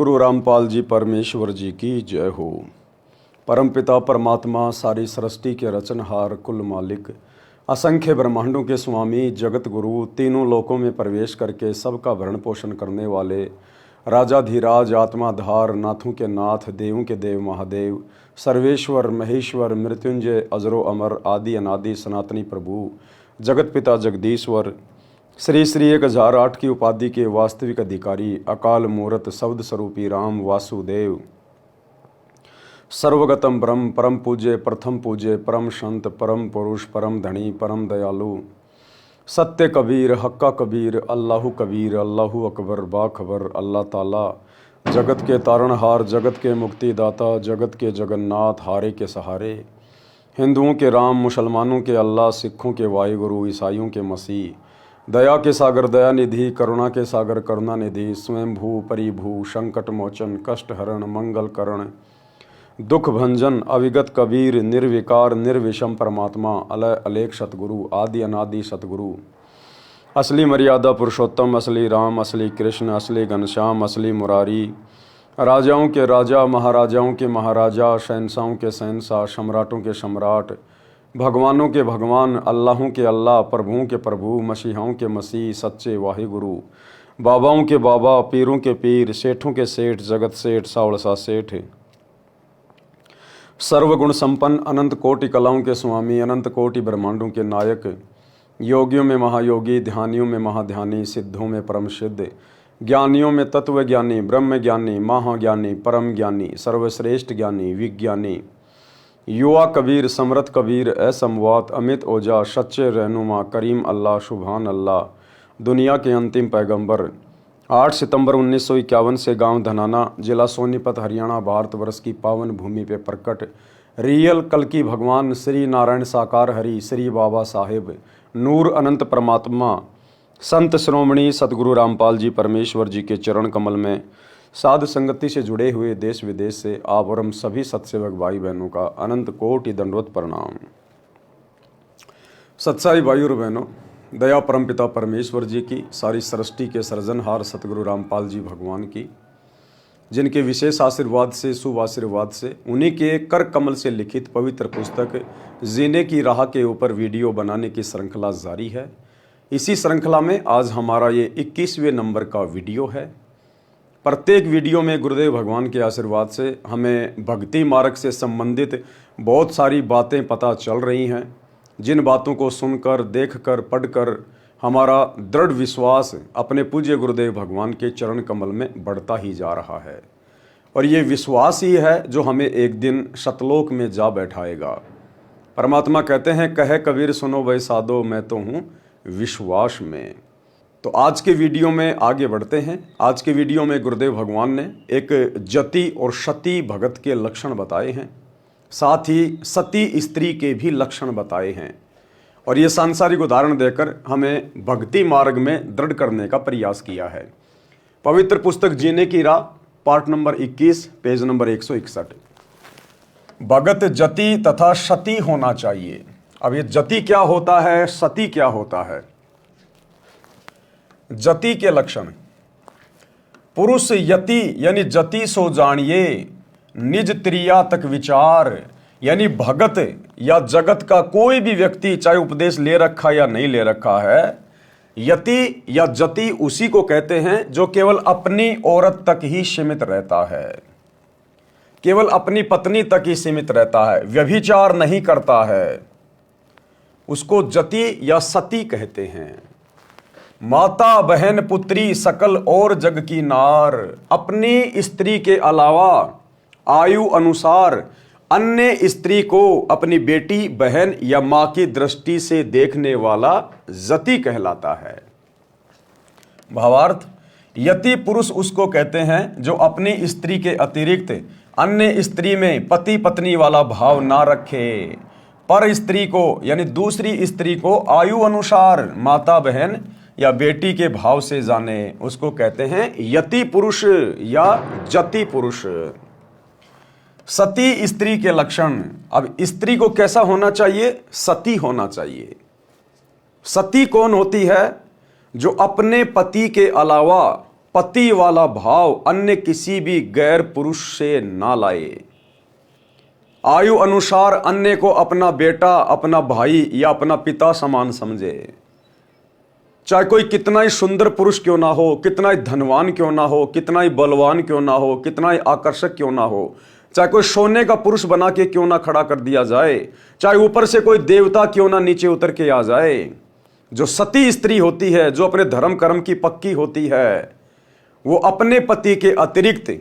सतगुरु रामपाल जी परमेश्वर जी की जय हो। परमपिता परमात्मा सारी सृष्टि के रचनहार कुल मालिक असंख्य ब्रह्मांडों के स्वामी जगत गुरु तीनों लोकों में प्रवेश करके सबका भरण पोषण करने वाले राजाधिराज आत्माधार नाथों के नाथ देवों के देव महादेव सर्वेश्वर महेश्वर मृत्युंजय अजरो अमर आदि अनादि सनातनी प्रभु जगत पिता जगदीश्वर श्री श्री 1008 की उपाधि के वास्तविक अधिकारी अकाल मूर्त शब्द स्वरूपी राम वासुदेव सर्वगतम ब्रह्म परम पूज्य प्रथम पूज्य परम संत परम पुरुष परम धनी परम दयालु सत्य कबीर हक्का कबीर अल्लाहु अकबर बाखबर अल्लाह ताला जगत के तारणहार जगत के मुक्तिदाता जगत के जगन्नाथ हारे के सहारे हिंदुओं के राम मुसलमानों के अल्लाह सिखों के वाहिगुरु ईसाइयों के मसीह दया के सागर दया निधि करुणा के सागर करुणा निधि स्वयं भू परिभू संकट मोचन कष्ट हरण मंगल करण दुख भंजन अविगत कबीर निर्विकार निर्विषम परमात्मा अलय अलेख सतगुरु आदि अनादि सतगुरु असली मर्यादा पुरुषोत्तम असली राम असली कृष्ण असली घनश्याम असली मुरारी राजाओं के राजा महाराजाओं के महाराजा शहंशाहों के शहंशाह सम्राटों के सम्राट भगवानों के भगवान अल्लाहों के अल्लाह प्रभुओं के प्रभु मसीहाओं के मसीह सच्चे वाहिगुरु बाबाओं के बाबा पीरों के पीर सेठों के सेठ जगत सेठ सावड़सा सेठ सर्वगुण संपन्न अनंत कोटि कलाओं के स्वामी अनंत कोटि ब्रह्मांडों के नायक योगियों में महायोगी ध्यानियों में महाध्यानी सिद्धों में परम सिद्ध ज्ञानियों में तत्व ज्ञानी ब्रह्म ज्ञानी महाज्ञानी परम ज्ञानी सर्वश्रेष्ठ ज्ञानी विज्ञानी युवा कबीर समरथ कबीर असमवात अमित ओजा सच्चे रहनुमा करीम अल्लाह सुभान अल्लाह दुनिया के अंतिम पैगंबर 8 सितंबर 1951 से गांव धनाना जिला सोनीपत हरियाणा भारतवर्ष की पावन भूमि पे प्रकट रियल कल की भगवान श्री नारायण साकार हरि श्री बाबा साहेब नूर अनंत परमात्मा संत श्रोमणी सतगुरु रामपाल जी परमेश्वर जी के चरण कमल में साध संगति से जुड़े हुए देश विदेश से आप और हम सभी सत्सेवक भाई बहनों का अनंत कोटि दंडवत प्रणाम। सत्साई भाई और बहनों, दया परमपिता परमेश्वर जी की सारी सृष्टि के सृजनहार सतगुरु रामपाल जी भगवान की जिनके विशेष आशीर्वाद से शुभ आशीर्वाद से उन्हीं के कर कमल से लिखित पवित्र पुस्तक जीने की राह के ऊपर वीडियो बनाने की श्रृंखला जारी है। इसी श्रृंखला में आज हमारा ये 21वें नंबर का वीडियो है। प्रत्येक वीडियो में गुरुदेव भगवान के आशीर्वाद से हमें भक्ति मार्ग से संबंधित बहुत सारी बातें पता चल रही हैं, जिन बातों को सुनकर देखकर पढ़कर हमारा दृढ़ विश्वास अपने पूज्य गुरुदेव भगवान के चरण कमल में बढ़ता ही जा रहा है और ये विश्वास ही है जो हमें एक दिन सतलोक में जा बैठाएगा। परमात्मा कहते हैं कहे कबीर सुनो वै साधो मैं तो हूँ विश्वास में। तो आज के वीडियो में आगे बढ़ते हैं। आज के वीडियो में गुरुदेव भगवान ने एक जति और सती भगत के लक्षण बताए हैं, साथ ही सती स्त्री के भी लक्षण बताए हैं और ये सांसारिक उदाहरण देकर हमें भक्ति मार्ग में दृढ़ करने का प्रयास किया है। पवित्र पुस्तक जीने की राह पार्ट नंबर 21 पेज नंबर 161 भगत जति तथा सती होना चाहिए। अब ये जति क्या होता है, सती क्या होता है? जति के लक्षण पुरुष यति यानी जति सो जानिए निज त्रिया तक विचार यानी भगत या जगत का कोई भी व्यक्ति चाहे उपदेश ले रखा या नहीं ले रखा है, यति या जति उसी को कहते हैं जो केवल अपनी औरत तक ही सीमित रहता है, केवल अपनी पत्नी तक ही सीमित रहता है, व्यभिचार नहीं करता है, उसको जति या सती कहते हैं। माता बहन पुत्री सकल और जग की नार अपनी स्त्री के अलावा आयु अनुसार अन्य स्त्री को अपनी बेटी बहन या मां की दृष्टि से देखने वाला जति कहलाता है। भावार्थ यति पुरुष उसको कहते हैं जो अपनी स्त्री के अतिरिक्त अन्य स्त्री में पति पत्नी वाला भाव ना रखे, पर स्त्री को यानी दूसरी स्त्री को आयु अनुसार माता बहन या बेटी के भाव से जाने, उसको कहते हैं यति पुरुष या जति पुरुष। सती स्त्री के लक्षण। अब स्त्री को कैसा होना चाहिए? सती होना चाहिए। सती कौन होती है? जो अपने पति के अलावा पति वाला भाव अन्य किसी भी गैर पुरुष से ना लाए। आयु अनुसार अन्य को अपना बेटा, अपना भाई या अपना पिता समान समझे। चाहे कोई कितना ही सुंदर पुरुष क्यों ना हो, कितना ही धनवान क्यों ना हो, कितना ही बलवान क्यों ना हो, कितना ही आकर्षक क्यों ना हो, चाहे कोई सोने का पुरुष बना के क्यों ना खड़ा कर दिया जाए, चाहे ऊपर से कोई देवता क्यों ना नीचे उतर के आ जाए, जो सती स्त्री होती है, जो अपने धर्म कर्म की पक्की होती है, वो अपने पति के अतिरिक्त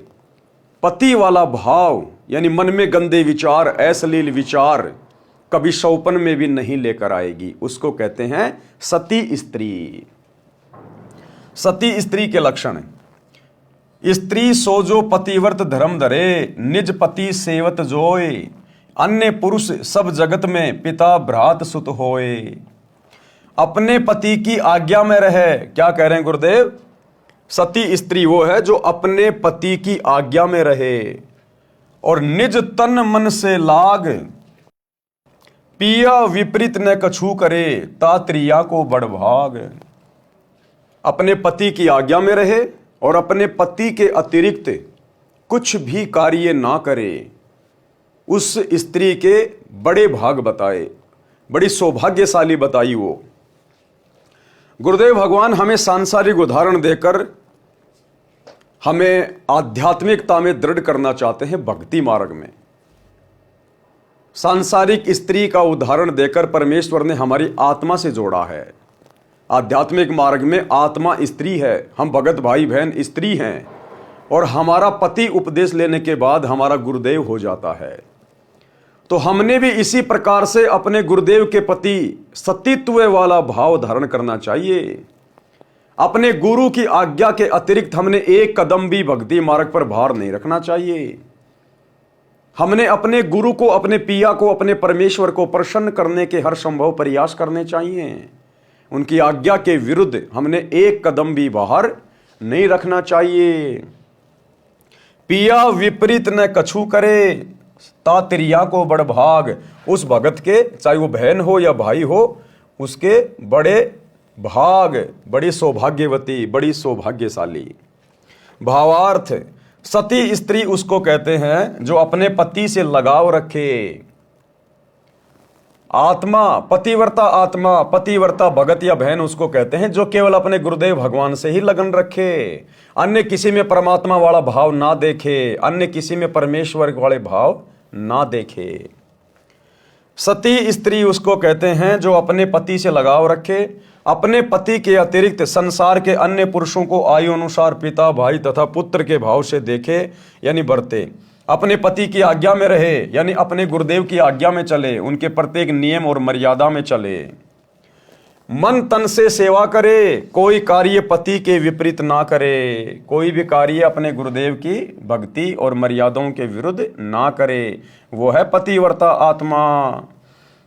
पति वाला भाव यानी मन में गंदे विचार, अश्लील विचार कभी सौपन में भी नहीं लेकर आएगी। उसको कहते हैं सती स्त्री। सती स्त्री के लक्षण: स्त्री सो जो पतिव्रत धर्म धरे, निज पति सेवत जोए, अन्य पुरुष सब जगत में पिता भ्रात सुत होए। अपने पति की आज्ञा में रहे। क्या कह रहे हैं गुरुदेव? सती स्त्री वो है जो अपने पति की आज्ञा में रहे और निज तन मन से लाग, पिया विपरीत न कछु करे, तात्रिया को बड़ भाग। अपने पति की आज्ञा में रहे और अपने पति के अतिरिक्त कुछ भी कार्य ना करे, उस स्त्री के बड़े भाग बताए, बड़ी सौभाग्यशाली बताई वो। गुरुदेव भगवान हमें सांसारिक उदाहरण देकर हमें आध्यात्मिकता में दृढ़ करना चाहते हैं। भक्ति मार्ग में सांसारिक स्त्री का उदाहरण देकर परमेश्वर ने हमारी आत्मा से जोड़ा है। आध्यात्मिक मार्ग में आत्मा स्त्री है, हम भगत भाई बहन स्त्री हैं और हमारा पति उपदेश लेने के बाद हमारा गुरुदेव हो जाता है। तो हमने भी इसी प्रकार से अपने गुरुदेव के प्रति सतीत्व वाला भाव धारण करना चाहिए। अपने गुरु की आज्ञा के अतिरिक्त हमने एक कदम भी भक्ति मार्ग पर भार नहीं रखना चाहिए। हमने अपने गुरु को, अपने पिया को, अपने परमेश्वर को प्रसन्न करने के हर संभव प्रयास करने चाहिए। उनकी आज्ञा के विरुद्ध हमने एक कदम भी बाहर नहीं रखना चाहिए। पिया विपरीत न कछु करे, तात्रिया को बड़ भाग। उस भगत के, चाहे वो बहन हो या भाई हो, उसके बड़े भाग, बड़ी सौभाग्यवती, बड़ी सौभाग्यशाली। भावार्थ: सती स्त्री उसको कहते हैं जो अपने पति से लगाव रखे। आत्मा, पतिव्रता आत्मा, पतिव्रता भगत या बहन उसको कहते हैं जो केवल अपने गुरुदेव भगवान से ही लगन रखे, अन्य किसी में परमात्मा वाला भाव ना देखे, अन्य किसी में परमेश्वर वाले भाव ना देखे। सती स्त्री उसको कहते हैं जो अपने पति से लगाव रखे, अपने पति के अतिरिक्त संसार के अन्य पुरुषों को आयु अनुसार पिता, भाई तथा पुत्र के भाव से देखे यानी बरते, अपने पति की आज्ञा में रहे यानी अपने गुरुदेव की आज्ञा में चले, उनके प्रत्येक नियम और मर्यादा में चले, मन तन से सेवा करे, कोई कार्य पति के विपरीत ना करे, कोई भी कार्य अपने गुरुदेव की भक्ति और मर्यादाओं के विरुद्ध ना करे, वो है पतिव्रता आत्मा।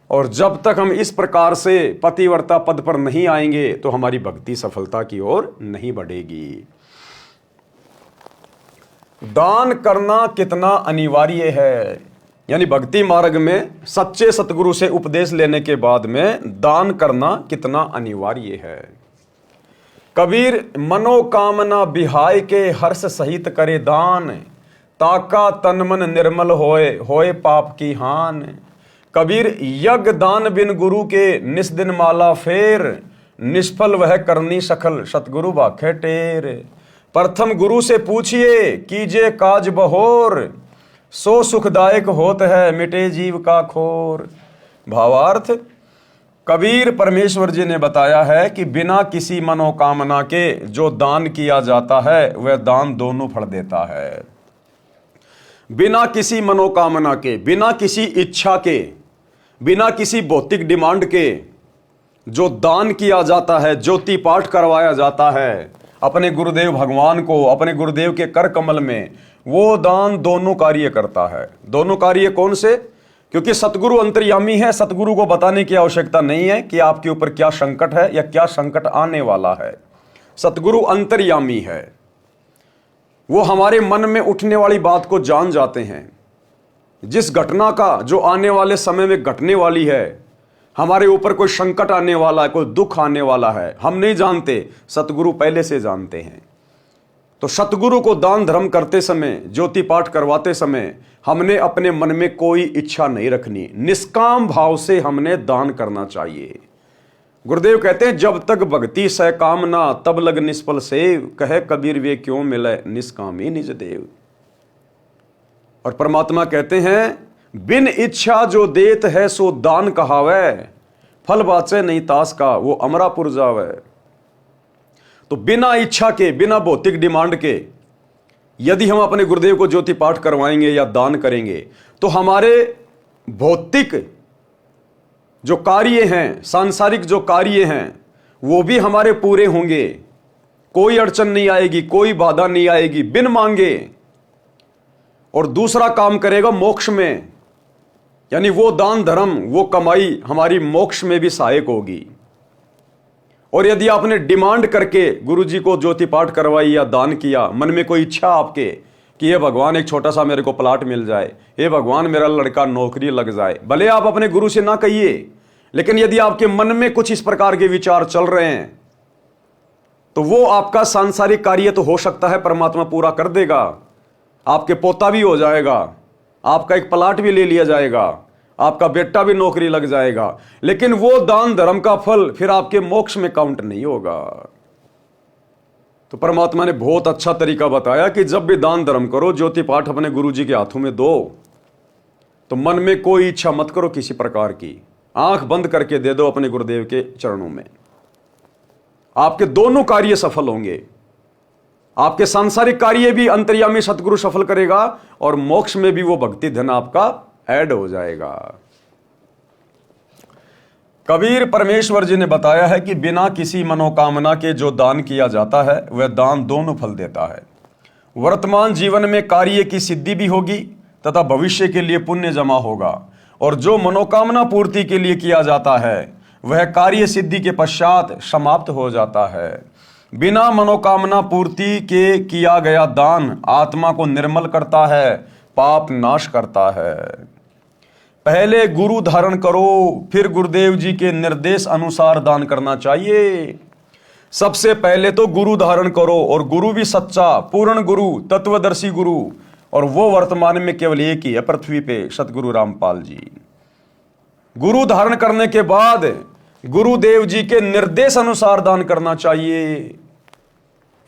और जब तक हम इस प्रकार से पतिव्रता पद पर नहीं आएंगे तो हमारी भक्ति सफलता की ओर नहीं बढ़ेगी। दान करना कितना अनिवार्य है, यानी भक्ति मार्ग में सच्चे सतगुरु से उपदेश लेने के बाद में दान करना कितना अनिवार्य है। कबीर मनोकामना बिहाय के हर्ष सहित करे दान, ताका तन मन निर्मल होए, होए पाप की हान। कबीर यज्ञ दान बिन गुरु के निस्दिन माला फेर, निष्फल वह करनी सखल सतगुरु बाखे टेर। प्रथम गुरु से पूछिए कीजिए काज बहोर, सो सुखदायक होत है मिटे जीव का खोर। भावार्थ: कबीर परमेश्वर जी ने बताया है कि बिना किसी मनोकामना के जो दान किया जाता है वह दान दोनों फल देता है। बिना किसी मनोकामना के, बिना किसी इच्छा के, बिना किसी भौतिक डिमांड के जो दान किया जाता है, ज्योति पाठ करवाया जाता है अपने गुरुदेव भगवान को, अपने गुरुदेव के कर कमल में, वो दान दोनों कार्य करता है। दोनों कार्य कौन से? क्योंकि सतगुरु अंतर्यामी है, सतगुरु को बताने की आवश्यकता नहीं है कि आपके ऊपर क्या संकट है या क्या संकट आने वाला है। सतगुरु अंतर्यामी है, वो हमारे मन में उठने वाली बात को जान जाते हैं। जिस घटना का जो आने वाले समय में घटने वाली है, हमारे ऊपर कोई संकट आने वाला है, कोई दुख आने वाला है, हम नहीं जानते, सतगुरु पहले से जानते हैं। तो सतगुरु को दान धर्म करते समय, ज्योति पाठ करवाते समय हमने अपने मन में कोई इच्छा नहीं रखनी, निष्काम भाव से हमने दान करना चाहिए। गुरुदेव कहते हैं जब तक भक्ति सह कामना तब लग निष्फल सेव, कहे कबीर वे क्यों मिले निष्कामी निज देव। और परमात्मा कहते हैं बिन इच्छा जो देत है सो दान कहावे, फल बाचे नहीं तास का वो अमरापुर जावे। तो बिना इच्छा के, बिना भौतिक डिमांड के यदि हम अपने गुरुदेव को ज्योति पाठ करवाएंगे या दान करेंगे तो हमारे भौतिक जो कार्य हैं, सांसारिक जो कार्य हैं, वो भी हमारे पूरे होंगे, कोई अड़चन नहीं आएगी, कोई बाधा नहीं आएगी बिन मांगे। और दूसरा काम करेगा मोक्ष में, यानी वो दान धर्म, वो कमाई हमारी मोक्ष में भी सहायक होगी। और यदि आपने डिमांड करके गुरुजी को ज्योति पाठ करवाई या दान किया, मन में कोई इच्छा आपके कि ये भगवान एक छोटा सा मेरे को प्लाट मिल जाए, ये भगवान मेरा लड़का नौकरी लग जाए, भले आप अपने गुरु से ना कहिए, लेकिन यदि आपके मन में कुछ इस प्रकार के विचार चल रहे हैं तो वो आपका सांसारिक कार्य तो हो सकता है परमात्मा पूरा कर देगा, आपके पोता भी हो जाएगा, आपका एक प्लाट भी ले लिया जाएगा, आपका बेटा भी नौकरी लग जाएगा, लेकिन वो दान धर्म का फल फिर आपके मोक्ष में काउंट नहीं होगा। तो परमात्मा ने बहुत अच्छा तरीका बताया कि जब भी दान धर्म करो, ज्योति पाठ अपने गुरुजी के हाथों में दो, तो मन में कोई इच्छा मत करो किसी प्रकार की, आंख बंद करके दे दो अपने गुरुदेव के चरणों में। आपके दोनों कार्य सफल होंगे, आपके सांसारिक कार्य भी अंतर्यामी सतगुरु सफल करेगा और मोक्ष में भी वो भक्ति धन आपका ऐड हो जाएगा। कबीर परमेश्वर जी ने बताया है कि बिना किसी मनोकामना के जो दान किया जाता है वह दान दोनों फल देता है। वर्तमान जीवन में कार्य की सिद्धि भी होगी तथा भविष्य के लिए पुण्य जमा होगा, और जो मनोकामना पूर्ति के लिए किया जाता है वह कार्य सिद्धि के पश्चात समाप्त हो जाता है। बिना मनोकामना पूर्ति के किया गया दान आत्मा को निर्मल करता है, पाप नाश करता है। पहले गुरु धारण करो, फिर गुरुदेव जी के निर्देश अनुसार दान करना चाहिए। सबसे पहले तो गुरु धारण करो, और गुरु भी सच्चा पूर्ण गुरु, तत्वदर्शी गुरु, और वो वर्तमान में केवल एक ही है पृथ्वी पे, सतगुरु रामपाल जी। गुरु धारण करने के बाद गुरुदेव जी के निर्देश अनुसार दान करना चाहिए।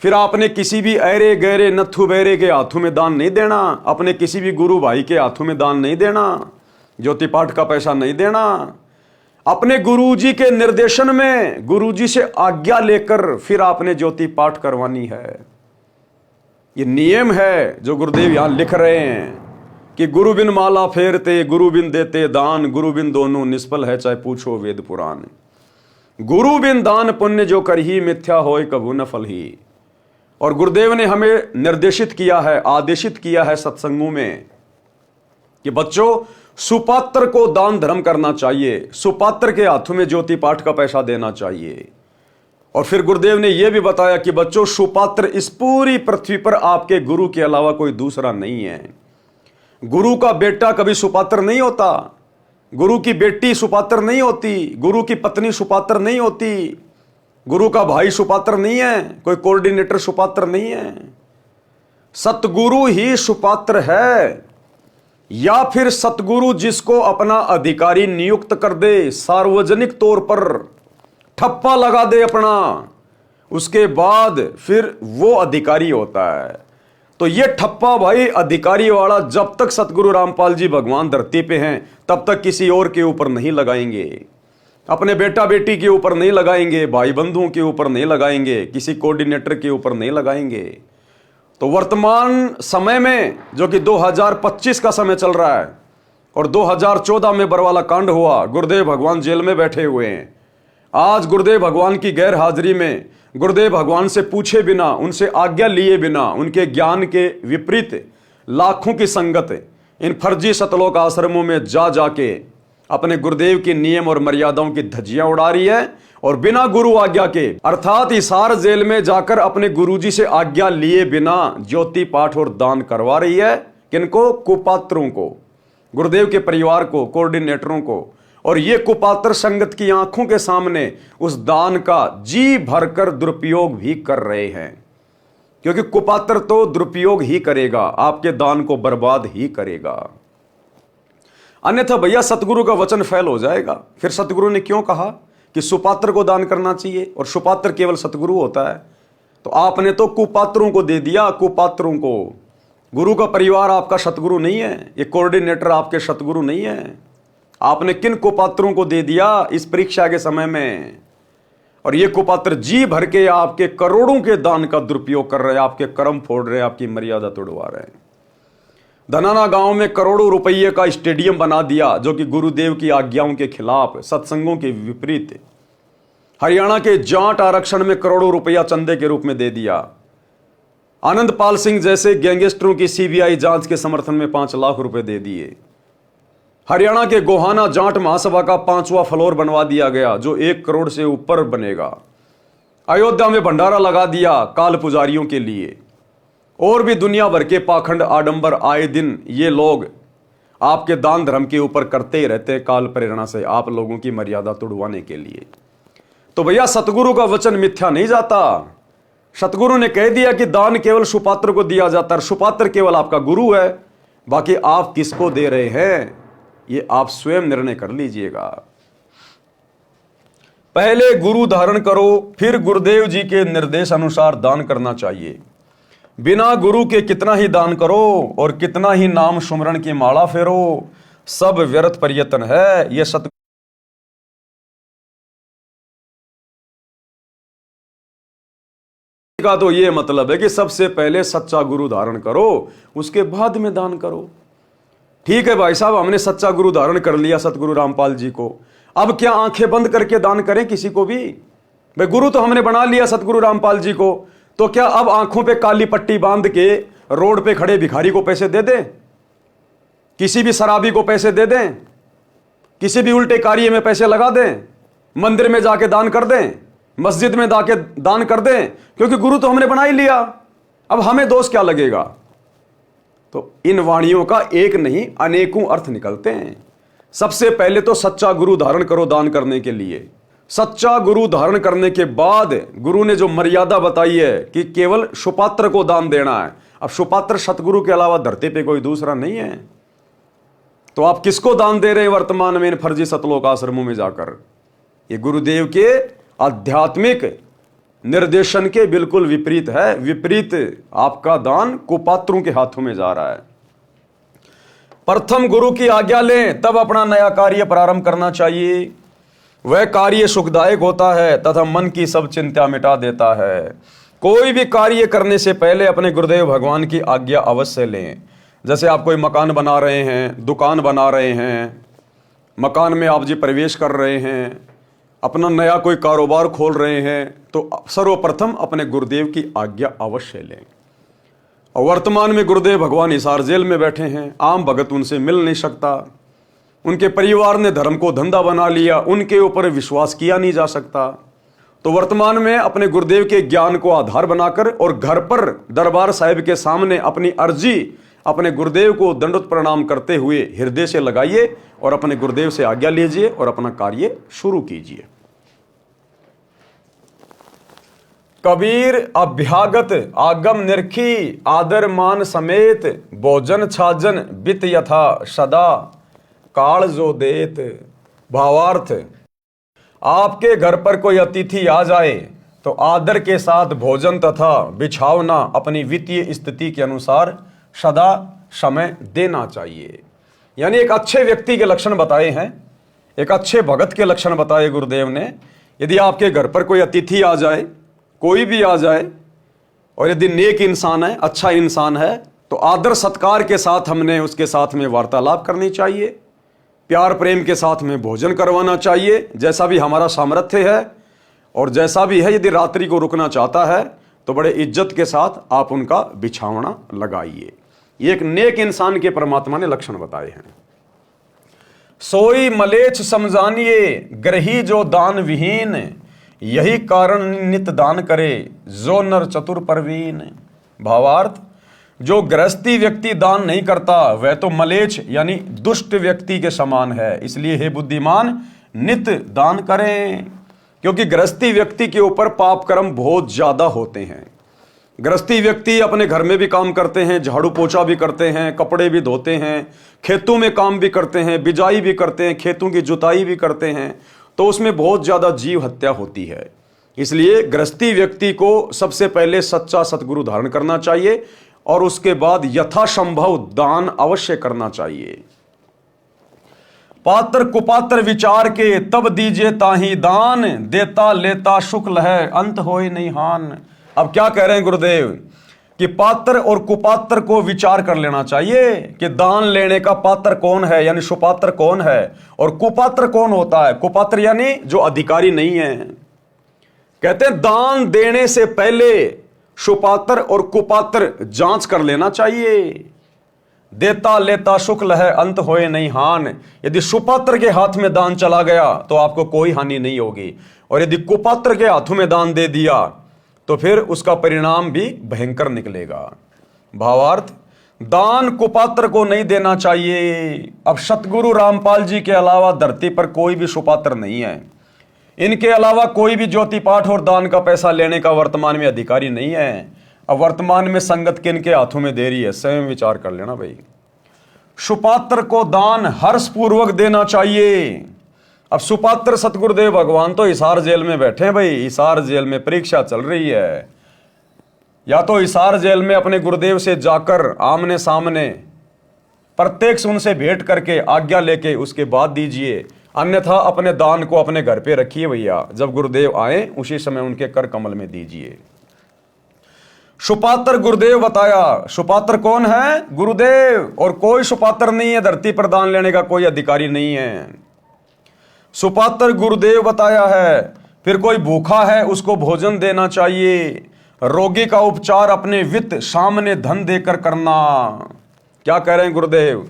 फिर आपने किसी भी ऐरे गहरे नथु बैरे के हाथों में दान नहीं देना, अपने किसी भी गुरु भाई के हाथों में दान नहीं देना, ज्योति पाठ का पैसा नहीं देना। अपने गुरुजी के निर्देशन में, गुरुजी से आज्ञा लेकर फिर आपने ज्योति पाठ करवानी है। ये नियम है जो गुरुदेव यहां लिख रहे हैं कि गुरु बिन माला फेरते, गुरु बिन देते दान, गुरु बिन दोनों निष्फल है चाहे पूछो वेद पुराण। गुरु बिन दान पुण्य जो करही, मिथ्या होय कभू न फल ही। और गुरुदेव ने हमें निर्देशित किया है, आदेशित किया है सत्संगों में कि बच्चों सुपात्र को दान धर्म करना चाहिए, सुपात्र के हाथों में ज्योति पाठ का पैसा देना चाहिए। और फिर गुरुदेव ने यह भी बताया कि बच्चों सुपात्र इस पूरी पृथ्वी पर आपके गुरु के अलावा कोई दूसरा नहीं है। गुरु का बेटा कभी सुपात्र नहीं होता, गुरु की बेटी सुपात्र नहीं होती, गुरु की पत्नी सुपात्र नहीं होती, गुरु का भाई सुपात्र नहीं है, कोई कोऑर्डिनेटर सुपात्र नहीं है। सतगुरु ही सुपात्र है, या फिर सतगुरु जिसको अपना अधिकारी नियुक्त कर दे, सार्वजनिक तौर पर ठप्पा लगा दे अपना, उसके बाद फिर वो अधिकारी होता है। तो ये ठप्पा भाई अधिकारी वाला जब तक सतगुरु रामपाल जी भगवान धरती पे हैं तब तक किसी और के ऊपर नहीं लगाएंगे, अपने बेटा बेटी के ऊपर नहीं लगाएंगे, भाई बंधुओं के ऊपर नहीं लगाएंगे, किसी कोऑर्डिनेटर के ऊपर नहीं लगाएंगे। तो वर्तमान समय में जो कि 2025 का समय चल रहा है और 2014 में बरवाला कांड हुआ, गुरुदेव भगवान जेल में बैठे हुए हैं। आज गुरुदेव भगवान की गैर हाजिरी में, गुरुदेव भगवान से पूछे बिना, उनसे आज्ञा लिए बिना, उनके ज्ञान के विपरीत लाखों की संगत इन फर्जी सतलोक आश्रमों में जा जाके अपने गुरुदेव के नियम और मर्यादाओं की धज्जियां उड़ा रही है, और बिना गुरु आज्ञा के अर्थात हिसार जेल में जाकर अपने गुरुजी से आज्ञा लिए बिना ज्योति पाठ और दान करवा रही है। किनको? कुपात्रों को, गुरुदेव के परिवार को, कोऑर्डिनेटरों को। और ये कुपात्र संगत की आंखों के सामने उस दान का जी भरकर दुरुपयोग भी कर रहे हैं, क्योंकि कुपात्र तो दुरुपयोग ही करेगा, आपके दान को बर्बाद ही करेगा। अन्यथा भैया सतगुरु का वचन फैल हो जाएगा। फिर सतगुरु ने क्यों कहा कि सुपात्र को दान करना चाहिए और सुपात्र केवल सतगुरु होता है? तो आपने तो कुपात्रों को दे दिया, कुपात्रों को। गुरु का परिवार आपका सतगुरु नहीं है, ये कोऑर्डिनेटर आपके सतगुरु नहीं है। आपने किन कुपात्रों को दे दिया इस परीक्षा के समय में? और ये कुपात्र जी भर के आपके करोड़ों के दान का दुरुपयोग कर रहे हैं, आपके कर्म फोड़ रहे हैं, आपकी मर्यादा तोड़वा रहे हैं। धनाना गांव में करोड़ों रुपये का स्टेडियम बना दिया, जो कि गुरुदेव की आज्ञाओं के खिलाफ, सत्संगों के विपरीत। हरियाणा के जाट आरक्षण में करोड़ों रुपया चंदे के रूप में दे दिया। आनंदपाल सिंह जैसे गैंगस्टरों की सीबीआई जांच के समर्थन में 5 लाख रुपए दे दिए। हरियाणा के गोहाना जाट महासभा का 5वां फ्लोर बनवा दिया गया, जो 1 करोड़ से ऊपर बनेगा। अयोध्या में भंडारा लगा दिया काल पुजारियों के लिए। और भी दुनिया भर के पाखंड आडंबर आए दिन ये लोग आपके दान धर्म के ऊपर करते ही रहते हैं, काल प्रेरणा से आप लोगों की मर्यादा तोड़वाने के लिए। तो भैया सतगुरु का वचन मिथ्या नहीं जाता। सतगुरु ने कह दिया कि दान केवल सुपात्र को दिया जाता है, सुपात्र केवल आपका गुरु है। बाकी आप किसको दे रहे हैं ये आप स्वयं निर्णय कर लीजिएगा। पहले गुरु धारण करो, फिर गुरुदेव जी के निर्देश अनुसार दान करना चाहिए। बिना गुरु के कितना ही दान करो और कितना ही नाम सुमरण की माला फेरो, सब व्यर्थ प्रयत्न है। ये सत का तो ये मतलब है कि सबसे पहले सच्चा गुरु धारण करो, उसके बाद में दान करो। ठीक है भाई साहब, हमने सच्चा गुरु धारण कर लिया सतगुरु रामपाल जी को, अब क्या आंखें बंद करके दान करें किसी को भी? भाई गुरु तो हमने बना लिया सतगुरु रामपाल जी को, तो क्या अब आंखों पे काली पट्टी बांध के रोड पे खड़े भिखारी को पैसे दे दें? किसी भी शराबी को पैसे दे दें? किसी भी उल्टे कार्य में पैसे लगा दें? मंदिर में जाके दान कर दें? मस्जिद में जाके दान कर दें? क्योंकि गुरु तो हमने बना ही लिया, अब हमें दोष क्या लगेगा? तो इन वाणियों का एक नहीं अनेकों अर्थ निकलते हैं। सबसे पहले तो सच्चा गुरु धारण करो दान करने के लिए। सच्चा गुरु धारण करने के बाद गुरु ने जो मर्यादा बताई है कि केवल सुपात्र को दान देना है। अब सुपात्र सतगुरु के अलावा धरती पे कोई दूसरा नहीं है, तो आप किसको दान दे रहे हैं वर्तमान में इन फर्जी सतलोक आश्रमों में जाकर? ये गुरुदेव के आध्यात्मिक निर्देशन के बिल्कुल विपरीत है। विपरीत आपका दान कुपात्रों के हाथों में जा रहा है। प्रथम गुरु की आज्ञा लें, तब अपना नया कार्य प्रारंभ करना चाहिए। वह कार्य सुखदायक होता है तथा मन की सब चिंता मिटा देता है। कोई भी कार्य करने से पहले अपने गुरुदेव भगवान की आज्ञा अवश्य लें। जैसे आप कोई मकान बना रहे हैं, दुकान बना रहे हैं, मकान में आप जी प्रवेश कर रहे हैं, अपना नया कोई कारोबार खोल रहे हैं, तो सर्वप्रथम अपने गुरुदेव की आज्ञा अवश्य लें। और वर्तमान में गुरुदेव भगवान हिसार जेल में बैठे हैं, आम भगत उनसे मिल नहीं सकता। उनके परिवार ने धर्म को धंधा बना लिया, उनके ऊपर विश्वास किया नहीं जा सकता। तो वर्तमान में अपने गुरुदेव के ज्ञान को आधार बनाकर और घर पर दरबार साहिब के सामने अपनी अर्जी अपने गुरुदेव को दंडवत प्रणाम करते हुए हृदय से लगाइए और अपने गुरुदेव से आज्ञा लीजिए और अपना कार्य शुरू कीजिए। कबीर अभ्यागत आगम निरखी, आदर मान समेत, भोजन छाजन बित यथा सदा, काल जो देत। भावार्थ, आपके घर पर कोई अतिथि आ जाए तो आदर के साथ भोजन तथा बिछावना अपनी वित्तीय स्थिति के अनुसार सदा समय देना चाहिए। यानी एक अच्छे व्यक्ति के लक्षण बताए हैं, एक अच्छे भगत के लक्षण बताए गुरुदेव ने। यदि आपके घर पर कोई अतिथि आ जाए, कोई भी आ जाए, और यदि नेक इंसान है, अच्छा इंसान है, तो आदर सत्कार के साथ हमने उसके साथ में वार्तालाप करनी चाहिए, प्यार प्रेम के साथ में भोजन करवाना चाहिए, जैसा भी हमारा सामर्थ्य है। और जैसा भी है, यदि रात्रि को रुकना चाहता है तो बड़े इज्जत के साथ आप उनका बिछावना लगाइए। ये एक नेक इंसान के परमात्मा ने लक्षण बताए हैं। सोई मलेच्छ समझानिए, ग्रही जो दान विहीन, यही कारण नित दान करे, जो नर चतुर परवीन। भावार्थ, जो गृहस्थी व्यक्ति दान नहीं करता वह तो मलेच्छ यानी दुष्ट व्यक्ति के समान है। इसलिए हे बुद्धिमान, नित दान करें, क्योंकि गृहस्थी व्यक्ति के ऊपर पाप कर्म बहुत ज्यादा होते हैं। गृहस्थी व्यक्ति अपने घर में भी काम करते हैं, झाड़ू पोछा भी करते हैं, कपड़े भी धोते हैं, खेतों में काम भी करते हैं, बिजाई भी करते हैं, खेतों की जुताई भी करते हैं, तो उसमें बहुत ज़्यादा जीव हत्या होती है। इसलिए गृहस्थी व्यक्ति को सबसे पहले सच्चा सतगुरु धारण करना चाहिए और उसके बाद यथासंभव दान अवश्य करना चाहिए। पात्र कुपात्र विचार के तब दीजिए ताही दान, देता लेता शुक्ल है अंत होए नहीं हान। अब क्या कह रहे हैं गुरुदेव कि पात्र और कुपात्र को विचार कर लेना चाहिए कि दान लेने का पात्र कौन है, यानी सुपात्र कौन है, और कुपात्र कौन होता है। कुपात्र यानी जो अधिकारी नहीं है। कहते हैं दान देने से पहले सुपात्र और कुपात्र जांच कर लेना चाहिए। देता लेता शुक्ल है अंत होए नहीं हान। यदि सुपात्र के हाथ में दान चला गया तो आपको कोई हानि नहीं होगी, और यदि कुपात्र के हाथों में दान दे दिया तो फिर उसका परिणाम भी भयंकर निकलेगा। भावार्थ, दान कुपात्र को नहीं देना चाहिए। अब सतगुरु रामपाल जी के अलावा धरती पर कोई भी सुपात्र नहीं है। इनके अलावा कोई भी ज्योति पाठ और दान का पैसा लेने का वर्तमान में अधिकारी नहीं है। अब वर्तमान में संगत किन के हाथों में दे रही है, स्वयं विचार कर लेना भाई। सुपात्र को दान हर्षपूर्वक देना चाहिए। अब सुपात्र सतगुरुदेव भगवान तो हिसार जेल में बैठे हैं भाई। हिसार जेल में परीक्षा चल रही है। या तो हिसार जेल में अपने गुरुदेव से जाकर आमने सामने प्रत्यक्ष उनसे भेंट करके आज्ञा लेके उसके बाद दीजिए, अन्यथा अपने दान को अपने घर पे रखिए भैया। जब गुरुदेव आए उसी समय उनके कर कमल में दीजिए। सुपात्र गुरुदेव बताया। सुपात्र कौन है? गुरुदेव। और कोई सुपात्र नहीं है धरती पर, दान लेने का कोई अधिकारी नहीं है। सुपात्र गुरुदेव बताया है। फिर कोई भूखा है उसको भोजन देना चाहिए। रोगी का उपचार अपने वित्त सामने धन देकर करना। क्या कह रहे हैं गुरुदेव?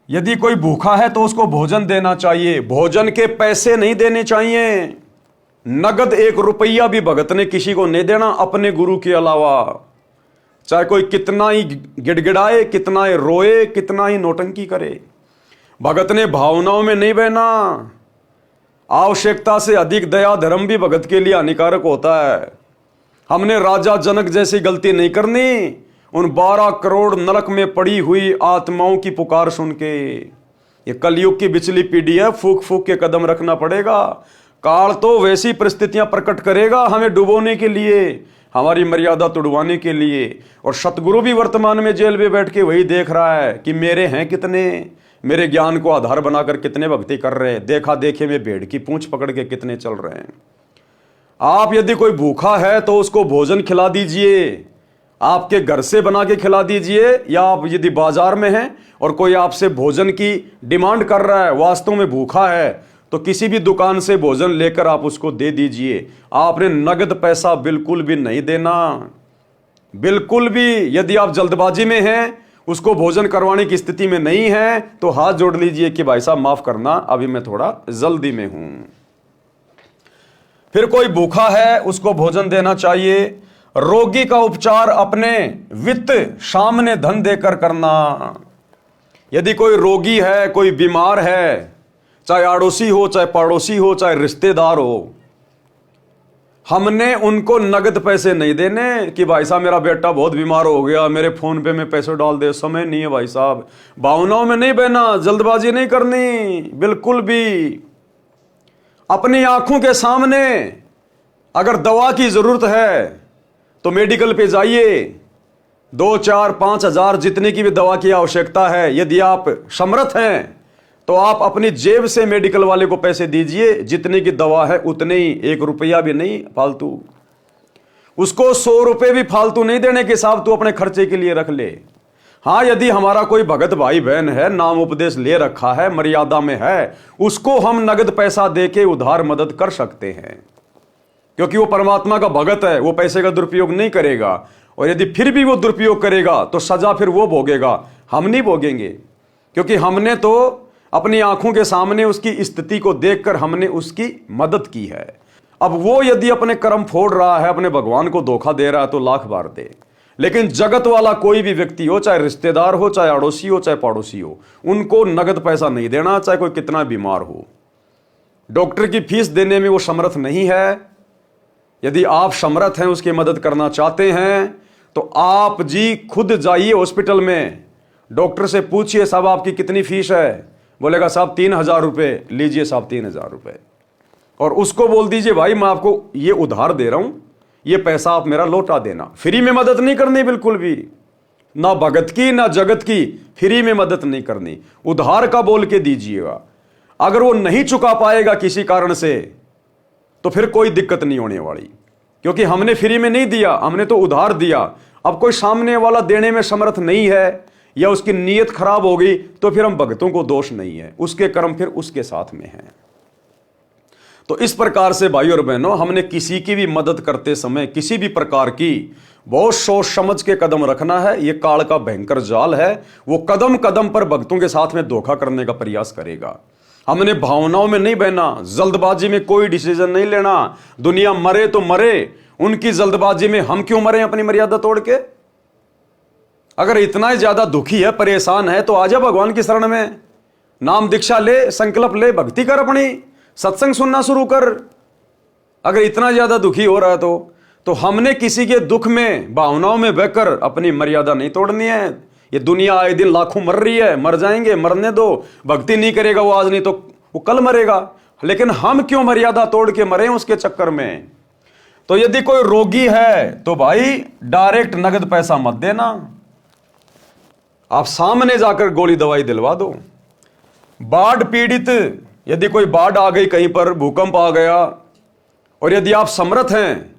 यदि कोई भूखा है तो उसको भोजन देना चाहिए। भोजन के पैसे नहीं देने चाहिए। नगद 1 रुपया भी भगत ने किसी को नहीं देना अपने गुरु के अलावा। चाहे कोई कितना ही गिड़गिड़ाए, कितना ही रोए, कितना ही नौटंकी करे, भगत ने भावनाओं में नहीं बहना। आवश्यकता से अधिक दया धर्म भी भगत के लिए हानिकारक होता है। हमने राजा जनक जैसी गलती नहीं करनी। उन 12 करोड़ नरक में पड़ी हुई आत्माओं की पुकार सुन के, ये कलयुग की बिचली पीढ़ी है, फूक फूक के कदम रखना पड़ेगा। काल तो वैसी परिस्थितियां प्रकट करेगा हमें डुबोने के लिए, हमारी मर्यादा तुड़वाने के लिए। और सतगुरु भी वर्तमान में जेल में बैठ के वही देख रहा है कि मेरे हैं कितने, मेरे ज्ञान को आधार बनाकर कितने भक्ति कर रहे हैं, देखा देखे में भेड़ की पूंछ पकड़ के कितने चल रहे हैं। आप यदि कोई भूखा है तो उसको भोजन खिला दीजिए। आपके घर से बना के खिला दीजिए, या आप यदि बाजार में हैं और कोई आपसे भोजन की डिमांड कर रहा है, वास्तव में भूखा है, तो किसी भी दुकान से भोजन लेकर आप उसको दे दीजिए। आपने नगद पैसा बिल्कुल भी नहीं देना, बिल्कुल भी। यदि आप जल्दबाजी में हैं, उसको भोजन करवाने की स्थिति में नहीं है, तो हाथ जोड़ लीजिए कि भाई साहब माफ करना, अभी मैं थोड़ा जल्दी में हूं। फिर कोई भूखा है उसको भोजन देना चाहिए। रोगी का उपचार अपने वित्त सामने धन देकर करना। यदि कोई रोगी है, कोई बीमार है, चाहे अड़ोसी हो, चाहे पड़ोसी हो, चाहे रिश्तेदार हो, हमने उनको नगद पैसे नहीं देने कि भाई साहब मेरा बेटा बहुत बीमार हो गया, मेरे फोन पे में पैसे डाल दे। समय नहीं है भाई साहब, भावनाओं में नहीं बहना, जल्दबाजी नहीं करनी बिल्कुल भी। अपनी आंखों के सामने अगर दवा की जरूरत है तो मेडिकल पे जाइए। 2, 4, 5 हजार जितने की भी दवा की आवश्यकता है, यदि आप समर्थ हैं तो आप अपनी जेब से मेडिकल वाले को पैसे दीजिए। जितने की दवा है उतने ही, 1 रुपया भी नहीं फालतू। उसको 100 रुपए भी फालतू नहीं देने के हिसाब तू अपने खर्चे के लिए रख ले। हाँ, यदि हमारा कोई भगत भाई बहन है, नाम उपदेश ले रखा है, मर्यादा में है, उसको हम नगद पैसा देके उधार मदद कर सकते हैं, क्योंकि वो परमात्मा का भगत है, वो पैसे का दुरुपयोग नहीं करेगा। और यदि फिर भी वो दुरुपयोग करेगा तो सजा फिर वो भोगेगा, हम नहीं भोगेंगे, क्योंकि हमने तो अपनी आंखों के सामने उसकी स्थिति को देखकर हमने उसकी मदद की है। अब वो यदि अपने कर्म फोड़ रहा है, अपने भगवान को धोखा दे रहा है, तो लाख बार दे। लेकिन जगत वाला कोई भी व्यक्ति हो, चाहे रिश्तेदार हो, चाहे अड़ोसी हो, चाहे पड़ोसी हो, उनको नगद पैसा नहीं देना, चाहे कोई कितना बीमार हो। डॉक्टर की फीस देने में वो समर्थ नहीं है, यदि आप समर्थ हैं, उसकी मदद करना चाहते हैं, तो आप जी खुद जाइए हॉस्पिटल में, डॉक्टर से पूछिए साहब आपकी कितनी फीस है, बोलेगा साहब 3,000 रुपये, लीजिए साहब 3,000 रुपये, और उसको बोल दीजिए भाई मैं आपको ये उधार दे रहा हूं, ये पैसा आप मेरा लौटा देना। फ्री में मदद नहीं करनी, बिल्कुल भी ना भगत की ना जगत की, फ्री में मदद नहीं करनी, उधार का बोल के दीजिएगा। अगर वो नहीं चुका पाएगा किसी कारण से, तो फिर कोई दिक्कत नहीं होने वाली, क्योंकि हमने फ्री में नहीं दिया, हमने तो उधार दिया। अब कोई सामने वाला देने में समर्थ नहीं है या उसकी नीयत खराब हो गई, तो फिर हम भक्तों को दोष नहीं है, उसके कर्म फिर उसके साथ में हैं। तो इस प्रकार से भाई और बहनों, हमने किसी की भी मदद करते समय किसी भी प्रकार की बहुत सोच समझ के कदम रखना है। यह काल का भयंकर जाल है, वो कदम कदम पर भक्तों के साथ में धोखा करने का प्रयास करेगा। हमने भावनाओं में नहीं बहना, जल्दबाजी में कोई डिसीजन नहीं लेना। दुनिया मरे तो मरे, उनकी जल्दबाजी में हम क्यों मरे अपनी मर्यादा तोड़ के। अगर इतना ही ज्यादा दुखी है, परेशान है, तो आजा भगवान की शरण में, नाम दीक्षा ले, संकल्प ले, भक्ति कर, अपनी सत्संग सुनना शुरू कर। अगर इतना ज्यादा दुखी हो रहा है तो हमने किसी के दुख में भावनाओं में बहकर अपनी मर्यादा नहीं तोड़नी है। ये दुनिया आए दिन लाखों मर रही है, मर जाएंगे, मरने दो। भक्ति नहीं करेगा वो आज, नहीं तो वो कल मरेगा, लेकिन हम क्यों मर्यादा तोड़ के मरे उसके चक्कर में। तो यदि कोई रोगी है तो भाई डायरेक्ट नगद पैसा मत देना, आप सामने जाकर गोली दवाई दिलवा दो। बाढ़ पीड़ित, यदि कोई बाढ़ आ गई, कहीं पर भूकंप आ गया, और यदि आप समर्थ हैं,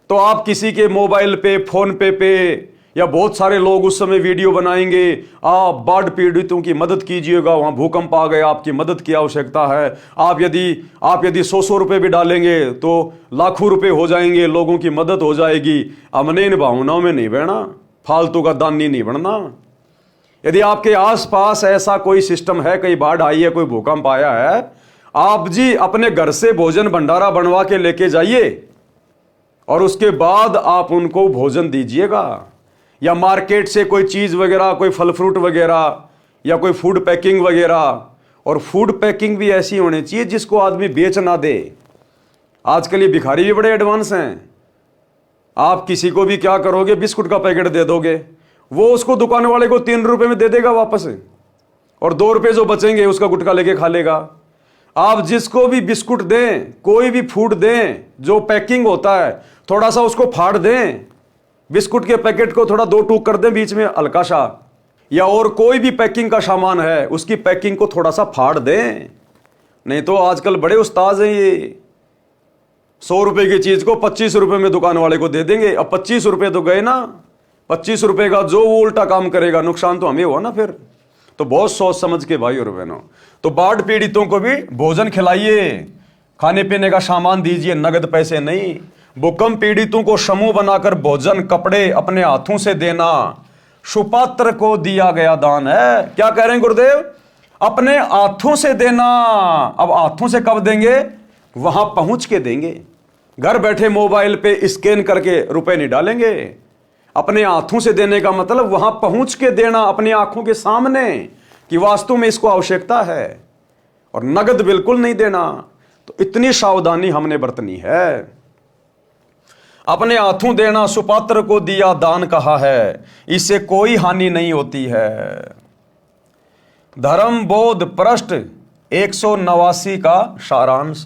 तो आप किसी के मोबाइल पे, फोन पे या बहुत सारे लोग उस समय वीडियो बनाएंगे, आप बाढ़ पीड़ितों की मदद कीजिएगा, वहां भूकंप आ गया, आपकी मदद की आवश्यकता है। आप यदि 100 रुपए भी डालेंगे तो लाखों रुपए हो जाएंगे, लोगों की मदद हो जाएगी। हमने इन भावनाओं में नहीं बहना, फालतू का दानी नहीं बनना। यदि आपके आसपास ऐसा कोई सिस्टम है, कहीं बाढ़ आई है, कोई भूकंप आया है, आप जी अपने घर से भोजन भंडारा बनवा के लेके जाइए, और उसके बाद आप उनको भोजन दीजिएगा। या मार्केट से कोई चीज़ वगैरह, कोई फल फ्रूट वगैरह, या कोई फूड पैकिंग वगैरह। और फूड पैकिंग भी ऐसी होनी चाहिए जिसको आदमी बेच ना दे। आजकल ये भिखारी भी बड़े एडवांस हैं। आप किसी को भी क्या करोगे, बिस्कुट का पैकेट दे दोगे, वो उसको दुकान वाले को 3 रुपए में दे देगा वापस, और 2 रुपए जो बचेंगे उसका गुटखा लेके खा लेगा। आप जिसको भी बिस्कुट दें, कोई भी फूड दें, जो पैकिंग होता है थोड़ा सा उसको फाड़ दें, बिस्कुट के पैकेट को थोड़ा 2 टूक कर दें बीच में हल्का सा, या और कोई भी पैकिंग का सामान है उसकी पैकिंग को थोड़ा सा फाड़ दें। नहीं तो आजकल बड़े उस्ताद हैं, ये 100 रुपए की चीज को 25 रुपए में दुकान वाले को दे देंगे। अब 25 रुपए तो गए ना, 25 रुपए का जो वो उल्टा काम करेगा, नुकसान तो हमें हुआ ना फिर। तो बहुत सोच समझ के भाई और बहनों, तो बाढ़ पीड़ितों को भी भोजन खिलाइए, खाने पीने का सामान दीजिए, नगद पैसे नहीं। भूकंप पीड़ितों को समूह बनाकर भोजन, कपड़े अपने हाथों से देना सुपात्र को दिया गया दान है। क्या कह रहे हैं गुरुदेव, अपने हाथों से देना। अब हाथों से कब देंगे, वहां पहुंच के देंगे। घर बैठे मोबाइल पे स्कैन करके रुपए नहीं डालेंगे। अपने हाथों से देने का मतलब वहां पहुंच के देना, अपनी आंखों के सामने, कि वास्तव में इसको आवश्यकता है, और नगद बिल्कुल नहीं देना। तो इतनी सावधानी हमने बरतनी है। अपने हाथों देना, सुपात्र को दिया दान कहा है, इससे कोई हानि नहीं होती है। धर्म बोध पृष्ठ 189 का सारांश।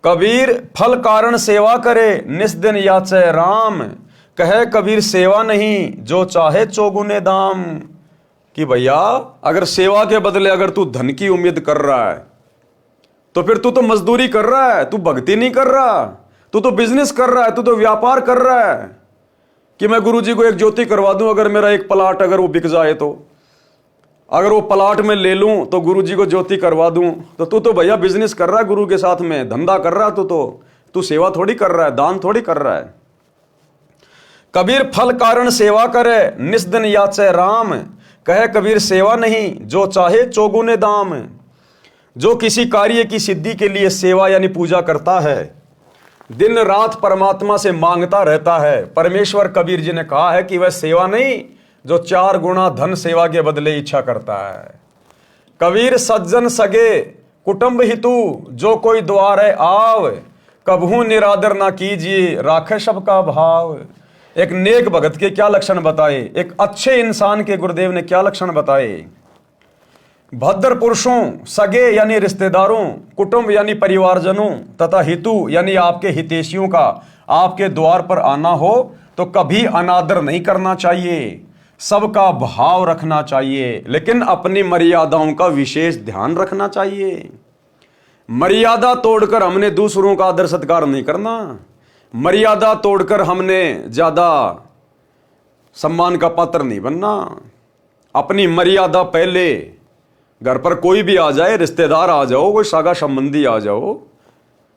कबीर फल कारण सेवा करे, निस्दिन याचे राम, कहे कबीर सेवा नहीं, जो चाहे चौगुने दाम। कि भैया अगर सेवा के बदले अगर तू धन की उम्मीद कर रहा है, तो फिर तू तो मजदूरी कर रहा है, तू भक्ति नहीं कर रहा, तू तो बिजनेस कर रहा है, तू तो व्यापार कर रहा है। कि मैं गुरुजी को एक ज्योति करवा दूं, अगर मेरा एक प्लाट अगर वो बिक जाए, तो अगर वो प्लाट में ले लूं तो गुरुजी को ज्योति करवा दूं, तो तू तो भैया बिजनेस कर रहा है, गुरु के साथ में धंधा कर रहा है। तू सेवा थोड़ी कर रहा है, दान थोड़ी कर रहा है। कबीर फल कारण सेवा करे, निस्दिन याचे राम, कहे कबीर सेवा नहीं, जो चाहे चौगुने दाम। जो किसी कार्य की सिद्धि के लिए सेवा यानी पूजा करता है, दिन रात परमात्मा से मांगता रहता है। परमेश्वर कबीर जी ने कहा है कि वह सेवा नहीं, जो 4 गुना धन सेवा के बदले इच्छा करता है। कबीर सज्जन सगे कुटुंब हितु, जो कोई द्वारे आव, कबहू निरादर ना कीजिए, राखे सबका भाव। एक नेक भगत के क्या लक्षण बताए, एक अच्छे इंसान के गुरुदेव ने क्या लक्षण बताए। भद्र पुरुषों, सगे यानी रिश्तेदारों, कुटुंब यानी परिवारजनों तथा हितु यानी आपके हितैषियों का आपके द्वार पर आना हो तो कभी अनादर नहीं करना चाहिए, सबका भाव रखना चाहिए, लेकिन अपनी मर्यादाओं का विशेष ध्यान रखना चाहिए। मर्यादा तोड़कर हमने दूसरों का आदर सत्कार नहीं करना, मर्यादा तोड़कर हमने ज्यादा सम्मान का पात्र नहीं बनना। अपनी मर्यादा पहले, घर पर कोई भी आ जाए, रिश्तेदार आ जाओ, कोई सगा संबंधी आ जाओ,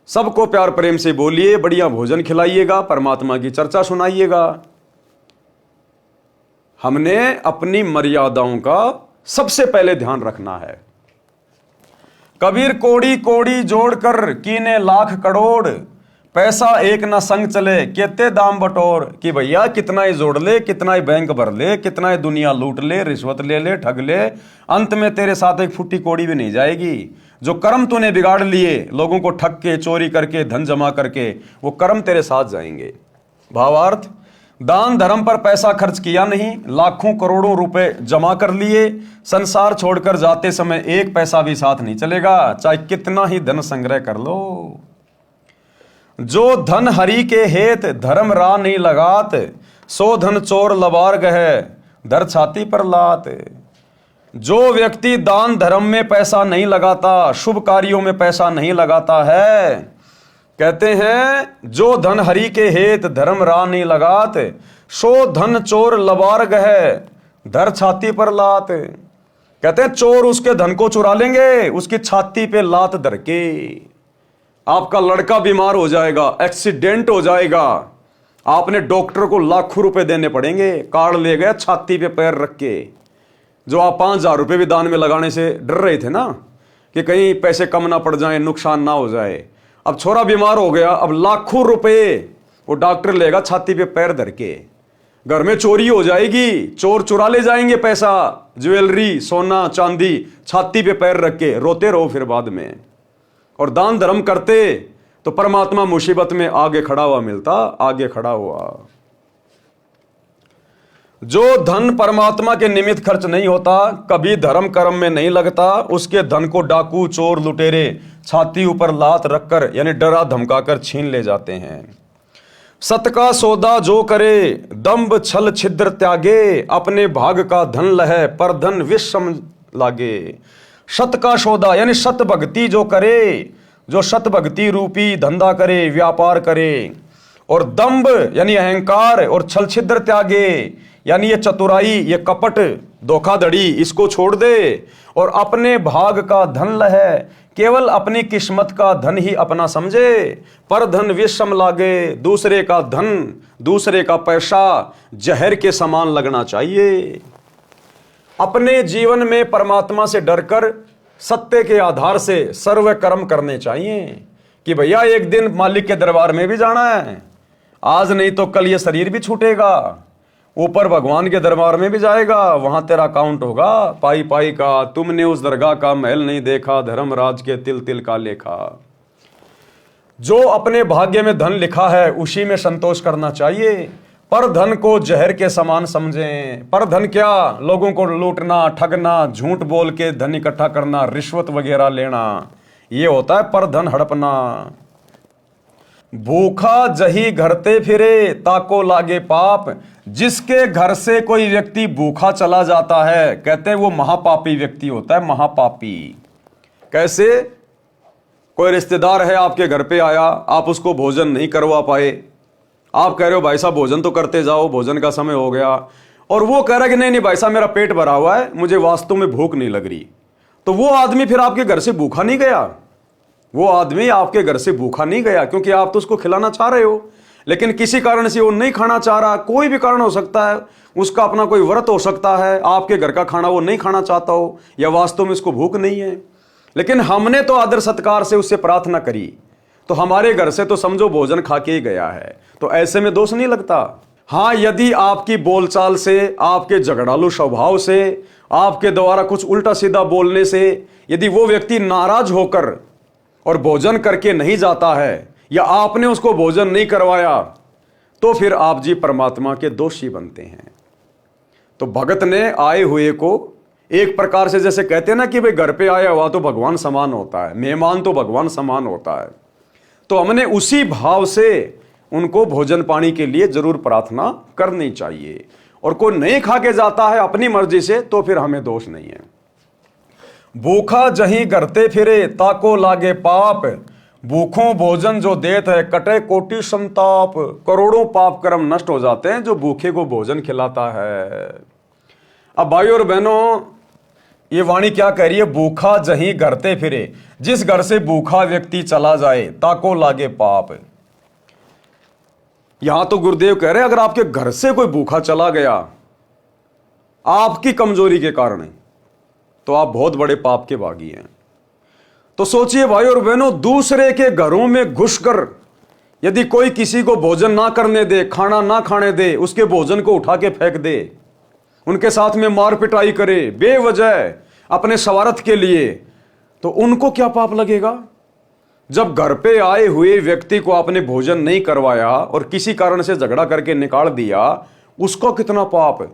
सबको प्यार प्रेम से बोलिए, बढ़िया भोजन खिलाइएगा, परमात्मा की चर्चा सुनाइएगा। हमने अपनी मर्यादाओं का सबसे पहले ध्यान रखना है। कबीर कोड़ी कोड़ी जोड़कर कीने लाख करोड़, पैसा एक ना संग चले केते दाम बटोर। कि भैया कितना ही जोड़ ले, कितना ही बैंक भर ले, कितना ही दुनिया लूट ले, रिश्वत ले ले, ठग ले, अंत में तेरे साथ एक फुट्टी कोड़ी भी नहीं जाएगी। जो कर्म तूने बिगाड़ लिए, लोगों को ठग के, चोरी करके, धन जमा करके, वो कर्म तेरे साथ जाएंगे। भावार्थ, दान धर्म पर पैसा खर्च किया नहीं, लाखों करोड़ों रुपए जमा कर लिए, संसार छोड़कर जाते समय एक पैसा भी साथ नहीं चलेगा, चाहे कितना ही धन संग्रह कर लो। जो धन हरि के हेत धर्म रा नहीं लगात, सो धन चोर लबार गहे धर छाती पर लात। जो व्यक्ति दान धर्म में पैसा नहीं लगाता, शुभ कार्यों में पैसा नहीं लगाता है, कहते हैं जो धन हरि के हेत धर्म रा नहीं लगात, सो धन चोर लबार गहे धर छाती पर लात। कहते हैं चोर उसके धन को चुरा लेंगे, उसकी छाती पे लात धर के। आपका लड़का बीमार हो जाएगा, एक्सीडेंट हो जाएगा, आपने डॉक्टर को लाखों रुपए देने पड़ेंगे, कार्ड ले गए, छाती पे पैर रख के। जो आप 5,000 रुपए भी दान में लगाने से डर रहे थे ना, कि कहीं पैसे कम ना पड़ जाए, नुकसान ना हो जाए, अब छोरा बीमार हो गया, अब लाखों रुपए वो डॉक्टर लेगा छाती पे पैर धर के। घर में चोरी हो जाएगी, चोर चुरा ले जाएंगे पैसा, ज्वेलरी, सोना चांदी, छाती पे पैर रख के रोते रहो फिर बाद में। और दान धर्म करते तो परमात्मा मुसीबत में आगे खड़ा हुआ मिलता, आगे खड़ा हुआ। जो धन परमात्मा के निमित्त खर्च नहीं होता, कभी धर्म कर्म में नहीं लगता, उसके धन को डाकू, चोर, लुटेरे छाती ऊपर लात रखकर यानी डरा धमकाकर छीन ले जाते हैं। सत का सौदा जो करे दंभ छल छिद्र त्यागे, अपने भाग का धन लहे पर धन विषम लागे। सत का सौदा यानी सत भक्ति जो करे, जो सत भक्ति रूपी धंधा करे, व्यापार करे, और दंभ यानी अहंकार, और छल छिद्र त्यागे यानी ये चतुराई, ये कपट, धोखाधड़ी, इसको छोड़ दे, और अपने भाग का धन लहे, केवल अपनी किस्मत का धन ही अपना समझे, पर धन विषम लागे। दूसरे का धन, दूसरे का पैसा जहर के समान लगना चाहिए। अपने जीवन में परमात्मा से डरकर सत्य के आधार से सर्व कर्म करने चाहिए। कि भैया एक दिन मालिक के दरबार में भी जाना है, आज नहीं तो कल ये शरीर भी छूटेगा, ऊपर भगवान के दरबार में भी जाएगा, वहां तेरा अकाउंट होगा पाई पाई का। तुमने उस दरगाह का महल नहीं देखा, धर्मराज के तिल तिल का लेखा। जो अपने भाग्य में धन लिखा है उसी में संतोष करना चाहिए, पर धन को जहर के समान समझें। पर धन क्या, लोगों को लूटना, ठगना, झूठ बोल के धन इकट्ठा करना, रिश्वत वगैरह लेना, ये होता है पर धन हड़पना। भूखा जही घरते फिरे ताको लागे पाप, जिसके घर से कोई व्यक्ति भूखा चला जाता है, कहते हैं वो महापापी व्यक्ति होता है, महापापी। कैसे? कोई रिश्तेदार है आपके घर पे आया, आप उसको भोजन नहीं करवा पाए, आप कह रहे हो भाई साहब भोजन तो करते जाओ, भोजन का समय हो गया, और वो कह रहा है कि नहीं नहीं भाई साहब मेरा पेट भरा हुआ है, मुझे वास्तव में भूख नहीं लग रही। तो वो आदमी फिर आपके घर से भूखा नहीं गया, वो आदमी आपके घर से भूखा नहीं गया, क्योंकि आप तो उसको खिलाना चाह रहे हो, लेकिन किसी कारण से वो नहीं खाना चाह रहा। कोई भी कारण हो सकता है, उसका अपना कोई व्रत हो सकता है, आपके घर का खाना वो नहीं खाना चाहता हो, या वास्तव में उसको भूख नहीं है, लेकिन हमने तो आदर सत्कार से उससे प्रार्थना करी, तो हमारे घर से तो समझो भोजन खा के ही गया है, तो ऐसे में दोष नहीं लगता। हाँ, यदि आपकी बोलचाल से, आपके झगड़ालू स्वभाव से, आपके द्वारा कुछ उल्टा सीधा बोलने से यदि वो व्यक्ति नाराज होकर और भोजन करके नहीं जाता है, या आपने उसको भोजन नहीं करवाया, तो फिर आप जी परमात्मा के दोषी बनते हैं। तो भगत ने आए हुए को एक प्रकार से, जैसे कहते हैं ना कि भाई घर पे आया हुआ तो भगवान समान होता है, मेहमान तो भगवान समान होता है, तो हमने उसी भाव से उनको भोजन पानी के लिए जरूर प्रार्थना करनी चाहिए। और कोई नहीं खा के जाता है अपनी मर्जी से, तो फिर हमें दोष नहीं है। भूखा जहीं करते फिरे ताको लागे पाप, भूखों भोजन जो देत है कटे कोटि संताप। करोड़ों पाप कर्म नष्ट हो जाते हैं जो भूखे को भोजन खिलाता है। अब भाइयों और बहनों, ये वाणी क्या कह रही है? भूखा जहीं करते फिरे, जिस घर से भूखा व्यक्ति चला जाए ताको लागे पाप। यहां तो गुरुदेव कह रहे हैं अगर आपके घर से कोई भूखा चला गया आपकी कमजोरी के कारण, तो आप बहुत बड़े पाप के भागी हैं। तो सोचिए भाई और बहनों, दूसरे के घरों में घुसकर यदि कोई किसी को भोजन ना करने दे, खाना ना खाने दे, उसके भोजन को उठा के फेंक दे, उनके साथ में मार पिटाई करे बेवजह अपने स्वार्थ के लिए, तो उनको क्या पाप लगेगा? जब घर पे आए हुए व्यक्ति को आपने भोजन नहीं करवाया और किसी कारण से झगड़ा करके निकाल दिया, उसका कितना पाप है।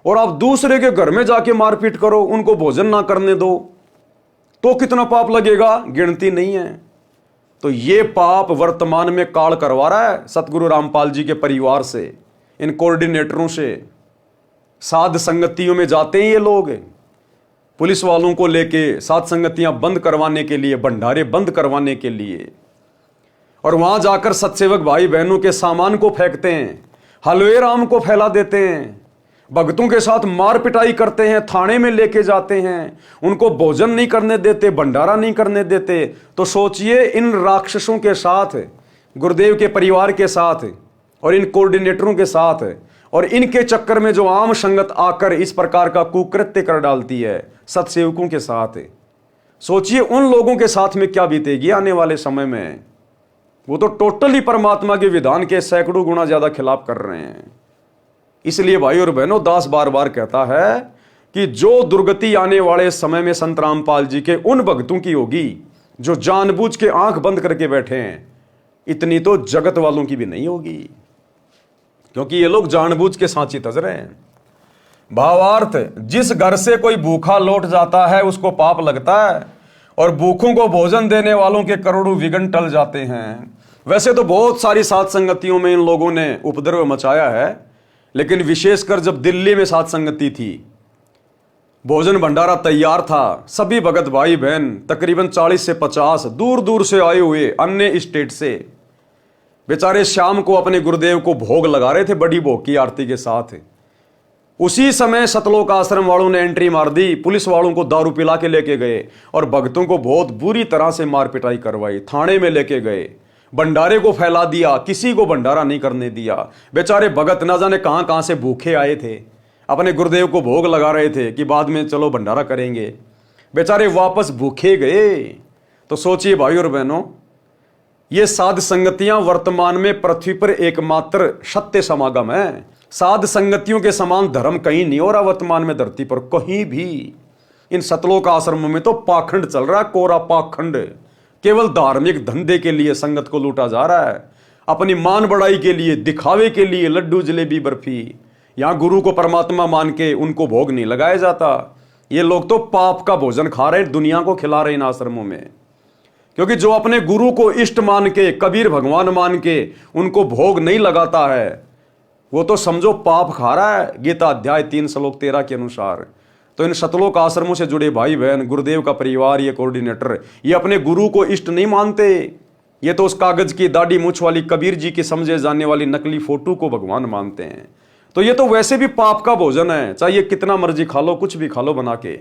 और आप दूसरे के घर में जाके मारपीट करो, उनको भोजन ना करने दो, तो कितना पाप लगेगा? गिनती नहीं है। तो ये पाप वर्तमान में काल करवा रहा है सतगुरु रामपाल जी के परिवार से, इन कोऑर्डिनेटरों से। साध संगतियों में जाते हैं ये लोग, पुलिस वालों को लेके साध संगतियां बंद करवाने के लिए, भंडारे बंद करवाने के लिए, और वहां जाकर सत्सेवक भाई बहनों के सामान को फेंकते हैं, हलवे राम को फैला देते हैं, भक्तों के साथ मार पिटाई करते हैं, थाने में लेके जाते हैं, उनको भोजन नहीं करने देते, भंडारा नहीं करने देते। तो सोचिए इन राक्षसों के साथ, गुरुदेव के परिवार के साथ और इन कोऑर्डिनेटरों के साथ, और इनके चक्कर में जो आम संगत आकर इस प्रकार का कुकृत्य कर डालती है सत्सेवकों के साथ, सोचिए उन लोगों के साथ में क्या बीतेगी आने वाले समय में। वो तो टोटली परमात्मा के विधान के सैकड़ों गुना ज्यादा खिलाफ कर रहे हैं। इसलिए भाई और बहनों, दास बार बार कहता है कि जो दुर्गति आने वाले समय में संत रामपाल जी के उन भक्तों की होगी जो जानबूझ के आंख बंद करके बैठे हैं, इतनी तो जगत वालों की भी नहीं होगी, क्योंकि ये लोग जानबूझ के सांची तज रहे हैं। भावार्थ, जिस घर से कोई भूखा लौट जाता है उसको पाप लगता है, और भूखों को भोजन देने वालों के करोड़ों विघ्न टल जाते हैं। वैसे तो बहुत सारी साध संगतियों में इन लोगों ने उपद्रव मचाया है, लेकिन विशेषकर जब दिल्ली में साध संगति थी, भोजन भंडारा तैयार था, सभी भगत भाई बहन तकरीबन 40 से 50 दूर दूर से आए हुए अन्य स्टेट से बेचारे शाम को अपने गुरुदेव को भोग लगा रहे थे बड़ी भोग की आरती के साथ। उसी समय सतलोक आश्रम वालों ने एंट्री मार दी, पुलिस वालों को दारू पिला के लेके गए और भक्तों को बहुत बुरी तरह से मार पिटाई करवाई, थाने में लेके गए, भंडारे को फैला दिया, किसी को भंडारा नहीं करने दिया। बेचारे भगत न जाने कहां कहां से भूखे आए थे, अपने गुरुदेव को भोग लगा रहे थे कि बाद में चलो भंडारा करेंगे, बेचारे वापस भूखे गए। तो सोचिए भाई और बहनों, ये साध संगतियां वर्तमान में पृथ्वी पर एकमात्र सत्य समागम है। साध संगतियों के समान धर्म कहीं नहीं हो रहा वर्तमान में धरती पर कहीं भी। इन सतलोक आश्रमों में तो पाखंड चल रहा है, कोरा पाखंड। केवल धार्मिक धंधे के लिए संगत को लूटा जा रहा है, अपनी मान बढ़ाई के लिए, दिखावे के लिए लड्डू जलेबी बर्फी। यहां गुरु को परमात्मा मान के उनको भोग नहीं लगाया जाता। ये लोग तो पाप का भोजन खा रहे, दुनिया को खिला रहे इन आश्रमों में। क्योंकि जो अपने गुरु को इष्ट मान के, कबीर भगवान मान के उनको भोग नहीं लगाता है, वो तो समझो पाप खा रहा है, गीता अध्याय 3 श्लोक 13 के अनुसार। तो इन सतलोक आश्रमों से जुड़े भाई बहन, गुरुदेव का परिवार, ये कोऑर्डिनेटर, ये अपने गुरु को इष्ट नहीं मानते। ये तो उस कागज की दाढ़ी मूछ वाली कबीर जी की समझे जाने वाली नकली फोटो को भगवान मानते हैं। तो ये तो वैसे भी पाप का भोजन है, चाहिए कितना मर्जी खा लो, कुछ भी खा लो बना के।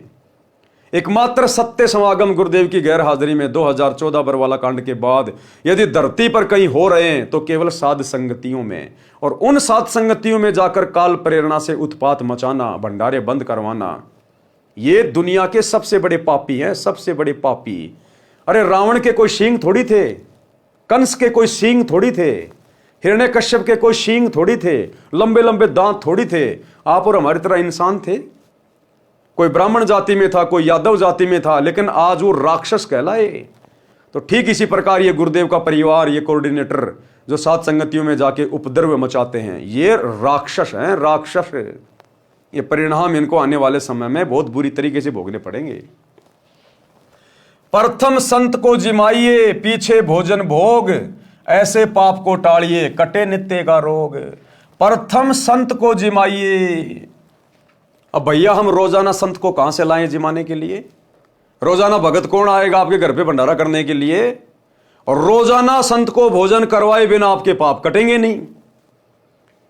एकमात्र सत्य समागम गुरुदेव की गैर हाजिरी में 2014 बरवाला कांड के बाद यदि धरती पर कहीं हो रहे हैं तो केवल साध संगतियों में, और उन साध संगतियों में जाकर काल प्रेरणा से उत्पात मचाना, भंडारे बंद करवाना, ये दुनिया के सबसे बड़े पापी हैं, सबसे बड़े पापी। अरे रावण के कोई सींग थोड़ी थे, कंस के कोई सींग थोड़ी थे, हिरण्यकश्यप के कोई सींग थोड़ी थे, लंबे लंबे दांत थोड़ी थे। आप और हमारी तरह इंसान थे, कोई ब्राह्मण जाति में था, कोई यादव जाति में था, लेकिन आज वो राक्षस कहलाए। तो ठीक इसी प्रकार ये गुरुदेव का परिवार, ये कोऑर्डिनेटर जो सात संगतियों में जाके उपद्रव मचाते हैं, ये राक्षस हैं, राक्षस। ये परिणाम इनको आने वाले समय में बहुत बुरी तरीके से भोगने पड़ेंगे। प्रथम संत को जिमाइए, पीछे भोजन भोग, ऐसे पाप को टालिए, कटे नित्य का रोग। प्रथम संत को जिमाइए। अब भैया हम रोजाना संत को कहां से लाएं जिमाने के लिए? रोजाना भगत कौन आएगा आपके घर पे भंडारा करने के लिए? और रोजाना संत को भोजन करवाए बिना आपके पाप कटेंगे नहीं।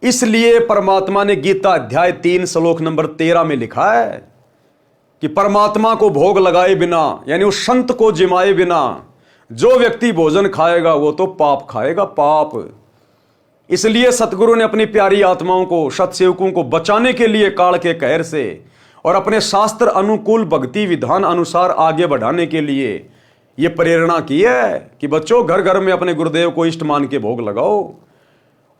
इसलिए परमात्मा ने गीता अध्याय 3 श्लोक नंबर 13 में लिखा है कि परमात्मा को भोग लगाए बिना, यानी उस संत को जिमाए बिना जो व्यक्ति भोजन खाएगा वो तो पाप खाएगा, पाप। इसलिए सतगुरु ने अपनी प्यारी आत्माओं को, सतसेवकों को बचाने के लिए काल के कहर से और अपने शास्त्र अनुकूल भक्ति विधान अनुसार आगे बढ़ाने के लिए यह प्रेरणा की है कि बच्चों घर घर में अपने गुरुदेव को इष्ट मान के भोग लगाओ।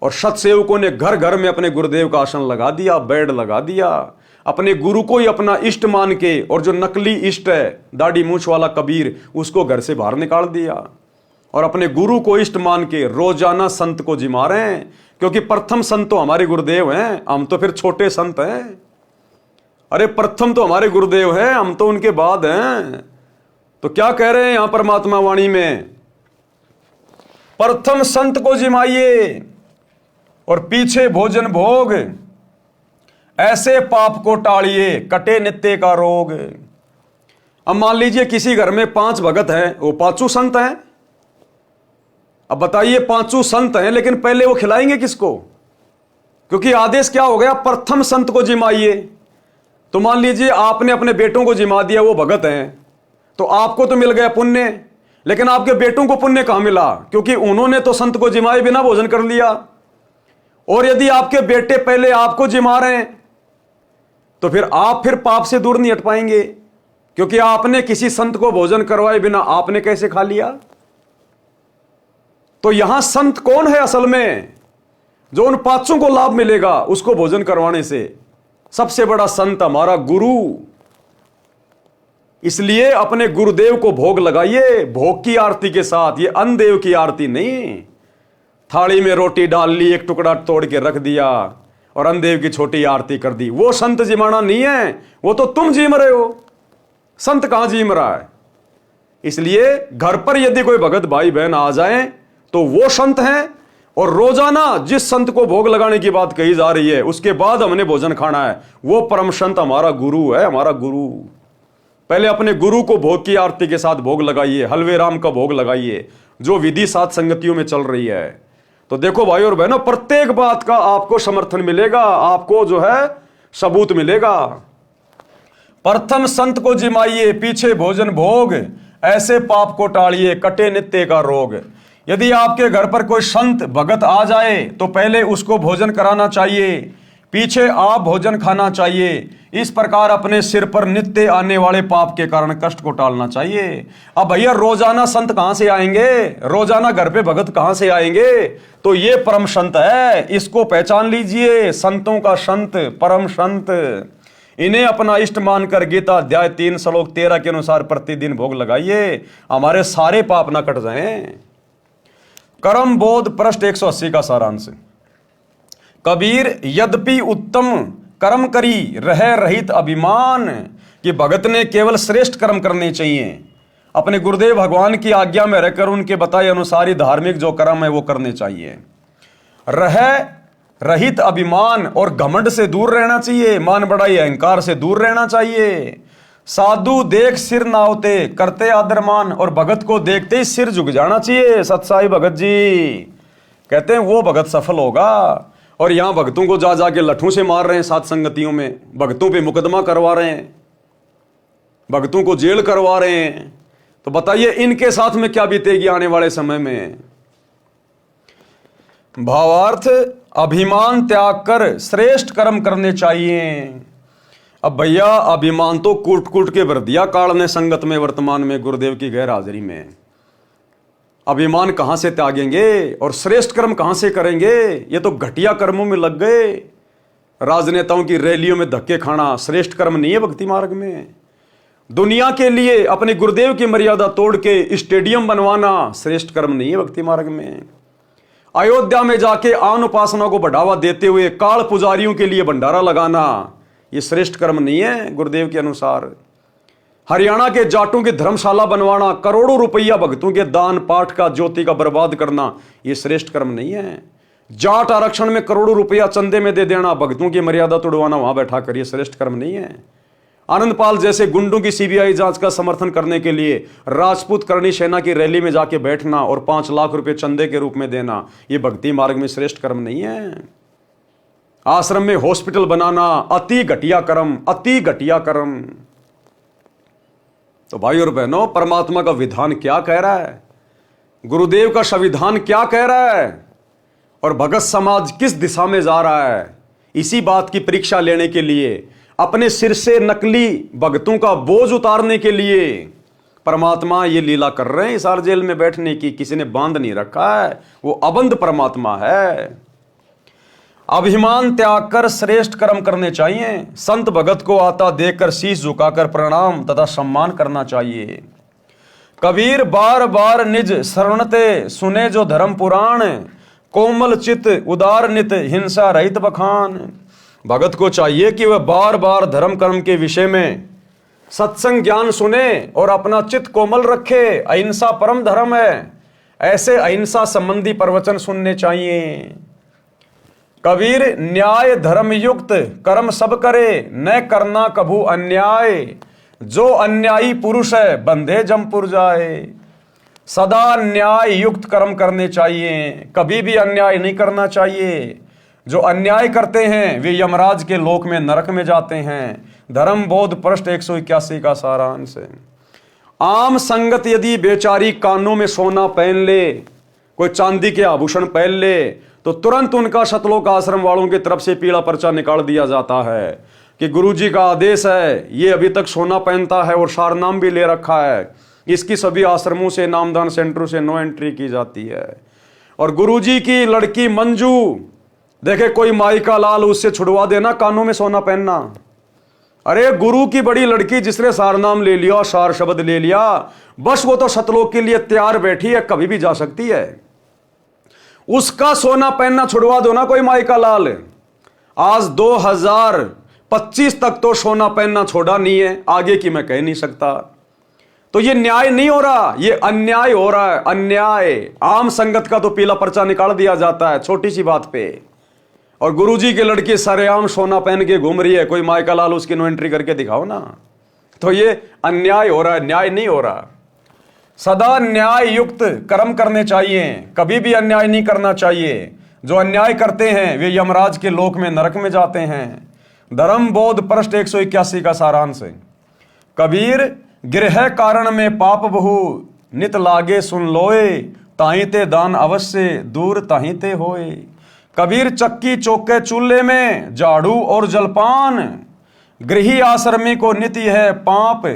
और सतसेवकों ने घर घर में अपने गुरुदेव का आसन लगा दिया, बेड लगा दिया, अपने गुरु को ही अपना इष्ट मान के, और जो नकली इष्ट है दाढ़ी मूछ वाला कबीर, उसको घर से बाहर निकाल दिया और अपने गुरु को इष्ट मान के रोजाना संत को जिमा रहे हैं। क्योंकि प्रथम संत तो हमारे गुरुदेव हैं, हम तो फिर छोटे संत हैं। अरे प्रथम तो हमारे गुरुदेव हैं, हम तो उनके बाद हैं। तो क्या कह रहे हैं यहां परमात्मा वाणी में? प्रथम संत को जिमाइए और पीछे भोजन भोग, ऐसे पाप को टालिए, कटे नित्य का रोग। अब मान लीजिए किसी घर में 5 भगत हैं, वो 5 संत हैं। अब बताइए 5 संत हैं, लेकिन पहले वो खिलाएंगे किसको? क्योंकि आदेश क्या हो गया? प्रथम संत को जिमाइए। तो मान लीजिए आपने अपने बेटों को जिमा दिया, वो भगत हैं, तो आपको तो मिल गया पुण्य, लेकिन आपके बेटों को पुण्य कहां मिला? क्योंकि उन्होंने तो संत को जिमाए बिना भोजन कर लिया। और यदि आपके बेटे पहले आपको जिमा रहे हैं तो फिर आप पाप से दूर नहीं हट पाएंगे, क्योंकि आपने किसी संत को भोजन करवाए बिना आपने कैसे खा लिया? तो यहां संत कौन है असल में? जो उन 5 को लाभ मिलेगा उसको भोजन करवाने से। सबसे बड़ा संत हमारा गुरु। इसलिए अपने गुरुदेव को भोग लगाइए, भोग की आरती के साथ, ये अन्नदेव की आरती नहीं। थाली में रोटी डाल ली, एक टुकड़ा तोड़ के रख दिया और अन्नदेव की छोटी आरती कर दी, वो संत जिमाना नहीं है, वो तो तुम जिम रहे हो। संत कहां जिम रहा है? इसलिए घर पर यदि कोई भगत भाई बहन आ जाए तो वो संत हैं। और रोजाना जिस संत को भोग लगाने की बात कही जा रही है उसके बाद हमने भोजन खाना है, वो परम संत हमारा गुरु है, हमारा गुरु। पहले अपने गुरु को भोग की आरती के साथ भोग लगाइए, हलवे राम का भोग लगाइए, जो विधि सात संगतियों में चल रही है। तो देखो भाई और बहनों, प्रत्येक बात का आपको समर्थन मिलेगा, आपको जो है सबूत मिलेगा। प्रथम संत को जिमाइए, पीछे भोजन भोग, ऐसे पाप को टालिए, कटे नित्य का रोग। यदि आपके घर पर कोई संत भगत आ जाए तो पहले उसको भोजन कराना चाहिए, पीछे आप भोजन खाना चाहिए। इस प्रकार अपने सिर पर नित्य आने वाले पाप के कारण कष्ट को टालना चाहिए। अब भैया रोजाना संत कहां से आएंगे? रोजाना घर पे भगत कहां से आएंगे? तो ये परम संत है, इसको पहचान लीजिए। संतों का संत, परम संत, इन्हें अपना इष्ट मानकर गीता अध्याय 3 श्लोक 13 के अनुसार प्रतिदिन भोग लगाइए, हमारे सारे पाप ना कट जाएं। कर्म बोध पृष्ठ 180 का सारांश। कबीर यद्यपि उत्तम कर्म करी रह रहित अभिमान, कि भगत ने केवल श्रेष्ठ कर्म करने चाहिए, अपने गुरुदेव भगवान की आज्ञा में रहकर उनके बताए अनुसार ही धार्मिक जो कर्म है वो करने चाहिए। रह रहित अभिमान और घमंड से दूर रहना चाहिए, मान बड़ाई अहंकार से दूर रहना चाहिए। साधु देख सिर नावते करते आदरमान, और भगत को देखते ही सिर झुक जाना चाहिए। सतसाई भगत जी कहते हैं वो भगत सफल होगा। और यहां भक्तों को जा जाके लठों से मार रहे हैं, सात संगतियों में भक्तों पे मुकदमा करवा रहे हैं, भक्तों को जेल करवा रहे हैं। तो बताइए इनके साथ में क्या बीतेगी आने वाले समय में? भावार्थ, अभिमान त्याग कर श्रेष्ठ कर्म करने चाहिए। अब भैया अभिमान तो कूट कूट के भर दिया काल ने संगत में, वर्तमान में गुरुदेव की गैर हाजिरी में। अभिमान कहां से त्यागेंगे और श्रेष्ठ कर्म कहां से करेंगे? ये तो घटिया कर्मों में लग गए। राजनेताओं की रैलियों में धक्के खाना श्रेष्ठ कर्म नहीं है भक्ति मार्ग में। दुनिया के लिए अपने गुरुदेव की मर्यादा तोड़ के स्टेडियम बनवाना श्रेष्ठ कर्म नहीं है भक्ति मार्ग में। अयोध्या में जाके आन उपासना को बढ़ावा देते हुए काल पुजारियों के लिए भंडारा लगाना ये श्रेष्ठ कर्म नहीं है गुरुदेव के अनुसार। हरियाणा के जाटों की धर्मशाला बनवाना, करोड़ों रुपया भक्तों के दान पाठ का ज्योति का बर्बाद करना ये श्रेष्ठ कर्म नहीं है। जाट आरक्षण में करोड़ों रुपया चंदे में दे देना, भक्तों की मर्यादा तोड़वाना वहां बैठा कर ये श्रेष्ठ कर्म नहीं है। आनंदपाल जैसे गुंडों की सीबीआई जांच का समर्थन करने के लिए राजपूत करणी सेना की रैली में जाके बैठना और 5 लाख रुपए चंदे के रूप में देना ये भक्ति मार्ग में श्रेष्ठ कर्म नहीं है। आश्रम में हॉस्पिटल बनाना अति घटिया कर्म, अति घटिया कर्म। तो भाई और बहनों, परमात्मा का विधान क्या कह रहा है, गुरुदेव का संविधान क्या कह रहा है और भगत समाज किस दिशा में जा रहा है, इसी बात की परीक्षा लेने के लिए, अपने सिर से नकली भक्तों का बोझ उतारने के लिए परमात्मा ये लीला कर रहे हैं। इस जेल में बैठने की किसी ने बांध नहीं रखा है, वो अबंध परमात्मा है। अभिमान त्याग कर श्रेष्ठ कर्म करने चाहिए। संत भगत को आता देखकर शीश झुकाकर प्रणाम तथा सम्मान करना चाहिए। कबीर बार बार निज शरणते सुने जो धर्म पुराण, कोमल चित उदार नित हिंसा रहित बखान। भगत को चाहिए कि वह बार बार धर्म कर्म के विषय में सत्संग ज्ञान सुने और अपना चित्त कोमल रखे। अहिंसा परम धर्म है, ऐसे अहिंसा संबंधी प्रवचन सुनने चाहिए। कबीर न्याय धर्म युक्त कर्म सब करे, न करना कभू अन्याय। जो अन्यायी पुरुष है बंधे जमपुर जाए। सदा न्याय युक्त कर्म करने चाहिए, कभी भी अन्याय नहीं करना चाहिए। जो अन्याय करते हैं वे यमराज के लोक में नरक में जाते हैं। धर्म बोध पृष्ठ 181 का सारांश है। आम संगत यदि बेचारी कानों में सोना पहन ले, कोई चांदी के आभूषण पहन ले, तो तुरंत उनका शतलोक आश्रम वालों की तरफ से पीला पर्चा निकाल दिया जाता है कि गुरुजी का आदेश है, ये अभी तक सोना पहनता है और सारनाम भी ले रखा है, इसकी सभी आश्रमों से नामदान सेंटरों से नो एंट्री की जाती है। और गुरुजी की लड़की मंजू, देखे कोई माई का लाल, उससे छुड़वा देना कानों में सोना पहनना। अरे गुरु की बड़ी लड़की जिसने सारनाम ले लिया, सार शब्द ले लिया, बस वो तो सतलोक के लिए तैयार बैठी है, कभी भी जा सकती है। उसका सोना पहनना छुड़वा दो ना कोई माई का लाल। आज 2025 तक तो सोना पहनना छोड़ा नहीं है, आगे की मैं कह नहीं सकता। तो ये न्याय नहीं हो रहा, ये अन्याय हो रहा है, अन्याय। आम संगत का तो पीला पर्चा निकाल दिया जाता है छोटी सी बात पे, और गुरुजी की लड़की सरेआम सोना पहन के घूम रही है, कोई माई का लाल उसकी नो एंट्री करके दिखाओ ना। तो ये अन्याय हो रहा है, न्याय नहीं हो रहा। सदा न्याय युक्त कर्म करने चाहिए, कभी भी अन्याय नहीं करना चाहिए। जो अन्याय करते हैं वे यमराज के लोक में नरक में जाते हैं। धर्म बोध पृष्ठ 181 का सारांश है। कबीर गृह कारण में पाप बहु नित लागे सुन लोए, ताही ते दान अवश्य दूर ताही ते होए। कबीर चक्की चौके चूल्हे में झाड़ू और जलपान, गृही आश्रमी को नित्य है पाप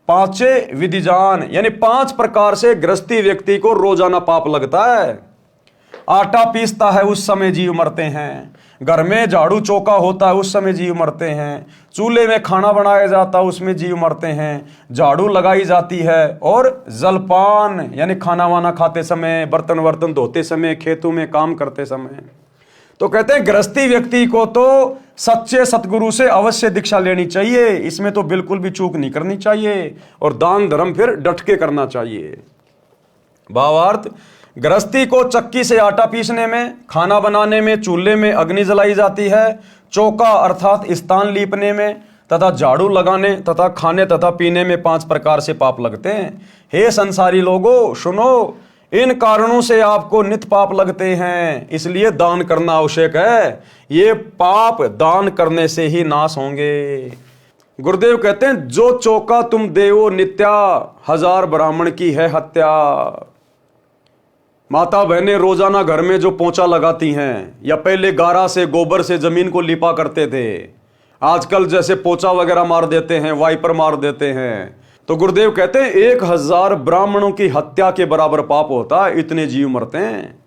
पांचे विधिजान। यानी 5 प्रकार से गृहस्थी व्यक्ति को रोजाना पाप लगता है। आटा पीसता है उस समय जीव मरते हैं, घर में झाड़ू चौका होता है उस समय जीव मरते हैं, चूल्हे में खाना बनाया जाता है उसमें जीव मरते हैं, झाड़ू लगाई जाती है, और जलपान यानी खाना वाना खाते समय, बर्तन वर्तन धोते समय, खेतों में काम करते समय। तो कहते हैं गृहस्थी व्यक्ति को तो सच्चे सतगुरु से अवश्य दीक्षा लेनी चाहिए, इसमें तो बिल्कुल भी चूक नहीं करनी चाहिए, और दान धर्म फिर डट के करना चाहिए। भावार्थ, गृहस्थी को चक्की से आटा पीसने में, खाना बनाने में चूल्हे में अग्नि जलाई जाती है, चौका अर्थात स्थान लीपने में तथा झाड़ू लगाने तथा खाने तथा पीने में 5 प्रकार से पाप लगते हैं। हे संसारी लोगों सुनो, इन कारणों से आपको नित पाप लगते हैं, इसलिए दान करना आवश्यक है। ये पाप दान करने से ही नाश होंगे। गुरुदेव कहते हैं जो चौका तुम देवो नित्या, 1000 ब्राह्मण की है हत्या। माता बहनें रोजाना घर में जो पोंछा लगाती हैं, या पहले गारा से गोबर से जमीन को लिपा करते थे, आजकल जैसे पोंछा वगैरह मार देते हैं, वाइपर मार देते हैं। तो गुरुदेव कहते हैं 1000 ब्राह्मणों की हत्या के बराबर पाप होता है, इतने जीव मरते हैं।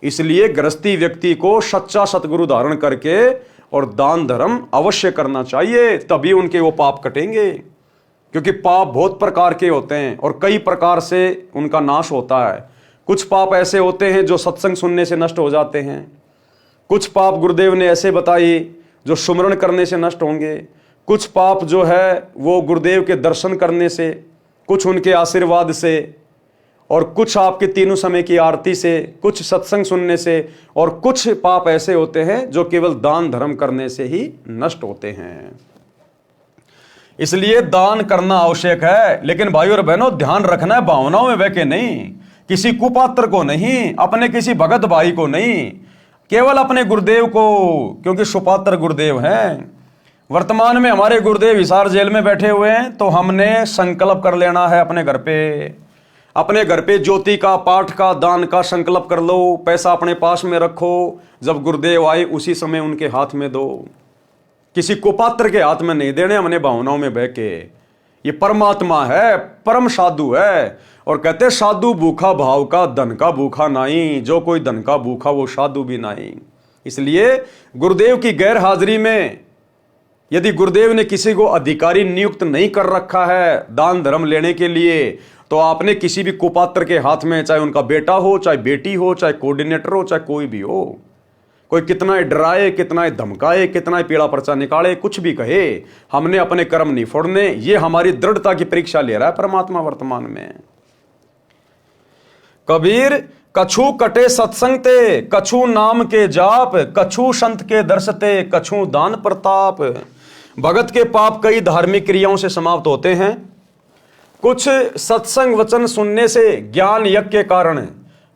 इसलिए गृहस्थी व्यक्ति को सच्चा सतगुरु धारण करके और दान धर्म अवश्य करना चाहिए, तभी उनके वो पाप कटेंगे। क्योंकि पाप बहुत प्रकार के होते हैं और कई प्रकार से उनका नाश होता है। कुछ पाप ऐसे होते हैं जो सत्संग सुनने से नष्ट हो जाते हैं, कुछ पाप गुरुदेव ने ऐसे बताए जो सुमरण करने से नष्ट होंगे, कुछ पाप जो है वो गुरुदेव के दर्शन करने से, कुछ उनके आशीर्वाद से, और कुछ आपके तीनों समय की आरती से, कुछ सत्संग सुनने से, और कुछ पाप ऐसे होते हैं जो केवल दान धर्म करने से ही नष्ट होते हैं। इसलिए दान करना आवश्यक है, लेकिन भाइयों और बहनों ध्यान रखना है भावनाओं में बह के नहीं, किसी कुपात्र को नहीं, अपने किसी भगत भाई को नहीं, केवल अपने गुरुदेव को, क्योंकि सुपात्र गुरुदेव हैं। वर्तमान में हमारे गुरुदेव हिसार जेल में बैठे हुए हैं, तो हमने संकल्प कर लेना है अपने घर पे ज्योति का, पाठ का, दान का संकल्प कर लो। पैसा अपने पास में रखो, जब गुरुदेव आए उसी समय उनके हाथ में दो, किसी कुपात्र के हाथ में नहीं देने हमने भावनाओं में बह के। ये परमात्मा है, परम साधु है, और कहते साधु भूखा भाव का, धन का भूखा नहीं, जो कोई धन का भूखा वो साधु भी नहीं। इसलिए गुरुदेव की गैर हाजिरी में यदि गुरुदेव ने किसी को अधिकारी नियुक्त नहीं कर रखा है दान धर्म लेने के लिए, तो आपने किसी भी कुपात्र के हाथ में, चाहे उनका बेटा हो, चाहे बेटी हो, चाहे कोऑर्डिनेटर हो, चाहे कोई भी हो, कोई कितना डराए, कितना धमकाए, कितना पीड़ा पर्चा निकाले, कुछ भी कहे, हमने अपने कर्म नहीं फोड़ने। ये हमारी दृढ़ता की परीक्षा ले रहा है परमात्मा वर्तमान में। कबीर कछु कटे सत्संग ते, कछु नाम के जाप, कछु संत के दर्शते, कछु दान प्रताप। भगत के पाप कई धार्मिक क्रियाओं से समाप्त होते हैं, कुछ सत्संग वचन सुनने से, ज्ञान यज्ञ के कारण,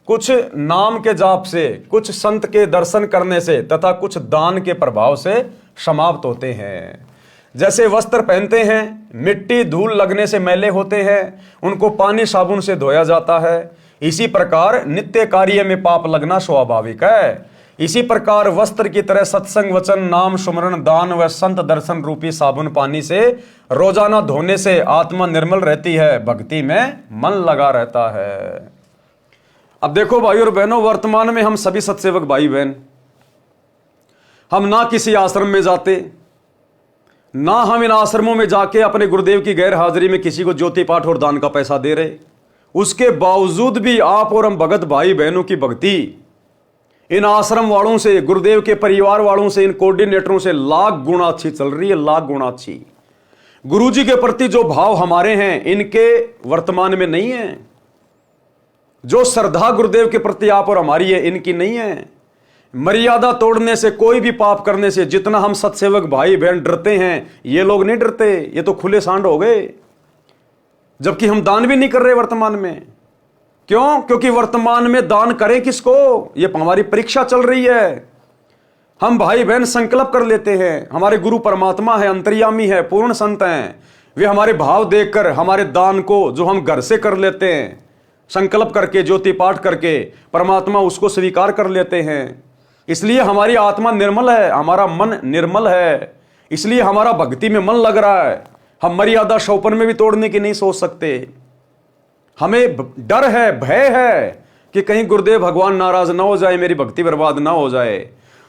कुछ नाम के जाप से, कुछ संत के दर्शन करने से, तथा कुछ दान के प्रभाव से समाप्त होते हैं। जैसे वस्त्र पहनते हैं, मिट्टी धूल लगने से मैले होते हैं, उनको पानी साबुन से धोया जाता है, इसी प्रकार नित्य कार्य में पाप लगना स्वाभाविक है। इसी प्रकार वस्त्र की तरह सत्संग वचन नाम सुमरण दान व संत दर्शन रूपी साबुन पानी से रोजाना धोने से आत्मा निर्मल रहती है, भक्ति में मन लगा रहता है। अब देखो भाई और बहनों, वर्तमान में हम सभी सत्सेवक भाई बहन, हम ना किसी आश्रम में जाते, ना हम इन आश्रमों में जाके अपने गुरुदेव की गैर हाजिरी में किसी को ज्योति पाठ और दान का पैसा दे रहे। उसके बावजूद भी आप और हम भगत भाई बहनों की भक्ति इन आश्रम वालों से, गुरुदेव के परिवार वालों से, इन कोऑर्डिनेटरों से लाख गुना अच्छी चल रही है, लाख गुना अच्छी। गुरुजी के प्रति जो भाव हमारे हैं इनके वर्तमान में नहीं है। जो श्रद्धा गुरुदेव के प्रति आप और हमारी है इनकी नहीं है। मर्यादा तोड़ने से, कोई भी पाप करने से जितना हम सत्सेवक भाई बहन डरते हैं, ये लोग नहीं डरते, ये तो खुले सांड हो गए। जबकि हम दान भी नहीं कर रहे वर्तमान में। क्यों? क्योंकि वर्तमान में दान करें किसको, ये हमारी परीक्षा चल रही है। हम भाई बहन संकल्प कर लेते हैं, हमारे गुरु परमात्मा है, अंतर्यामी है, पूर्ण संत हैं, वे हमारे भाव देखकर हमारे दान को जो हम घर से कर लेते हैं, संकल्प करके, ज्योति पाठ करके, परमात्मा उसको स्वीकार कर लेते हैं। इसलिए हमारी आत्मा निर्मल है, हमारा मन निर्मल है, इसलिए हमारा भक्ति में मन लग रहा है। हम मर्यादा शौपन में भी तोड़ने की नहीं सोच सकते। हमें डर है, भय है कि कहीं गुरुदेव भगवान नाराज ना हो जाए, मेरी भक्ति बर्बाद ना हो जाए।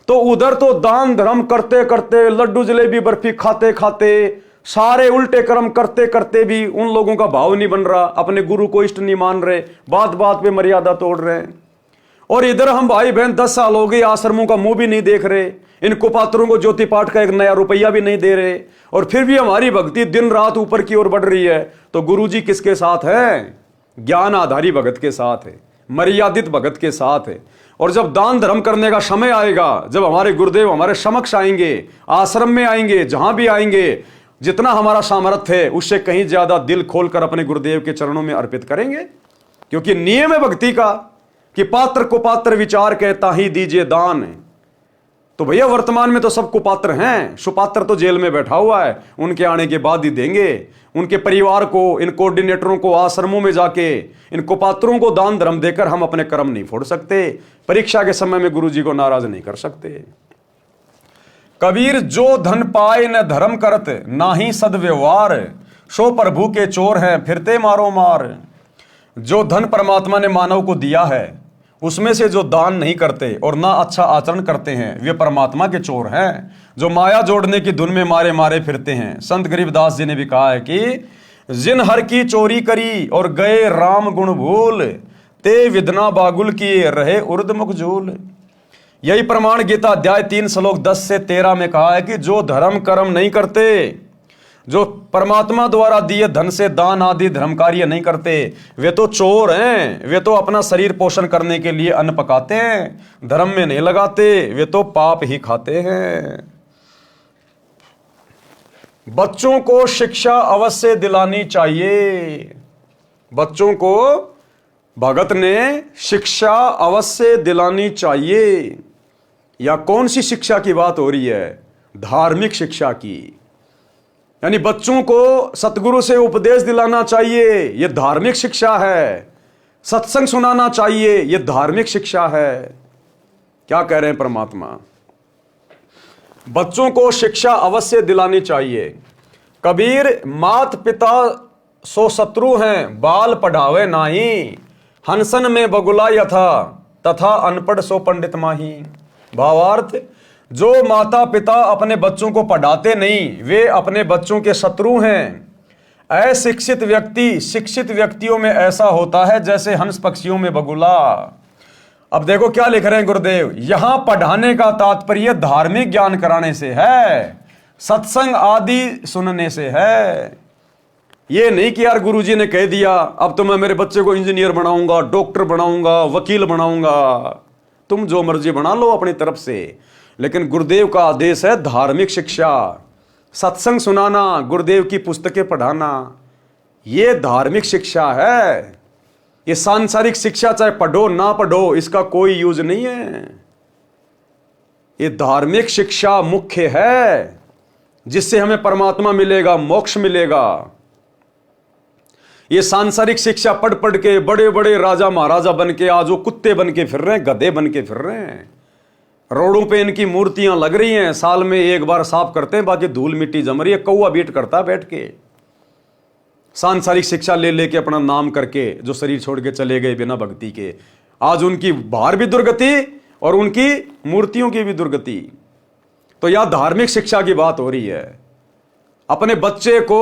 तो उधर तो दान धर्म करते करते, लड्डू जलेबी बर्फी खाते खाते, सारे उल्टे कर्म करते करते भी उन लोगों का भाव नहीं बन रहा, अपने गुरु को इष्ट नहीं मान रहे, बात बात पे मर्यादा तोड़ रहे हैं। और इधर हम भाई बहन 10 साल हो गए आश्रमों का मुंह भी नहीं देख रहे, इन कुपात्रों को ज्योति पाठ का एक नया रुपया भी नहीं दे रहे, और फिर भी हमारी भक्ति दिन रात ऊपर की ओर बढ़ रही है। तो गुरुजी किसके साथ है? ज्ञान आधारी भगत के साथ है, मर्यादित भगत के साथ है। और जब दान धर्म करने का समय आएगा, जब हमारे गुरुदेव हमारे समक्ष आएंगे, आश्रम में आएंगे, जहां भी आएंगे, जितना हमारा सामर्थ्य है उससे कहीं ज्यादा दिल खोलकर अपने गुरुदेव के चरणों में अर्पित करेंगे। क्योंकि नियम है भक्ति का कि पात्र को पात्र विचार कहता ही दीजिए दान। तो भैया वर्तमान में तो सब कुपात्र हैं, सुपात्र तो जेल में बैठा हुआ है, उनके आने के बाद ही देंगे। उनके परिवार को, इन कोऑर्डिनेटरों को आश्रमों में जाके इन कुपात्रों को दान धर्म देकर हम अपने कर्म नहीं फोड़ सकते, परीक्षा के समय में गुरुजी को नाराज नहीं कर सकते। कबीर जो धन पाए न धर्म करत, ना ही सदव्यवहार, सो प्रभु के चोर हैं फिरते मारो मार। जो धन परमात्मा ने मानव को दिया है उसमें से जो दान नहीं करते और ना अच्छा आचरण करते हैं वे परमात्मा के चोर हैं, जो माया जोड़ने की धुन में मारे मारे फिरते हैं। संत गरीबदास जी ने भी कहा है कि जिन हर की चोरी करी और गए राम गुण भूल, ते विदना बागुल किए रहे उर्दमुख झूल। यही प्रमाण गीता अध्याय 3 श्लोक 10 से 13 में कहा है कि जो धर्म कर्म नहीं करते, जो परमात्मा द्वारा दिए धन से दान आदि धर्म कार्य नहीं करते, वे तो चोर हैं। वे तो अपना शरीर पोषण करने के लिए अन्न पकाते हैं, धर्म में नहीं लगाते, वे तो पाप ही खाते हैं। बच्चों को शिक्षा अवश्य दिलानी चाहिए। बच्चों को भगत ने शिक्षा अवश्य दिलानी चाहिए। या कौन सी शिक्षा की बात हो रही है? धार्मिक शिक्षा की। यानी बच्चों को सतगुरु से उपदेश दिलाना चाहिए, यह धार्मिक शिक्षा है। सत्संग सुनाना चाहिए, यह धार्मिक शिक्षा है। क्या कह रहे हैं परमात्मा? बच्चों को शिक्षा अवश्य दिलानी चाहिए। कबीर मात पिता सो शत्रु हैं, बाल पढ़ावे नाही, हंसन में बगुला यथा तथा अनपढ़ सो पंडित माही। भावार्थ, जो माता पिता अपने बच्चों को पढ़ाते नहीं, वे अपने बच्चों के शत्रु हैं। अशिक्षित व्यक्ति शिक्षित व्यक्तियों में ऐसा होता है जैसे हंस पक्षियों में बगुला। अब देखो क्या लिख रहे हैं गुरुदेव, यहां पढ़ाने का तात्पर्य धार्मिक ज्ञान कराने से है, सत्संग आदि सुनने से है। ये नहीं कि यार गुरुजी ने कह दिया अब तो मैं मेरे बच्चे को इंजीनियर बनाऊंगा, डॉक्टर बनाऊंगा, वकील बनाऊंगा। तुम जो मर्जी बना लो अपनी तरफ से, लेकिन गुरुदेव का आदेश है धार्मिक शिक्षा, सत्संग सुनाना, गुरुदेव की पुस्तकें पढ़ाना, यह धार्मिक शिक्षा है। ये सांसारिक शिक्षा चाहे पढ़ो ना पढ़ो, इसका कोई यूज नहीं है। ये धार्मिक शिक्षा मुख्य है, जिससे हमें परमात्मा मिलेगा, मोक्ष मिलेगा। ये सांसारिक शिक्षा पढ़ पढ़ के बड़े बड़े राजा महाराजा बन के आज वो कुत्ते बन के फिर रहे हैं, गधे बन के फिर रहे हैं। रोडों पे इनकी मूर्तियां लग रही हैं, साल में एक बार साफ करते हैं, बाकी धूल मिट्टी जम रही है, कौवा बीट करता है बैठ के। सांसारिक शिक्षा ले लेके अपना नाम करके जो शरीर छोड़ के चले गए बिना भक्ति के, आज उनकी बाहर भी दुर्गति और उनकी मूर्तियों की भी दुर्गति। तो यह धार्मिक शिक्षा की बात हो रही है। अपने बच्चे को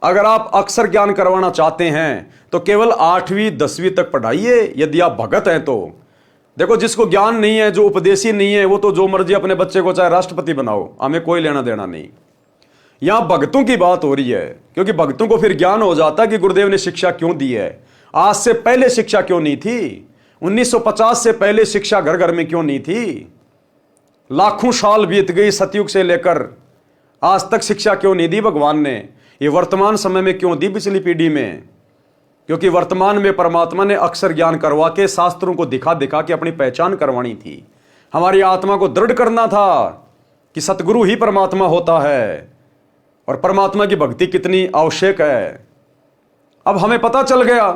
अगर आप अक्षर ज्ञान करवाना चाहते हैं तो केवल 8वीं 10वीं तक पढ़ाइए, यदि आप भगत हैं तो। देखो, जिसको ज्ञान नहीं है, जो उपदेशी नहीं है, वो तो जो मर्जी अपने बच्चे को चाहे राष्ट्रपति बनाओ, हमें कोई लेना देना नहीं। यहां भक्तों की बात हो रही है, क्योंकि भक्तों को फिर ज्ञान हो जाता कि गुरुदेव ने शिक्षा क्यों दी है। आज से पहले शिक्षा क्यों नहीं थी? 1950 से पहले शिक्षा घर घर में क्यों नहीं थी? लाखों साल बीत गई सतयुग से लेकर आज तक शिक्षा क्यों नहीं दी भगवान ने? ये वर्तमान समय में क्यों दी पिछली पीढ़ी में? क्योंकि वर्तमान में परमात्मा ने अक्षर ज्ञान करवा के शास्त्रों को दिखा दिखा के अपनी पहचान करवानी थी। हमारी आत्मा को दृढ़ करना था कि सतगुरु ही परमात्मा होता है और परमात्मा की भक्ति कितनी आवश्यक है। अब हमें पता चल गया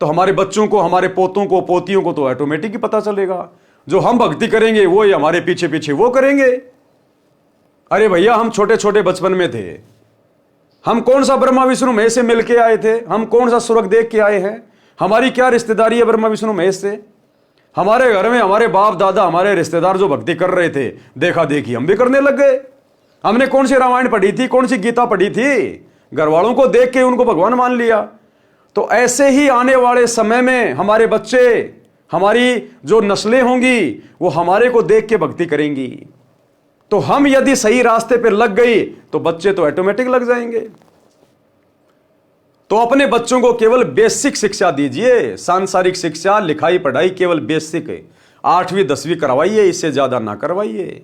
तो हमारे बच्चों को, हमारे पोतों को, पोतियों को तो ऑटोमेटिक ही पता चलेगा। जो हम भक्ति करेंगे वो ही हमारे पीछे पीछे वो करेंगे। अरे भैया, हम छोटे छोटे बचपन में थे, हम कौन सा ब्रह्मा विष्णु महेश से मिलके आए थे? हम कौन सा स्वर्ग देख के आए हैं? हमारी क्या रिश्तेदारी है ब्रह्मा विष्णु महेश से? हमारे घर में हमारे बाप दादा, हमारे रिश्तेदार जो भक्ति कर रहे थे, देखा देखी हम भी करने लग गए। हमने कौन सी रामायण पढ़ी थी, कौन सी गीता पढ़ी थी? घर वालों को देख के उनको भगवान मान लिया। तो ऐसे ही आने वाले समय में हमारे बच्चे, हमारी जो नस्लें होंगी, वो हमारे को देख के भक्ति करेंगी। तो हम यदि सही रास्ते पे लग गई तो बच्चे तो ऑटोमेटिक लग जाएंगे। तो अपने बच्चों को केवल बेसिक शिक्षा दीजिए, सांसारिक शिक्षा, लिखाई पढ़ाई केवल बेसिक 8वीं 10वीं करवाइए, इससे ज्यादा ना करवाइए।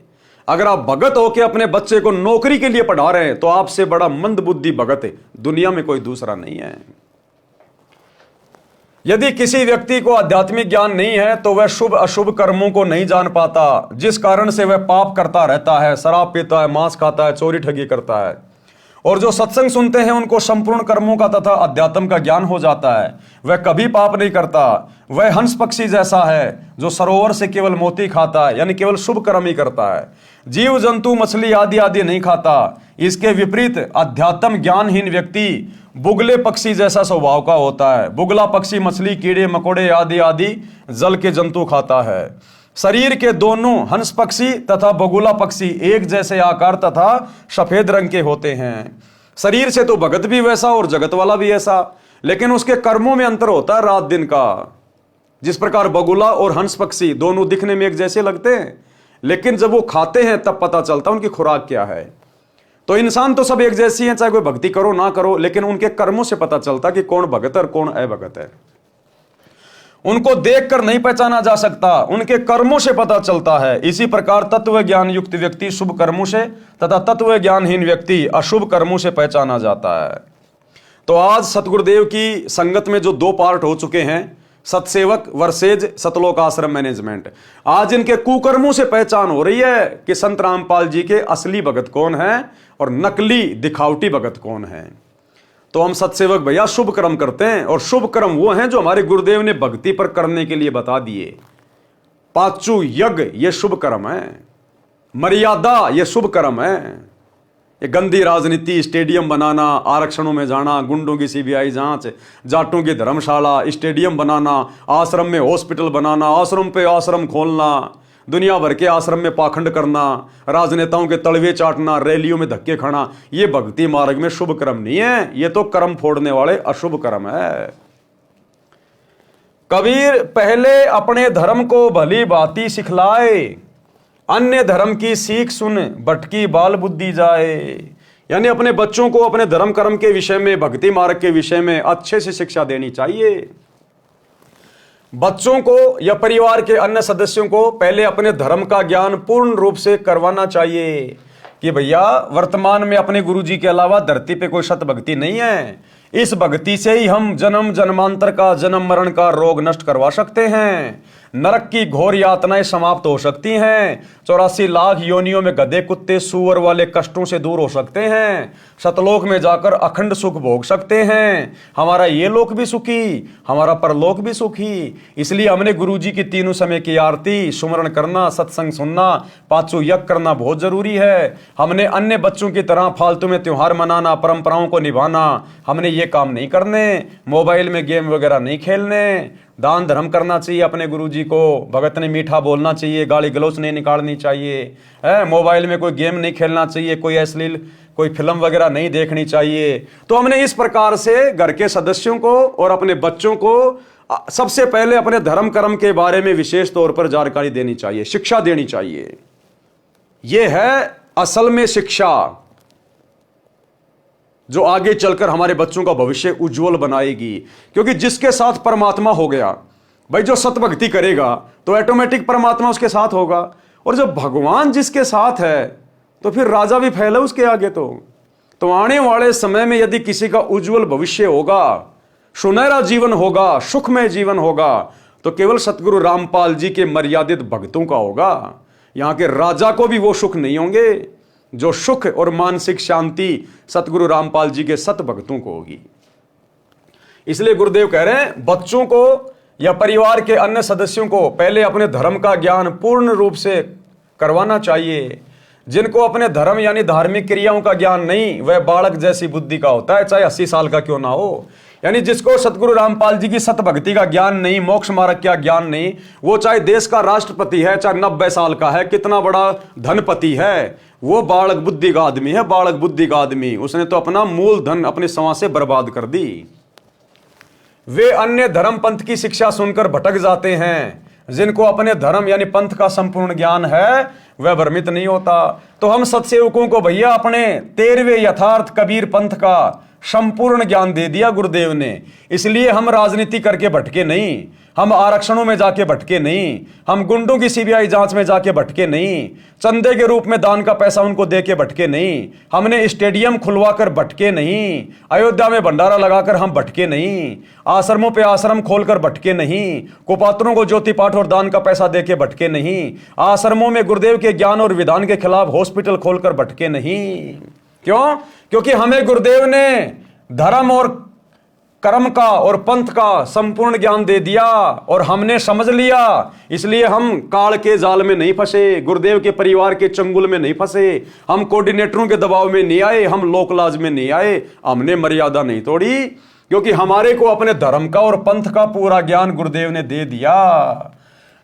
अगर आप भगत होकर अपने बच्चे को नौकरी के लिए पढ़ा रहे हैं तो आपसे बड़ा मंदबुद्धि भगत दुनिया में कोई दूसरा नहीं है। यदि किसी व्यक्ति को आध्यात्मिक ज्ञान नहीं है तो वह शुभ अशुभ कर्मों को नहीं जान पाता, जिस कारण से वह पाप करता रहता है, शराब पीता है, मांस खाता है, चोरी ठगी करता है। और जो सत्संग सुनते हैं उनको संपूर्ण कर्मों का तथा अध्यात्म का ज्ञान हो जाता है। वह कभी पाप नहीं करता। वह हंस पक्षी जैसा है जो सरोवर से केवल मोती खाता है, यानी केवल शुभ कर्म ही करता है। जीव जंतु मछली आदि आदि नहीं खाता। इसके विपरीत अध्यात्म ज्ञानहीन व्यक्ति बुगले पक्षी जैसा स्वभाव का होता है। बुगला पक्षी मछली, कीड़े मकोड़े आदि आदि जल के जंतु खाता है। शरीर के दोनों हंस पक्षी तथा बगुला पक्षी एक जैसे आकार तथा सफेद रंग के होते हैं। शरीर से तो भगत भी वैसा और जगत वाला भी ऐसा, लेकिन उसके कर्मों में अंतर होता है रात दिन का। जिस प्रकार बगुला और हंस पक्षी दोनों दिखने में एक जैसे लगते हैं, लेकिन जब वो खाते हैं तब पता चलता है उनकी खुराक क्या है। तो इंसान तो सब एक जैसी हैं, चाहे कोई भक्ति करो ना करो, लेकिन उनके कर्मों से पता चलता कि कौन भगत है और कौन अभगत है। उनको देखकर नहीं पहचाना जा सकता, उनके कर्मों से पता चलता है। इसी प्रकार तत्व ज्ञान युक्त व्यक्ति शुभ कर्मों से तथा तत्व ज्ञानहीन व्यक्ति अशुभ कर्मों से पहचाना जाता है। तो आज सतगुरुदेव की संगत में जो दो पार्ट हो चुके हैं, सतसेवक वर्सेज सतलोक आश्रम मैनेजमेंट, आज इनके कुकर्मों से पहचान हो रही है कि संत रामपाल जी के असली भगत कौन है और नकली दिखावटी भगत कौन है। तो हम सतसेवक भैया शुभ कर्म करते हैं, और शुभ कर्म वो हैं जो हमारे गुरुदेव ने भक्ति पर करने के लिए बता दिए। पांचू यज्ञ ये शुभ कर्म है, मर्यादा ये शुभ कर्म है। ये गंदी राजनीति, स्टेडियम बनाना, आरक्षणों में जाना, गुंडों की सीबीआई जांच, जाटों की धर्मशाला, स्टेडियम बनाना, आश्रम में हॉस्पिटल बनाना, आश्रम पे आश्रम खोलना, दुनिया भर के आश्रम में पाखंड करना, राजनेताओं के तलवे चाटना, रैलियों में धक्के खाना, ये भक्ति मार्ग में शुभ कर्म नहीं है, ये तो कर्म फोड़ने वाले अशुभ कर्म है। कबीर पहले अपने धर्म को भली भांति सिखलाए, अन्य धर्म की सीख सुन भटकी बाल बुद्धि जाए। यानी अपने बच्चों को अपने धर्म कर्म के विषय में, भक्ति मार्ग के विषय में अच्छे से शिक्षा देनी चाहिए। बच्चों को या परिवार के अन्य सदस्यों को पहले अपने धर्म का ज्ञान पूर्ण रूप से करवाना चाहिए कि भैया वर्तमान में अपने गुरुजी के अलावा धरती पे कोई सत भक्ति नहीं है। इस भक्ति से ही हम जन्म जन्मांतर का, जन्म मरण का रोग नष्ट करवा सकते हैं, नरक की घोर यातनाएं समाप्त हो सकती हैं, 84 लाख योनियों में गधे कुत्ते सूअर वाले कष्टों से दूर हो सकते हैं, सतलोक में जाकर अखंड सुख भोग सकते हैं, हमारा ये लोक भी सुखी, हमारा परलोक भी सुखी। इसलिए हमने गुरुजी की तीनों समय की आरती, सुमरण करना, सत्संग सुनना, पांचों यज्ञ करना बहुत जरूरी है। हमने अन्य बच्चों की तरह फालतू में त्योहार मनाना, परंपराओं को निभाना, हमने ये काम नहीं करने। मोबाइल में गेम वगैरह नहीं खेलने, दान धर्म करना चाहिए अपने गुरुजी को, भगत ने मीठा बोलना चाहिए, गाली गलौच नहीं निकालनी चाहिए, मोबाइल में कोई गेम नहीं खेलना चाहिए, कोई अश्लील कोई फिल्म वगैरह नहीं देखनी चाहिए। तो हमने इस प्रकार से घर के सदस्यों को और अपने बच्चों को सबसे पहले अपने धर्म कर्म के बारे में विशेष तौर पर जानकारी देनी चाहिए, शिक्षा देनी चाहिए। यह है असल में शिक्षा जो आगे चलकर हमारे बच्चों का भविष्य उज्जवल बनाएगी। क्योंकि जिसके साथ परमात्मा हो गया भाई, जो सतभक्ति करेगा तो ऑटोमेटिक परमात्मा उसके साथ होगा, और जब भगवान जिसके साथ है तो फिर राजा भी फैले उसके आगे। तो आने वाले समय में यदि किसी का उज्जवल भविष्य होगा, सुनहरा जीवन होगा, सुखमय जीवन होगा, तो केवल सतगुरु रामपाल जी के मर्यादित भक्तों का होगा। यहां के राजा को भी वो सुख नहीं होंगे जो सुख और मानसिक शांति सतगुरु रामपाल जी के सत भक्तों को होगी। इसलिए गुरुदेव कह रहे हैं बच्चों को या परिवार के अन्य सदस्यों को पहले अपने धर्म का ज्ञान पूर्ण रूप से करवाना चाहिए। जिनको अपने धर्म यानी धार्मिक क्रियाओं का ज्ञान नहीं, वह बालक जैसी बुद्धि का होता है, चाहे 80 साल का क्यों ना हो। यानी जिसको सतगुरु रामपाल जी की सत भक्ति का ज्ञान नहीं, मोक्ष मार्ग का ज्ञान नहीं, वो चाहे देश का राष्ट्रपति है, चाहे 90 साल का है, कितना बड़ा धनपति है, वो बालक बुद्धि का आदमी है, बालक बुद्धि का आदमी। उसने तो अपना मूल धन अपने समाज से बर्बाद कर दी। वे अन्य धर्म पंथ की शिक्षा सुनकर भटक जाते हैं। जिनको अपने धर्म यानी पंथ का संपूर्ण ज्ञान है वह भ्रमित नहीं होता। तो हम सत्सेवकों को भैया अपने 13वें यथार्थ कबीर पंथ का संपूर्ण ज्ञान दे दिया गुरुदेव ने। इसलिए हम राजनीति करके भटके नहीं, हम आरक्षणों में जाके भटके नहीं, हम गुंडों की सीबीआई जांच में जाके भटके नहीं, चंदे के रूप में दान का पैसा उनको दे के भटके नहीं, हमने स्टेडियम खुलवाकर भटके नहीं, अयोध्या में भंडारा लगाकर हम भटके नहीं, आश्रमों पे आश्रम खोलकर भटके नहीं, कुपात्रों को ज्योति पाठ और दान का पैसा दे के भटके नहीं, आश्रमों में गुरुदेव के ज्ञान और विधान के खिलाफ हॉस्पिटल खोलकर भटके नहीं। क्यों? क्योंकि हमें गुरुदेव ने धर्म और कर्म का और पंथ का संपूर्ण ज्ञान दे दिया और हमने समझ लिया। इसलिए हम काल के जाल में नहीं फंसे, गुरुदेव के परिवार के चंगुल में नहीं फंसे, हम कोऑर्डिनेटरों के दबाव में नहीं आए, हम लोकलाज में नहीं आए, हमने मर्यादा नहीं तोड़ी, क्योंकि हमारे को अपने धर्म का और पंथ का पूरा ज्ञान गुरुदेव ने दे दिया।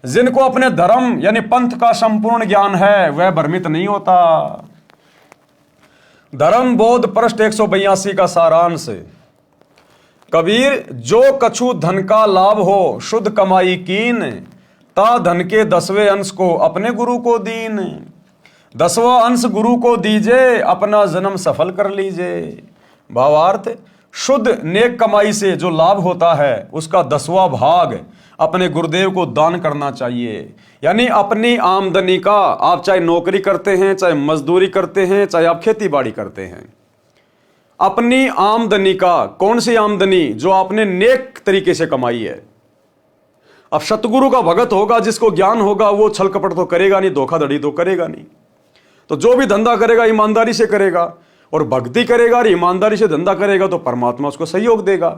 जिनको अपने धर्म यानी पंथ का संपूर्ण ज्ञान है वह भ्रमित नहीं होता। धर्म बोध पृष्ठ 182 का सारांश। कबीर, जो कछु धन का लाभ हो शुद्ध कमाई कीन, ता धन के 10वें अंश को अपने गुरु को दीन। 10वां अंश गुरु को दीजिए, अपना जन्म सफल कर लीजिए। भावार्थ, शुद्ध नेक कमाई से जो लाभ होता है उसका 10वां भाग अपने गुरुदेव को दान करना चाहिए। यानी अपनी आमदनी का, आप चाहे नौकरी करते हैं, चाहे मजदूरी करते हैं, चाहे आप खेती बाड़ी करते हैं, अपनी आमदनी का, कौन सी आमदनी? जो आपने नेक तरीके से कमाई है। अब सतगुरु का भगत होगा, जिसको ज्ञान होगा, वो छल कपट तो करेगा नहीं, धोखाधड़ी तो करेगा नहीं। तो जो भी धंधा करेगा ईमानदारी से करेगा, और भक्ति करेगा और ईमानदारी से धंधा करेगा तो परमात्मा उसको सहयोग देगा।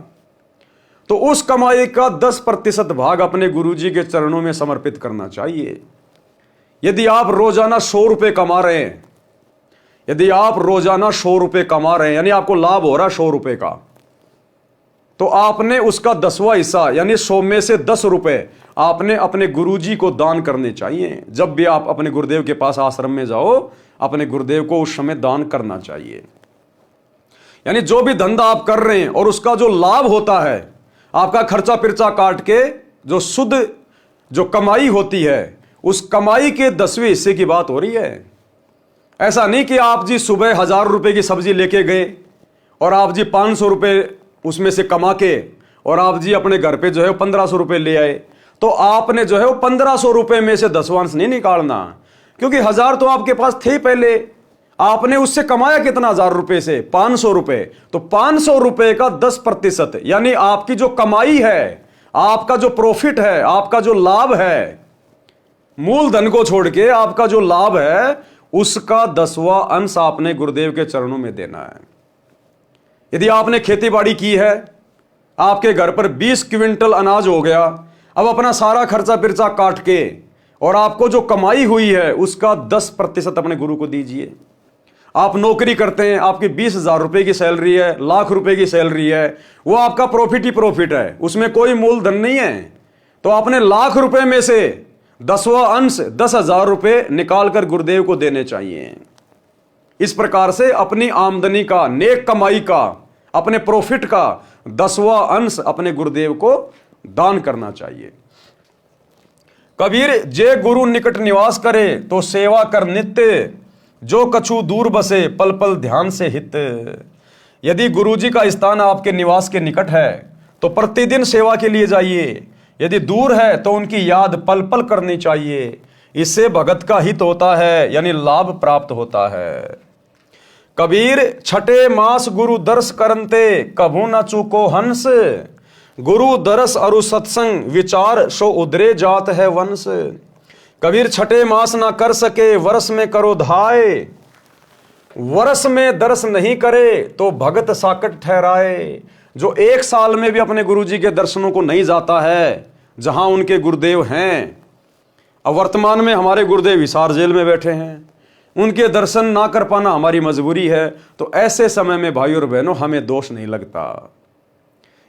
तो उस कमाई का 10% भाग अपने गुरुजी के चरणों में समर्पित करना चाहिए। यदि आप रोजाना 100 रुपए कमा रहे हैं, यदि आप रोजाना 100 रुपए कमा रहे हैं, यानी आपको लाभ हो रहा है 100 रुपए का, तो आपने उसका 10वां हिस्सा यानी 100 में से 10 रुपए आपने अपने गुरुजी को दान करने चाहिए। जब भी आप अपने गुरुदेव के पास आश्रम में जाओ, अपने गुरुदेव को उस समय दान करना चाहिए। यानी जो भी धंधा आप कर रहे हैं और उसका जो लाभ होता है, आपका खर्चा पिर्चा काट के जो शुद्ध जो कमाई होती है, उस कमाई के 10वें हिस्से की बात हो रही है। ऐसा नहीं कि आप जी सुबह 1000 रुपए की सब्जी लेके गए और आप जी 500 रुपए उसमें से कमा के और आप जी अपने घर पे जो है 1500 रुपए ले आए, तो आपने जो है वो 1500 रुपए में से 10वां अंश नहीं निकालना, क्योंकि 1000 तो आपके पास थे पहले। आपने उससे कमाया कितना? 1000 रुपए से 500 रुपए, तो 500 रुपए का 10% यानी आपकी जो कमाई है, आपका जो प्रॉफिट है, आपका जो लाभ है, मूलधन को छोड़ के आपका जो लाभ है, उसका 10वां अंश आपने गुरुदेव के चरणों में देना है। यदि आपने खेती बाड़ी की है, आपके घर पर 20 क्विंटल अनाज हो गया, अब अपना सारा खर्चा पिर्चा काट के और आपको जो कमाई हुई है उसका 10% अपने गुरु को दीजिए। आप नौकरी करते हैं, आपकी 20,000 रुपए की सैलरी है, लाख रुपए की सैलरी है, वो आपका प्रॉफिट ही प्रॉफिट है, उसमें कोई मूलधन नहीं है। तो आपने लाख रुपए में से 10वां अंश 10,000 रुपए निकाल कर गुरुदेव को देने चाहिए। इस प्रकार से अपनी आमदनी का, नेक कमाई का, अपने प्रॉफिट का 10वां अंश अपने गुरुदेव को दान करना चाहिए। कबीर, जे गुरु निकट निवास करे तो सेवा कर नित्य, जो कछु दूर बसे पल पल ध्यान से हित। यदि गुरुजी का स्थान आपके निवास के निकट है तो प्रतिदिन सेवा के लिए जाइए, यदि दूर है तो उनकी याद पल पल करनी चाहिए। इससे भगत का हित होता है, यानी लाभ प्राप्त होता है। कबीर, छठे मास गुरु दर्श करंते कभू न चूको हंस, गुरु दरस अरु सत्संग विचार सो उदरे जात है वंश। कबीर, छठे मास ना कर सके वर्ष में करो धाय, वर्ष में दर्श नहीं करे तो भगत साकट ठहराए। जो 1 साल में भी अपने गुरुजी के दर्शनों को नहीं जाता है जहां उनके गुरुदेव हैं, अब वर्तमान में हमारे गुरुदेव हिसार जेल में बैठे हैं, उनके दर्शन ना कर पाना हमारी मजबूरी है, तो ऐसे समय में भाई और बहनों हमें दोष नहीं लगता।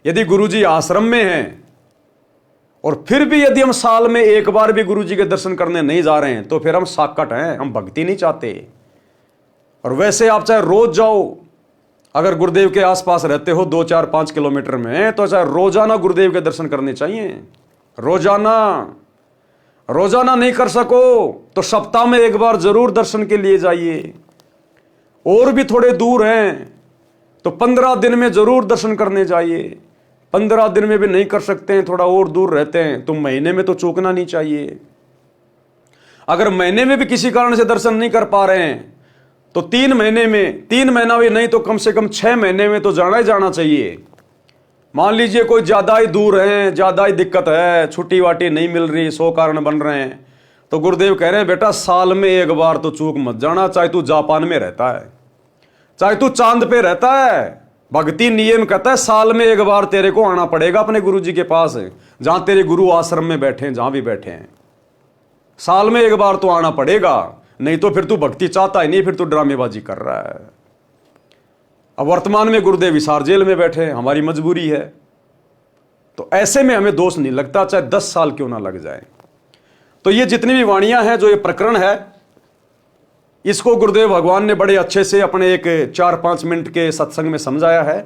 यदि गुरुजी आश्रम में हैं और फिर भी यदि हम साल में 1 बार भी गुरुजी के दर्शन करने नहीं जा रहे हैं, तो फिर हम साकट हैं, हम भक्ति नहीं चाहते। और वैसे आप चाहे रोज जाओ, अगर गुरुदेव के आसपास रहते हो 2, 4, 5 किलोमीटर में, तो चाहे रोजाना गुरुदेव के दर्शन करने चाहिए। रोजाना नहीं कर सको तो सप्ताह में 1 बार जरूर दर्शन के लिए जाइए। और भी थोड़े दूर हैं तो 15 दिन में जरूर दर्शन करने जाइए। 15 दिन में भी नहीं कर सकते हैं, थोड़ा और दूर रहते हैं, तो महीने में तो चूकना नहीं चाहिए। अगर महीने में भी किसी कारण से दर्शन नहीं कर पा रहे हैं तो 3 महीने में, 3 महीना भी नहीं तो कम से कम 6 महीने में तो जाना ही जाना चाहिए। मान लीजिए कोई ज्यादा ही दूर है, ज्यादा ही दिक्कत है, छुट्टी वाटी नहीं मिल रही, 100 कारण बन रहे हैं, तो गुरुदेव कह रहे हैं बेटा साल में 1 बार तो चूक मत जाना, चाहे तू जापान में रहता है, चाहे तू चांद पे रहता है। भक्ति नियम कहता है साल में 1 बार तेरे को आना पड़ेगा अपने गुरुजी के पास, जहां तेरे गुरु आश्रम में बैठे हैं, जहां भी बैठे हैं, साल में 1 बार तो आना पड़ेगा, नहीं तो फिर तू भक्ति चाहता ही नहीं, फिर तू ड्रामेबाजी कर रहा है। अब वर्तमान में गुरुदेव हिसार जेल में बैठे हैं, हमारी मजबूरी है, तो ऐसे में हमें दोष नहीं लगता, चाहे 10 साल क्यों ना लग जाए। तो ये जितनी भी वाणियां हैं, जो ये प्रकरण है, इसको गुरुदेव भगवान ने बड़े अच्छे से अपने एक 4-5 मिनट के सत्संग में समझाया है।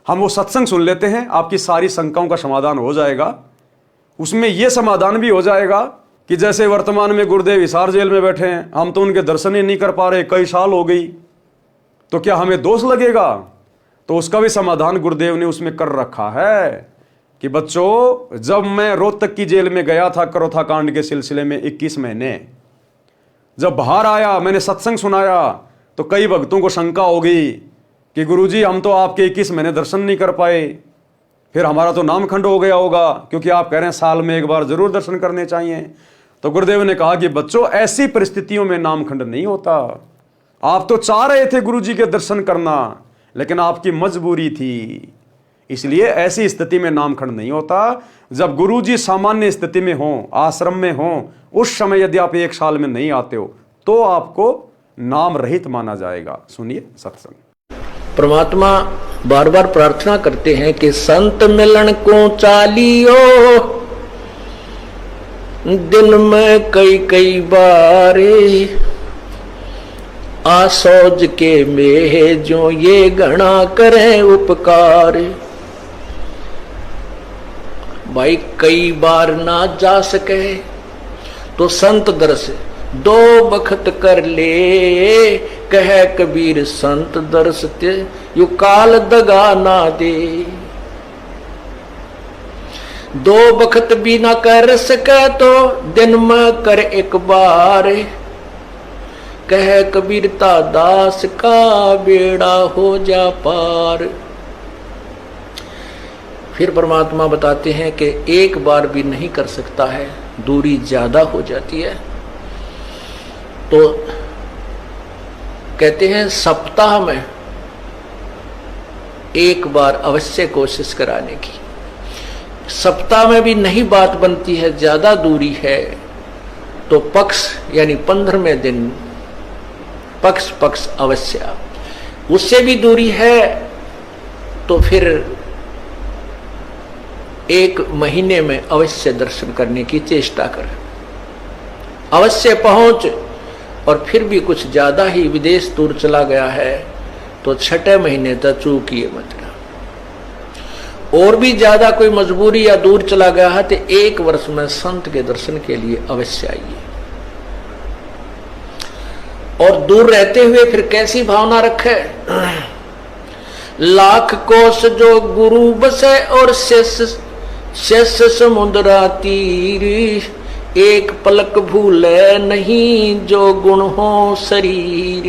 हम वो सत्संग सुन लेते हैं, आपकी सारी शंकाओं का समाधान हो जाएगा। उसमें यह समाधान भी हो जाएगा कि जैसे वर्तमान में गुरुदेव हिसार जेल में बैठे हैं, हम तो उनके दर्शन ही नहीं कर पा रहे, कई साल हो गई, तो क्या हमें दोष लगेगा? तो उसका भी समाधान गुरुदेव ने उसमें कर रखा है कि बच्चों, जब मैं रोहतक की जेल में गया था करोथा कांड के सिलसिले में 21 महीने, जब बाहर आया मैंने सत्संग सुनाया तो कई भक्तों को शंका हो गई कि गुरुजी हम तो आपके 21 महीने दर्शन नहीं कर पाए, फिर हमारा तो नामखंड हो गया होगा, क्योंकि आप कह रहे हैं साल में एक बार जरूर दर्शन करने चाहिए। तो गुरुदेव ने कहा कि बच्चों, ऐसी परिस्थितियों में नामखंड नहीं होता। आप तो चाह रहे थे गुरुजी के दर्शन करना, लेकिन आपकी मजबूरी थी, इसलिए ऐसी स्थिति में नामखंड नहीं होता। जब गुरुजी सामान्य स्थिति में हो, आश्रम में हो, उस समय यदि आप 1 साल में नहीं आते हो तो आपको नाम रहित माना जाएगा। सुनिए सत्संग। परमात्मा बार बार प्रार्थना करते हैं कि संत मिलन को चालियो, दिन में कई बारे, आसौज के में जो ये गणा करें उपकार। भाई कई बार ना जा सके तो संत दर्श 2 बखत कर ले, कह कबीर संत दर्श ते यू काल दगा ना दे। 2 बखत भी ना कर सके तो दिन में कर एक बार, कह कबीरता दास का बेड़ा हो जा पार। फिर परमात्मा बताते हैं कि एक बार भी नहीं कर सकता है, दूरी ज्यादा हो जाती है, तो कहते हैं सप्ताह में 1 बार अवश्य कोशिश कराने की। सप्ताह में भी नहीं बात बनती है, ज्यादा दूरी है, तो पक्ष यानी 15वें दिन पक्ष अवश्य। उससे भी दूरी है तो फिर 1 महीने में अवश्य दर्शन करने की चेष्टा कर, अवश्य पहुंच। और फिर भी कुछ ज्यादा ही विदेश दूर चला गया है तो 6 महीने तक चूकिए मत। और भी ज्यादा कोई मजबूरी या दूर चला गया है तो 1 वर्ष में संत के दर्शन के लिए अवश्य आइए। और दूर रहते हुए फिर कैसी भावना रखे? लाख कोस जो गुरु बसे और शेष समुद्रा तीर, एक पलक भूले नहीं जो गुण हो शरीर।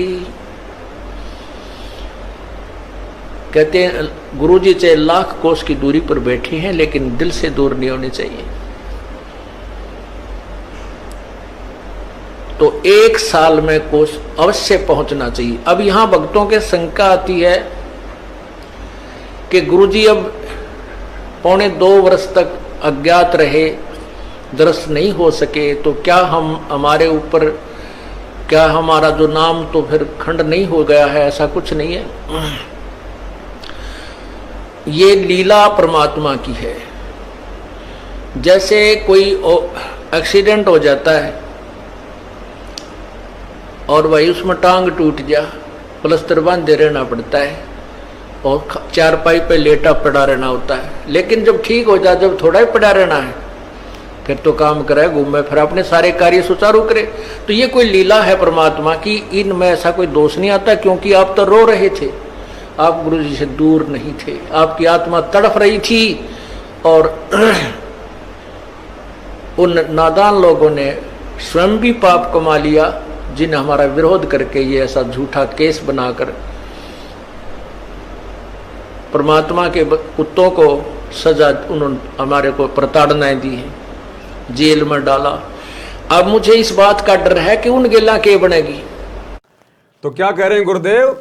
कहते हैं गुरुजी चाहे लाख कोस की दूरी पर बैठे हैं लेकिन दिल से दूर नहीं होने चाहिए। तो 1 साल में कोस अवश्य पहुंचना चाहिए। अब यहां भक्तों के शंका आती है कि गुरुजी अब 1.25 वर्ष तक अज्ञात रहे, दर्शन नहीं हो सके, तो क्या हमारे ऊपर, क्या हमारा जो नाम तो फिर खंड नहीं हो गया है? ऐसा कुछ नहीं है। ये लीला परमात्मा की है। जैसे कोई एक्सीडेंट हो जाता है और भाई उसमें टांग टूट जा, प्लास्टर बांधे रहना पड़ता है और चारपाई पे लेटा पड़ा रहना होता है। लेकिन जब ठीक हो जाए, जब थोड़ा ही पड़ा रहना है, फिर तो काम करे, घूमे, फिर अपने सारे कार्य सुचारू करे। तो ये कोई लीला है परमात्मा की, इनमें ऐसा कोई दोष नहीं आता। क्योंकि आप तो रो रहे थे, आप गुरु जी से दूर नहीं थे, आपकी आत्मा तड़फ रही थी और उन नादान लोगों ने स्वयं भी पाप कमा लिया जिन्हें हमारा विरोध करके ये ऐसा झूठा केस बनाकर परमात्मा के कुत्तों को सजा उन्होंने हमारे को प्रताड़नाएं दी है, जेल में डाला। अब मुझे इस बात का डर है कि उन गेला के बनेगी। तो क्या कह रहे हैं गुरुदेव?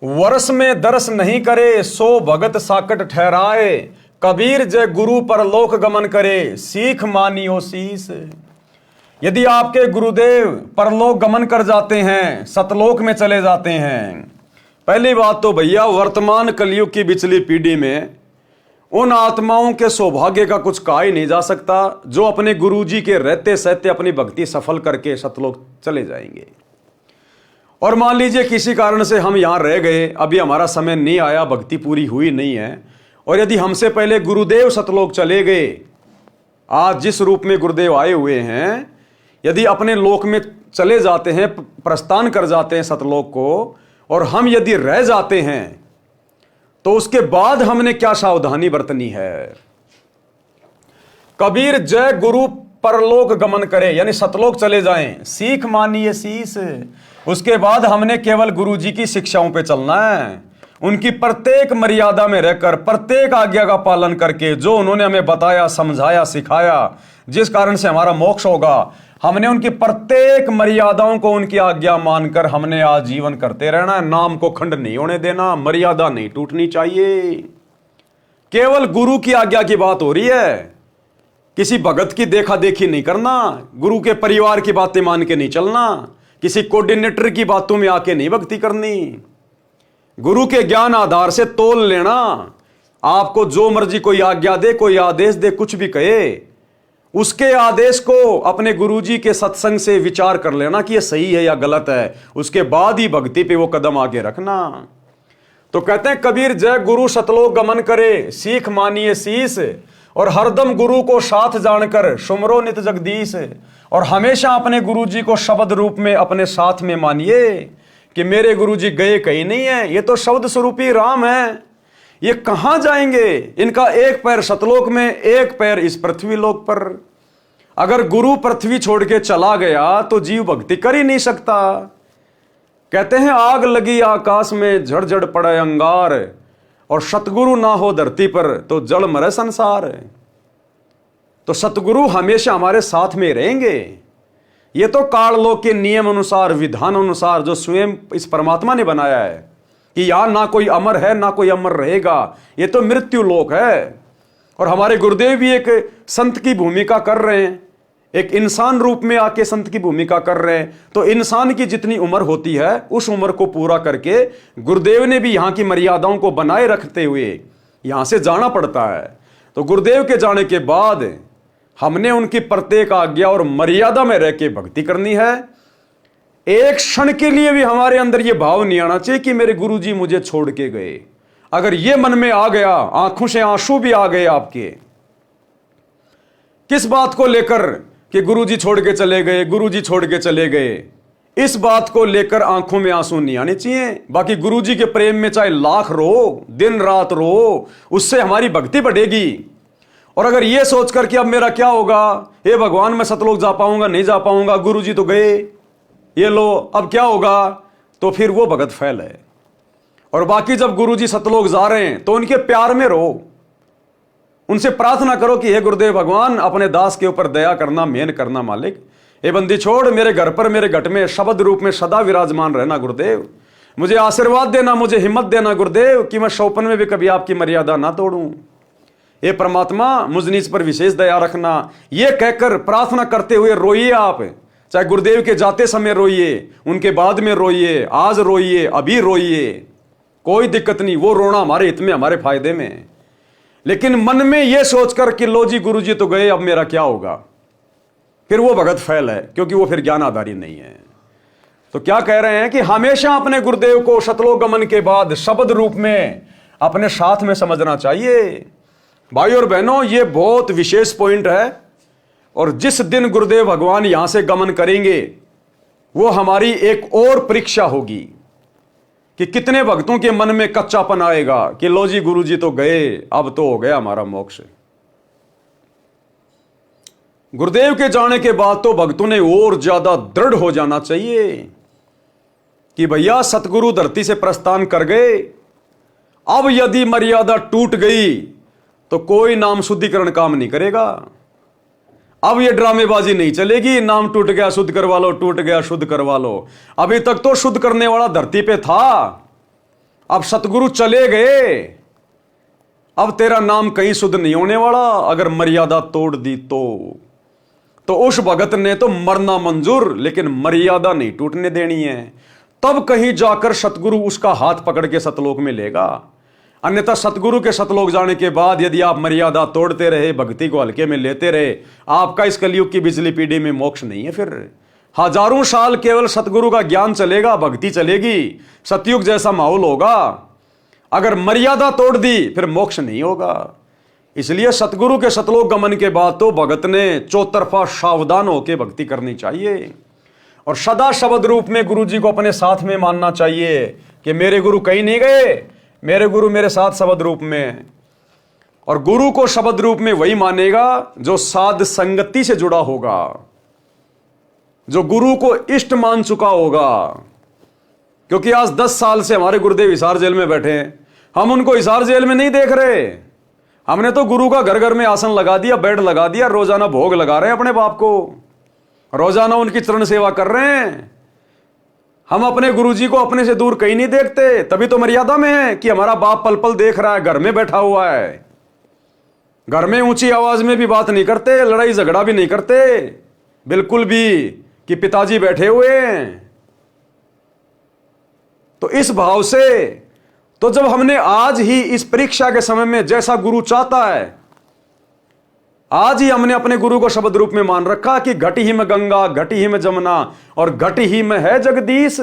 वर्ष में दर्श नहीं करे सो भगत साकट ठहराए, कबीर जय गुरु पर लोक गमन करे, सीख मानियो शीस। यदि आपके गुरुदेव परलोक गमन कर जाते हैं, सतलोक में चले जाते हैं, पहली बात तो भैया वर्तमान कलयुग की बिचली पीढ़ी में उन आत्माओं के सौभाग्य का कुछ कहा ही नहीं जा सकता जो अपने गुरुजी के रहते सहते अपनी भक्ति सफल करके सतलोक चले जाएंगे। और मान लीजिए किसी कारण से हम यहाँ रह गए, अभी हमारा समय नहीं आया, भक्ति पूरी हुई नहीं है, और यदि हमसे पहले गुरुदेव सतलोक चले गए, आज जिस रूप में गुरुदेव आए हुए हैं, यदि अपने लोक में चले जाते हैं, प्रस्थान कर जाते हैं सतलोक को, और हम यदि रह जाते हैं, तो उसके बाद हमने क्या सावधानी बरतनी है। कबीर जय गुरु परलोक गमन करे, यानी सतलोक चले जाएं, सीख मानिए शीस। उसके बाद हमने केवल गुरु जी की शिक्षाओं पे चलना है, उनकी प्रत्येक मर्यादा में रहकर, प्रत्येक आज्ञा का पालन करके, जो उन्होंने हमें बताया, समझाया, सिखाया, जिस कारण से हमारा मोक्ष होगा, हमने उनकी प्रत्येक मर्यादाओं को, उनकी आज्ञा मानकर हमने आजीवन करते रहना है। नाम को खंड नहीं होने देना, मर्यादा नहीं टूटनी चाहिए। केवल गुरु की आज्ञा की बात हो रही है, किसी भगत की देखा देखी नहीं करना, गुरु के परिवार की बातें मान के नहीं चलना, किसी कोऑर्डिनेटर की बातों में आके नहीं भक्ति करनी। गुरु के ज्ञान आधार से तोल लेना। आपको जो मर्जी कोई आज्ञा दे, कोई आदेश दे, कुछ भी कहे, उसके आदेश को अपने गुरुजी के सत्संग से विचार कर लेना कि यह सही है या गलत है, उसके बाद ही भक्ति पे वो कदम आगे रखना। तो कहते हैं कबीर जय गुरु सतलोक गमन करे, सीख मानिए शीस, और हरदम गुरु को साथ जानकर सुमरो नित जगदीश। और हमेशा अपने गुरुजी को शब्द रूप में अपने साथ में मानिए कि मेरे गुरुजी गए कहीं नहीं है, ये तो शब्द स्वरूपी राम है, ये कहां जाएंगे, इनका एक पैर सतलोक में, एक पैर इस पृथ्वी लोक पर। अगर गुरु पृथ्वी छोड़ के चला गया तो जीव भक्ति कर ही नहीं सकता। कहते हैं आग लगी आकाश में, झड़झड़ पड़े अंगार, और सतगुरु ना हो धरती पर तो जल मरे संसार। तो सतगुरु हमेशा हमारे साथ में रहेंगे। ये तो काललोक के नियम अनुसार, विधान अनुसार जो स्वयं इस परमात्मा ने बनाया है कि यहां ना कोई अमर है ना कोई अमर रहेगा, ये तो मृत्यु लोक है। और हमारे गुरुदेव भी एक संत की भूमिका कर रहे हैं, एक इंसान रूप में आके संत की भूमिका कर रहे हैं। तो इंसान की जितनी उम्र होती है उस उम्र को पूरा करके गुरुदेव ने भी यहाँ की मर्यादाओं को बनाए रखते हुए यहाँ से जाना पड़ता है। तो गुरुदेव के जाने के बाद हमने उनकी प्रत्येक आज्ञा और मर्यादा में रह के भक्ति करनी है। एक क्षण के लिए भी हमारे अंदर यह भाव नहीं आना चाहिए कि मेरे गुरुजी मुझे छोड़ के गए। अगर यह मन में आ गया, आंखों से आंसू भी आ गए आपके, किस बात को लेकर कि गुरुजी छोड़ के चले गए, गुरुजी छोड़ के चले गए, इस बात को लेकर आंखों में आंसू नहीं आने चाहिए। बाकी गुरुजी के प्रेम में चाहे लाख रो, दिन रात रो, उससे हमारी भक्ति बढ़ेगी। और अगर यह सोचकर कि अब मेरा क्या होगा, हे भगवान मैं सतलोक जा पाऊंगा नहीं जा पाऊंगा, गुरुजी तो गए, ये लो अब क्या होगा, तो फिर वो भगत फैल है। और बाकी जब गुरुजी सतलोक जा रहे हैं तो उनके प्यार में रहो, उनसे प्रार्थना करो कि हे गुरुदेव भगवान अपने दास के ऊपर दया करना, मेहन करना मालिक, हे बंदी छोड़, मेरे घर पर मेरे घट में शब्द रूप में सदा विराजमान रहना गुरुदेव, मुझे आशीर्वाद देना, मुझे हिम्मत देना गुरुदेव कि मैं शौपन में भी कभी आपकी मर्यादा ना तोड़ूं। हे परमात्मा मुझ नीच पर विशेष दया रखना। यह कहकर प्रार्थना करते हुए रोइए आप, चाहे गुरुदेव के जाते समय रोइए, उनके बाद में रोइए, आज रोइए, अभी रोइए, कोई दिक्कत नहीं, वो रोना हमारे हित में, हमारे फायदे में। लेकिन मन में यह सोचकर कि लो जी गुरुजी तो गए, अब मेरा क्या होगा, फिर वो भगत फैल है, क्योंकि वो फिर ज्ञान आधारी नहीं है। तो क्या कह रहे हैं कि हमेशा अपने गुरुदेव को सतलोक गमन के बाद शब्द रूप में अपने साथ में समझना चाहिए। भाई और बहनों, ये बहुत विशेष पॉइंट है। और जिस दिन गुरुदेव भगवान यहां से गमन करेंगे वो हमारी एक और परीक्षा होगी कि कितने भक्तों के मन में कच्चापन आएगा कि लो जी गुरुजी तो गए, अब तो हो गया हमारा मोक्ष। गुरुदेव के जाने के बाद तो भक्तों ने और ज्यादा दृढ़ हो जाना चाहिए कि भैया सतगुरु धरती से प्रस्थान कर गए, अब यदि मर्यादा टूट गई तो कोई नाम शुद्धिकरण काम नहीं करेगा। अब ये ड्रामेबाजी नहीं चलेगी, नाम टूट गया शुद्ध करवा लो, टूट गया शुद्ध करवा लो। अभी तक तो शुद्ध करने वाला धरती पे था, अब सतगुरु चले गए, अब तेरा नाम कहीं शुद्ध नहीं होने वाला अगर मर्यादा तोड़ दी तो उस भगत ने तो मरना मंजूर, लेकिन मर्यादा नहीं टूटने देनी है। तब कहीं जाकर सतगुरु उसका हाथ पकड़ के सतलोक में लेगा। अन्यथा सतगुरु के सतलोक जाने के बाद यदि आप मर्यादा तोड़ते रहे, भक्ति को हल्के में लेते रहे, आपका इस कलयुग की बिजली पीढ़ी में मोक्ष नहीं है। फिर हजारों साल केवल सतगुरु का ज्ञान चलेगा, भक्ति चलेगी, सतयुग जैसा माहौल होगा। अगर मर्यादा तोड़ दी फिर मोक्ष नहीं होगा। इसलिए सतगुरु के सतलोक गमन के बाद तो भगत ने चौतरफा सावधान होकर भक्ति करनी चाहिए और सदा शब्द रूप में गुरु जी को अपने साथ में मानना चाहिए कि मेरे गुरु कहीं नहीं गए, मेरे गुरु मेरे साथ शब्द रूप में। और गुरु को शब्द रूप में वही मानेगा जो साध संगति से जुड़ा होगा, जो गुरु को इष्ट मान चुका होगा। क्योंकि आज 10 साल से हमारे गुरुदेव हिसार जेल में बैठे हैं, हम उनको हिसार जेल में नहीं देख रहे। हमने तो गुरु का घर घर में आसन लगा दिया, बेड लगा दिया, रोजाना भोग लगा रहे हैं अपने बाप को, रोजाना उनकी चरण सेवा कर रहे हैं। हम अपने गुरुजी को अपने से दूर कहीं नहीं देखते। तभी तो मर्यादा में है कि हमारा बाप पल पल देख रहा है, घर में बैठा हुआ है। घर में ऊंची आवाज में भी बात नहीं करते, लड़ाई झगड़ा भी नहीं करते बिल्कुल भी, कि पिताजी बैठे हुए हैं। तो इस भाव से तो जब हमने आज ही इस परीक्षा के समय में जैसा गुरु चाहता है, आज ही हमने अपने गुरु को शब्द रूप में मान रखा कि घट ही में गंगा, घट ही में जमुना और घट ही में है जगदीश।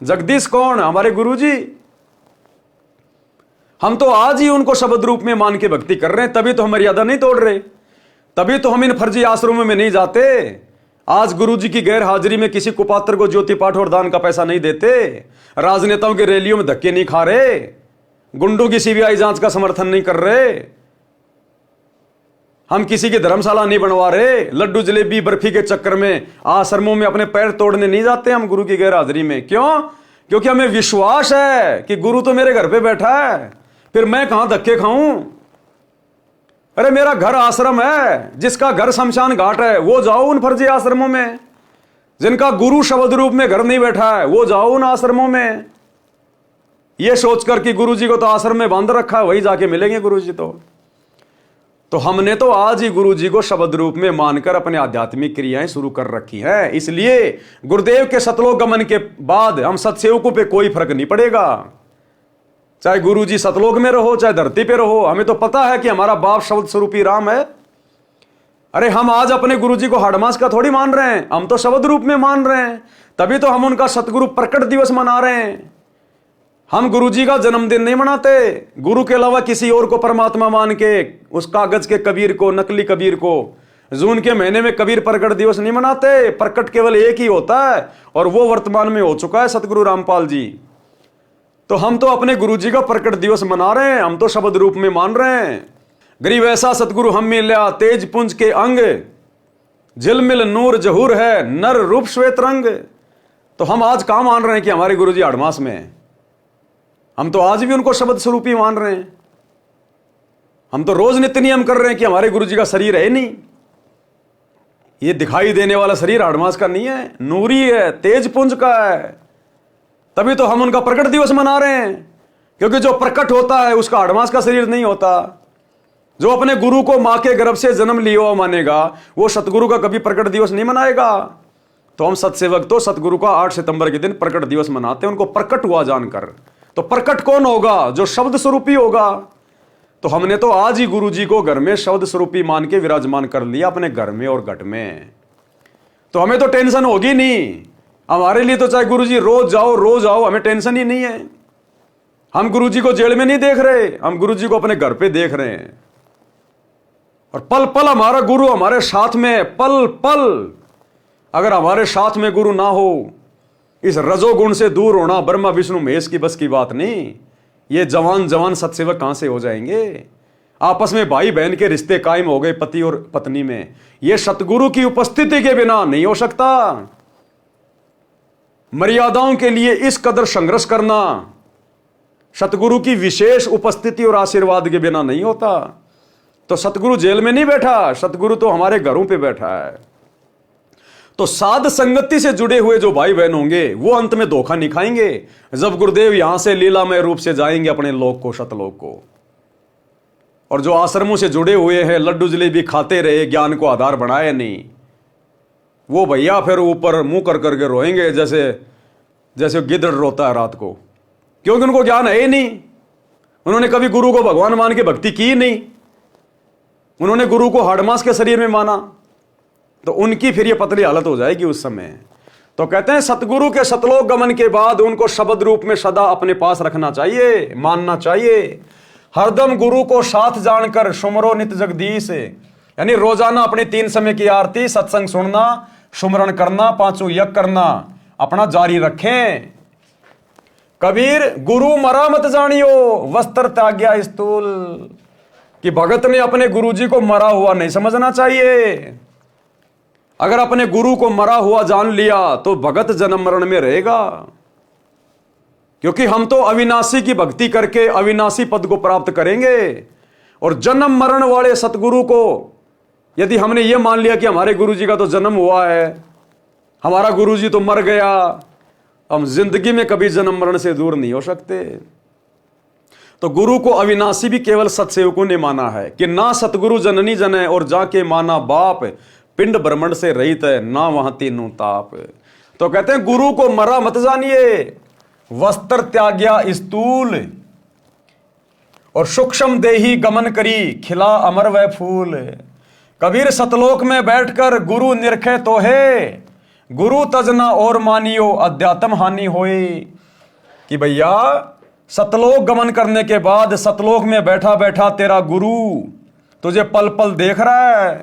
जगदीश कौन? हमारे गुरु जी। हम तो आज ही उनको शब्द रूप में मान के भक्ति कर रहे हैं, तभी तो हम मर्यादा नहीं तोड़ रहे, तभी तो हम इन फर्जी आश्रमों में नहीं जाते। आज गुरु जी की गैर हाजिरी में किसी कुपात्र को ज्योति पाठ और दान का पैसा नहीं देते, राजनेताओं की रैलियों में धक्के नहीं खा रहे, गुंडों की सीबीआई जांच का समर्थन नहीं कर रहे, हम किसी की धर्मशाला नहीं बनवा रहे, लड्डू जलेबी बर्फी के चक्कर में आश्रमों में अपने पैर तोड़ने नहीं जाते हम गुरु की गैर हाजिरी में। क्यों? क्योंकि हमें विश्वास है कि गुरु तो मेरे घर पे बैठा है, फिर मैं कहां धक्के खाऊं। अरे मेरा घर आश्रम है, जिसका घर शमशान घाट है वो जाओ उन फर्जी आश्रमों में, जिनका गुरु शब्द रूप में घर नहीं बैठा है वो जाओ उन आश्रमों में, ये सोचकर कि गुरु जी को तो आश्रम में बांध रखा है, वही जाके मिलेंगे गुरु जी। तो हमने तो आज ही गुरु जी को शब्द रूप में मानकर अपने आध्यात्मिक क्रियाएं शुरू कर रखी हैं। इसलिए गुरुदेव के सतलोक गमन के बाद हम सत्सेवकों पे कोई फर्क नहीं पड़ेगा, चाहे गुरु जी सतलोक में रहो चाहे धरती पे रहो। हमें तो पता है कि हमारा बाप शब्द स्वरूपी राम है। अरे हम आज अपने गुरु जी को हाड़मास का थोड़ी मान रहे हैं, हम तो शब्द रूप में मान रहे हैं, तभी तो हम उनका सतगुरु प्रकट दिवस मना रहे हैं। हम गुरु जी का जन्मदिन नहीं मनाते, गुरु के अलावा किसी और को परमात्मा मान के, उस कागज के कबीर को, नकली कबीर को, जून के महीने में कबीर प्रकट दिवस नहीं मनाते। प्रकट केवल एक ही होता है और वो वर्तमान में हो चुका है, सतगुरु रामपाल जी। तो हम तो अपने गुरु जी का प्रकट दिवस मना रहे हैं, हम तो शब्द रूप में मान रहे हैं। गरीब ऐसा सतगुरु हम मिल्या, तेज पुंज के अंग, झिलमिल नूर जहूर है, नर रूप श्वेत रंग। तो हम आज कहां मान रहे हैं कि हमारे गुरु जी हाड़मास में है? हम तो आज भी उनको शब्द स्वरूपी मान रहे हैं। हम तो रोज नित्य नियम कर रहे हैं कि हमारे गुरु जी का शरीर है नहीं, ये दिखाई देने वाला शरीर हाड़मास का नहीं है, नूरी है, तेज पुंज का है। तभी तो हम उनका प्रकट दिवस मना रहे हैं, क्योंकि जो प्रकट होता है उसका हाड़मास का शरीर नहीं होता। जो अपने गुरु को मां के गर्भ से जन्म लिया हुआ मानेगा वो सतगुरु का कभी प्रकट दिवस नहीं मनाएगा। तो हम सत्सेवक तो सतगुरु का 8 सितंबर के दिन प्रकट दिवस मनाते हैं, उनको प्रकट हुआ जानकर। तो प्रकट कौन होगा? जो शब्द स्वरूपी होगा। तो हमने तो आज ही गुरु जी को घर में शब्द स्वरूपी मान के विराजमान कर लिया, अपने घर में और घट में। तो हमें तो टेंशन होगी नहीं। हमारे लिए तो चाहे गुरु जी रोज आओ, हमें टेंशन ही नहीं है। हम गुरु जी को जेल में नहीं देख रहे, हम गुरु जी को अपने घर पे देख रहे हैं। और पल पल हमारा गुरु हमारे साथ में, पल पल। अगर हमारे साथ में गुरु ना हो, इस रजोगुण से दूर होना ब्रह्मा विष्णु महेश की बस की बात नहीं। ये जवान सत्सेवक कहां से हो जाएंगे? आपस में भाई बहन के रिश्ते कायम हो गए पति और पत्नी में, ये सतगुरु की उपस्थिति के बिना नहीं हो सकता। मर्यादाओं के लिए इस कदर संघर्ष करना सतगुरु की विशेष उपस्थिति और आशीर्वाद के बिना नहीं होता। तो सतगुरु जेल में नहीं बैठा, सतगुरु तो हमारे घरों पे बैठा है। तो साध संगति से जुड़े हुए जो भाई बहन होंगे वो अंत में धोखा नहीं खाएंगे, जब गुरुदेव यहां से लीलामय रूप से जाएंगे अपने लोक को, सतलोक को। और जो आश्रमों से जुड़े हुए हैं, लड्डू जलेबी खाते रहे, ज्ञान को आधार बनाए नहीं, वो भैया फिर ऊपर मुंह कर करके रोएंगे जैसे गिद्ध रोता है रात को, क्योंकि उनको ज्ञान है ही नहीं। उन्होंने कभी गुरु को भगवान मान के भक्ति की नहीं, उन्होंने गुरु को हाड़मास के शरीर में माना। तो उनकी फिर ये पतली हालत हो जाएगी उस समय। तो कहते हैं सतगुरु के सतलोक गमन के बाद उनको शब्द रूप में सदा अपने पास रखना चाहिए, मानना चाहिए। हरदम गुरु को साथ जानकर सुमरो नित जगदीश, यानी रोजाना अपनी 3 समय की आरती, सत्संग सुनना, सुमरण करना, 5 यज्ञ करना अपना जारी रखें। कबीर गुरु मरा मत जानियो, वस्त्र त्याग्या स्थूल, कि भगत ने अपने गुरुजी को मरा हुआ नहीं समझना चाहिए। अगर अपने गुरु को मरा हुआ जान लिया तो भगत जन्म मरण में रहेगा, क्योंकि हम तो अविनाशी की भक्ति करके अविनाशी पद को प्राप्त करेंगे। और जन्म मरण वाले सतगुरु को यदि हमने ये मान लिया कि हमारे गुरुजी का तो जन्म हुआ है, हमारा गुरुजी तो मर गया, हम जिंदगी में कभी जन्म मरण से दूर नहीं हो सकते। तो गुरु को अविनाशी भी केवल सत्सेवकों ने माना है कि ना सतगुरु जननी जने और जाके माना बाप, पिंड ब्रह्मंड से रहित है ना वहां तीनों ताप। तो कहते हैं गुरु को मरा मत जानिए, वस्त्र त्याग्या स्थूल, और सूक्ष्म देही गमन करी खिला अमर वह फूल। कबीर सतलोक में बैठकर गुरु निरखे तो है, गुरु तजना और मानियो अध्यात्म हानि होए। कि भैया सतलोक गमन करने के बाद सतलोक में बैठा बैठा तेरा गुरु तुझे पल पल देख रहा है।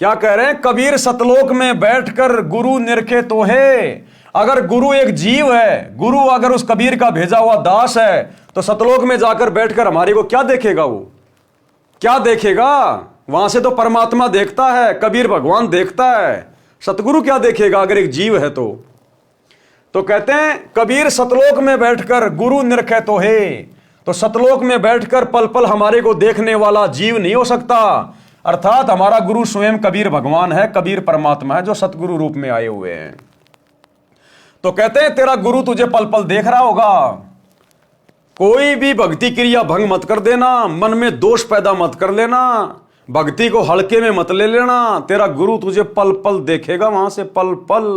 क्या कह रहे हैं कबीर, सतलोक में बैठकर गुरु निरखे तो है। अगर गुरु एक जीव है, गुरु अगर उस कबीर का भेजा हुआ दास है, तो सतलोक में जाकर बैठकर हमारे को क्या देखेगा? वो क्या देखेगा? वहां से तो परमात्मा देखता है, कबीर भगवान देखता है, सतगुरु क्या देखेगा अगर एक जीव है तो कहते हैं कबीर सतलोक में बैठकर गुरु निरखे तो है। तो सतलोक में बैठकर पल पल हमारे को देखने वाला जीव नहीं हो सकता, अर्थात हमारा गुरु स्वयं कबीर भगवान है, कबीर परमात्मा है जो सतगुरु रूप में आए हुए हैं। तो कहते हैं तेरा गुरु तुझे पल पल देख रहा होगा। कोई भी भक्ति क्रिया भंग मत कर देना, मन में दोष पैदा मत कर लेना, भक्ति को हल्के में मत ले लेना। तेरा गुरु तुझे पल पल देखेगा, वहां से पल पल।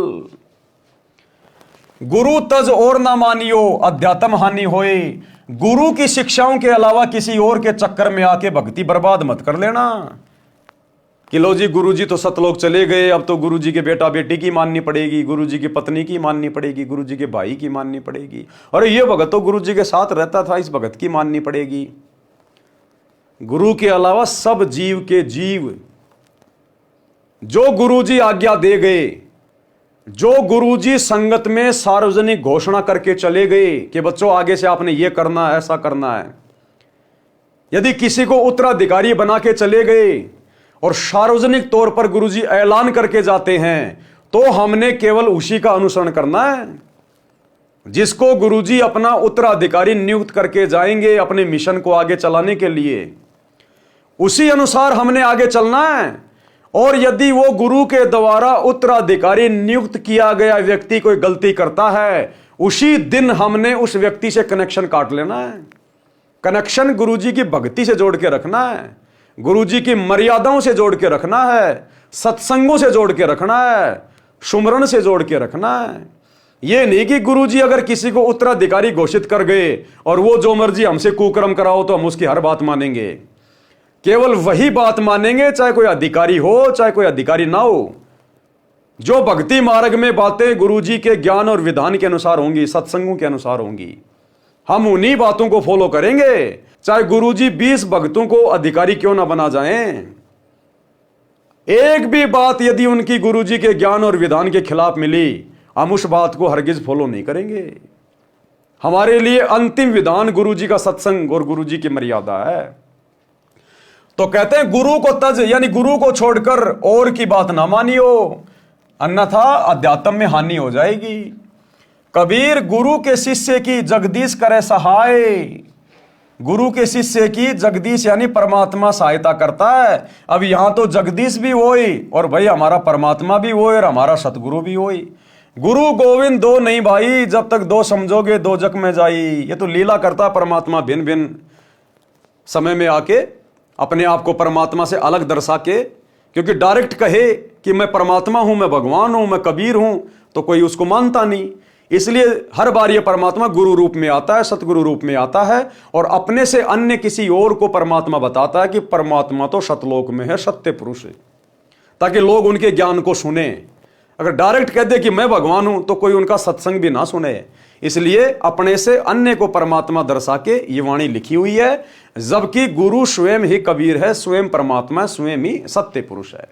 गुरु तज और ना मानियो अध्यात्म हानि होए। गुरु की शिक्षाओं के अलावा किसी और के चक्कर में आके भक्ति बर्बाद मत कर लेना कि लो जी गुरुजी तो सतलोक चले गए, अब तो गुरुजी के बेटा बेटी की माननी पड़ेगी, गुरुजी की पत्नी की माननी पड़ेगी, गुरुजी के भाई की माननी पड़ेगी, और ये भगत तो गुरुजी के साथ रहता था, इस भगत की माननी पड़ेगी। गुरु के अलावा सब जीव के जीव जो गुरुजी आज्ञा दे गए, जो गुरुजी संगत में सार्वजनिक घोषणा करके चले गए कि बच्चों आगे से आपने ये करना है, ऐसा करना है, यदि किसी को उत्तराधिकारी बना के चले गए और सार्वजनिक तौर पर गुरुजी ऐलान करके जाते हैं, तो हमने केवल उसी का अनुसरण करना है। जिसको गुरुजी अपना उत्तराधिकारी नियुक्त करके जाएंगे अपने मिशन को आगे चलाने के लिए, उसी अनुसार हमने आगे चलना है। और यदि वो गुरु के द्वारा उत्तराधिकारी नियुक्त किया गया व्यक्ति कोई गलती करता है, उसी दिन हमने उस व्यक्ति से कनेक्शन काट लेना है। कनेक्शन गुरुजी की भक्ति से जोड़ के रखना है, गुरुजी की मर्यादाओं से जोड़ के रखना है, सत्संगों से जोड़ के रखना है, सुमरण से जोड़ के रखना है। यह नहीं कि गुरुजी अगर किसी को उत्तराधिकारी घोषित कर गए और वो जो मर्जी हमसे कुकर्म कराओ तो हम उसकी हर बात मानेंगे। केवल वही बात मानेंगे, चाहे कोई अधिकारी हो चाहे कोई अधिकारी ना हो। जो भक्ति मार्ग में बातें गुरुजी के ज्ञान और विधान के अनुसार होंगी, सत्संगों के अनुसार होंगी, हम उन्हीं बातों को फॉलो करेंगे, चाहे गुरुजी 20 भक्तों को अधिकारी क्यों ना बना जाएं। एक भी बात यदि उनकी गुरुजी के ज्ञान और विधान के खिलाफ मिली, हम उस बात को हरगिज फॉलो नहीं करेंगे। हमारे लिए अंतिम विधान गुरुजी का सत्संग और गुरुजी की मर्यादा है। तो कहते हैं गुरु को तज, यानी गुरु को छोड़कर और की बात ना मानियो, अन्यथा अध्यात्म में हानि हो जाएगी। कबीर गुरु के शिष्य की जगदीश करे सहाय। गुरु के शिष्य की जगदीश यानी परमात्मा सहायता करता है। अब यहां तो जगदीश भी होई और भाई हमारा परमात्मा भी होई और हमारा सतगुरु भी होई। गुरु गोविंद दो नहीं भाई, जब तक दो समझोगे दो जग में जाई। ये तो लीला करता परमात्मा, भिन्न भिन्न समय में आके अपने आप को परमात्मा से अलग दर्शा के, क्योंकि डायरेक्ट कहे कि मैं परमात्मा हूं, मैं भगवान हूं, मैं कबीर हूं, तो कोई उसको मानता नहीं। इसलिए हर बार ये परमात्मा गुरु रूप में आता है, सतगुरु रूप में आता है और अपने से अन्य किसी और को परमात्मा बताता है कि परमात्मा तो सतलोक में है, सत्य पुरुष है, ताकि लोग उनके ज्ञान को सुने। अगर डायरेक्ट कह दे कि मैं भगवान हूं तो कोई उनका सत्संग भी ना सुने। इसलिए अपने से अन्य को परमात्मा दर्शा के ये वाणी लिखी हुई है, जबकि गुरु स्वयं ही कबीर है, स्वयं परमात्मा, स्वयं ही सत्य पुरुष है।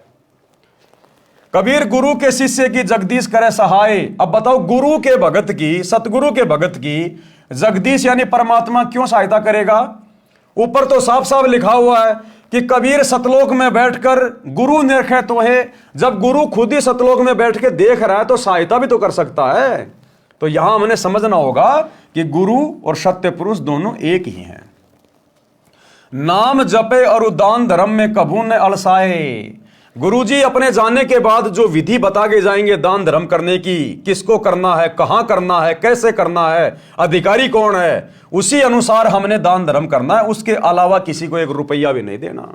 कबीर गुरु के शिष्य की जगदीश करे सहाय। अब बताओ, गुरु के भगत की, सतगुरु के भगत की जगदीश यानी परमात्मा क्यों सहायता करेगा? ऊपर तो साफ साफ लिखा हुआ है कि कबीर सतलोक में बैठकर गुरु निरखे तो है। जब गुरु खुद ही सतलोक में बैठ के देख रहा है तो सहायता भी तो कर सकता है। तो यहां हमने समझना होगा कि गुरु और सत्य पुरुष दोनों एक ही हैं। नाम जपे और दान धर्म में कभू न अलसाए। गुरुजी अपने जाने के बाद जो विधि बता के जाएंगे दान धर्म करने की, किसको करना है, कहां करना है, कैसे करना है, अधिकारी कौन है, उसी अनुसार हमने दान धर्म करना है। उसके अलावा किसी को 1 रुपया भी नहीं देना।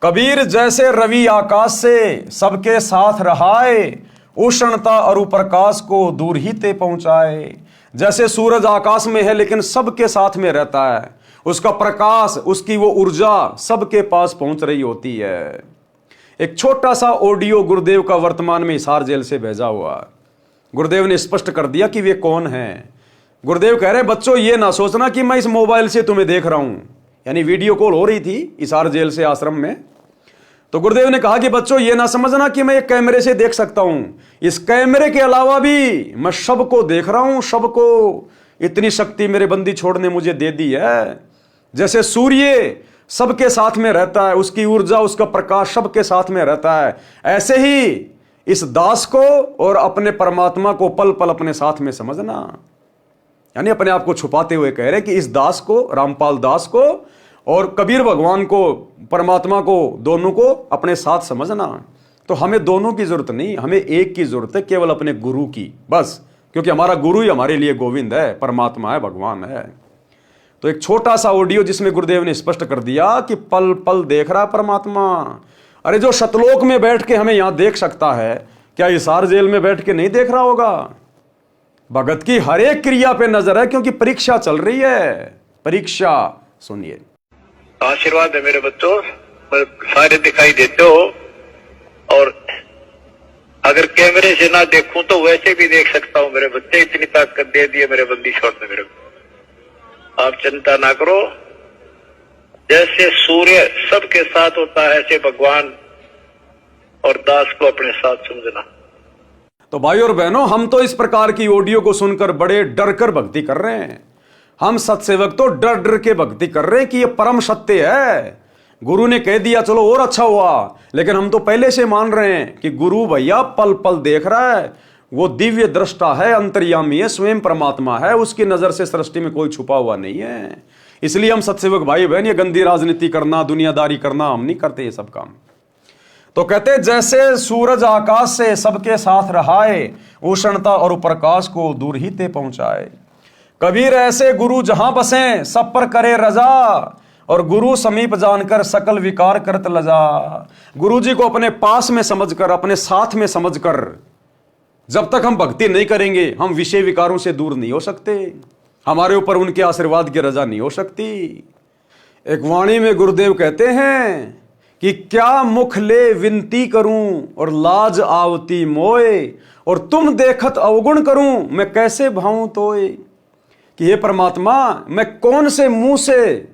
कबीर जैसे रवि आकाश से सबके साथ रहाए, उष्णता और प्रकाश को दूर ही ते पहुंचाए। जैसे सूरज आकाश में है लेकिन सबके साथ में रहता है, उसका प्रकाश, उसकी वो ऊर्जा सबके पास पहुंच रही होती है। एक छोटा सा ऑडियो गुरुदेव का वर्तमान में हिसार जेल से भेजा हुआ। गुरुदेव ने स्पष्ट कर दिया कि वे कौन हैं। गुरुदेव कह रहे, बच्चों ये ना सोचना कि मैं इस मोबाइल से तुम्हें देख रहा हूं। यानी वीडियो कॉल हो रही थी हिसार जेल से आश्रम में। तो गुरुदेव ने कहा कि बच्चों ये ना समझना कि मैं एक कैमरे से देख सकता हूं, इस कैमरे के अलावा भी मैं सबको देख रहा हूं, सबको। इतनी शक्ति मेरे बंदी छोड़ ने मुझे दे दी है। जैसे सूर्य सबके साथ में रहता है, उसकी ऊर्जा, उसका प्रकाश सबके साथ में रहता है, ऐसे ही इस दास को और अपने परमात्मा को पल पल अपने साथ में समझना। यानी अपने आप को छुपाते हुए कह रहे कि इस दास को, रामपाल दास को और कबीर भगवान को, परमात्मा को, दोनों को अपने साथ समझना। तो हमें दोनों की जरूरत नहीं, हमें एक की जरूरत है, केवल अपने गुरु की, बस। क्योंकि हमारा गुरु ही हमारे लिए गोविंद है, परमात्मा है, भगवान है। तो एक छोटा सा ऑडियो जिसमें गुरुदेव ने स्पष्ट कर दिया कि पल पल देख रहा है परमात्मा। अरे जो सतलोक में बैठ के हमें यहां देख सकता है, क्या हिसार जेल में बैठ के नहीं देख रहा होगा? भगत की हर एक क्रिया पे नजर है, क्योंकि परीक्षा चल रही है। परीक्षा सुनिए। आशीर्वाद है मेरे बच्चों, सारे दिखाई देते हो, और अगर कैमरे से ना देखूं तो वैसे भी देख सकता हूं मेरे बच्चे। इतनी ताकत दे दी है मेरे बंदी छोड़ ने मेरे को। आप चिंता ना करो, जैसे सूर्य सबके साथ होता है ऐसे भगवान और दास को अपने साथ समझना। तो भाई और बहनों, हम तो इस प्रकार की ऑडियो को सुनकर बड़े डर कर भक्ति कर रहे हैं। हम सत्सेवक तो डर डर के भक्ति कर रहे हैं कि ये परम सत्य है। गुरु ने कह दिया चलो और अच्छा हुआ, लेकिन हम तो पहले से मान रहे हैं कि गुरु भैया पल पल देख रहा है, वो दिव्य दृष्टा है, अंतर्यामी है, स्वयं परमात्मा है, उसकी नजर से सृष्टि में कोई छुपा हुआ नहीं है। इसलिए हम सत्सेवक भाई बहन ये गंदी राजनीति करना, दुनियादारी करना हम नहीं करते ये सब काम। तो कहते जैसे सूरज आकाश से सबके साथ रहाए, उष्णता और प्रकाश को दूर ही ते पहुंचाए। कबीर ऐसे गुरु जहां बसे सब पर करे रजा, और गुरु समीप जानकर सकल विकार करत लजा। गुरु जी को अपने पास में समझकर, अपने साथ में समझकर जब तक हम भक्ति नहीं करेंगे हम विषय विकारों से दूर नहीं हो सकते, हमारे ऊपर उनके आशीर्वाद की रजा नहीं हो सकती। एक वाणी में गुरुदेव कहते हैं कि क्या मुख ले विनती करूं और लाज आवती मोए, और तुम देखत अवगुण करूं मैं कैसे भाऊं तोए। कि हे परमात्मा, मैं कौन से मुंह से,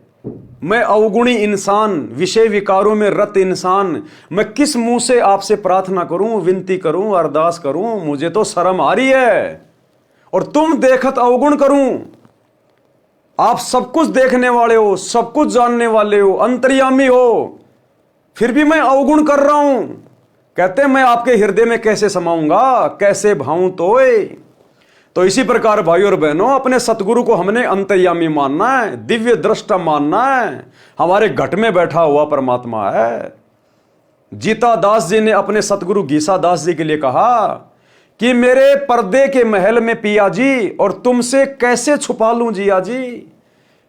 मैं अवगुणी इंसान, विषय विकारों में रत इंसान, मैं किस मुंह से आपसे प्रार्थना करूं, विनती करूं, अरदास करूं। मुझे तो शर्म आ रही है। और तुम देखत अवगुण करूं, आप सब कुछ देखने वाले हो, सब कुछ जानने वाले हो, अंतर्यामी हो, फिर भी मैं अवगुण कर रहा हूं। कहते मैं आपके हृदय में कैसे समाऊंगा, कैसे भाऊं तोए। तो इसी प्रकार भाई और बहनों, अपने सतगुरु को हमने अंतर्यामी मानना है, दिव्य दृष्टा मानना है, हमारे घट में बैठा हुआ परमात्मा है। जीता दास जी ने अपने सतगुरु गीसा दास जी के लिए कहा कि मेरे पर्दे के महल में पिया जी, और तुमसे कैसे छुपा लूं जिया जी।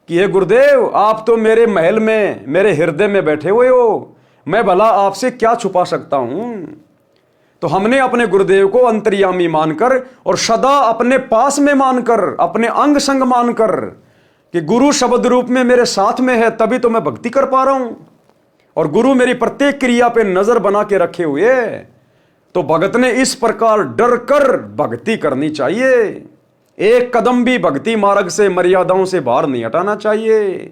कि हे गुरुदेव, आप तो मेरे महल में, मेरे हृदय में बैठे हुए हो, मैं भला आपसे क्या छुपा सकता हूं। तो हमने अपने गुरुदेव को अंतर्यामी मानकर और सदा अपने पास में मानकर, अपने अंग संग मानकर कि गुरु शब्द रूप में मेरे साथ में है, तभी तो मैं भक्ति कर पा रहा हूं, और गुरु मेरी प्रत्येक क्रिया पे नजर बना के रखे हुए। तो भगत ने इस प्रकार डर कर भक्ति करनी चाहिए। एक कदम भी भक्ति मार्ग से, मर्यादाओं से बाहर नहीं हटाना चाहिए।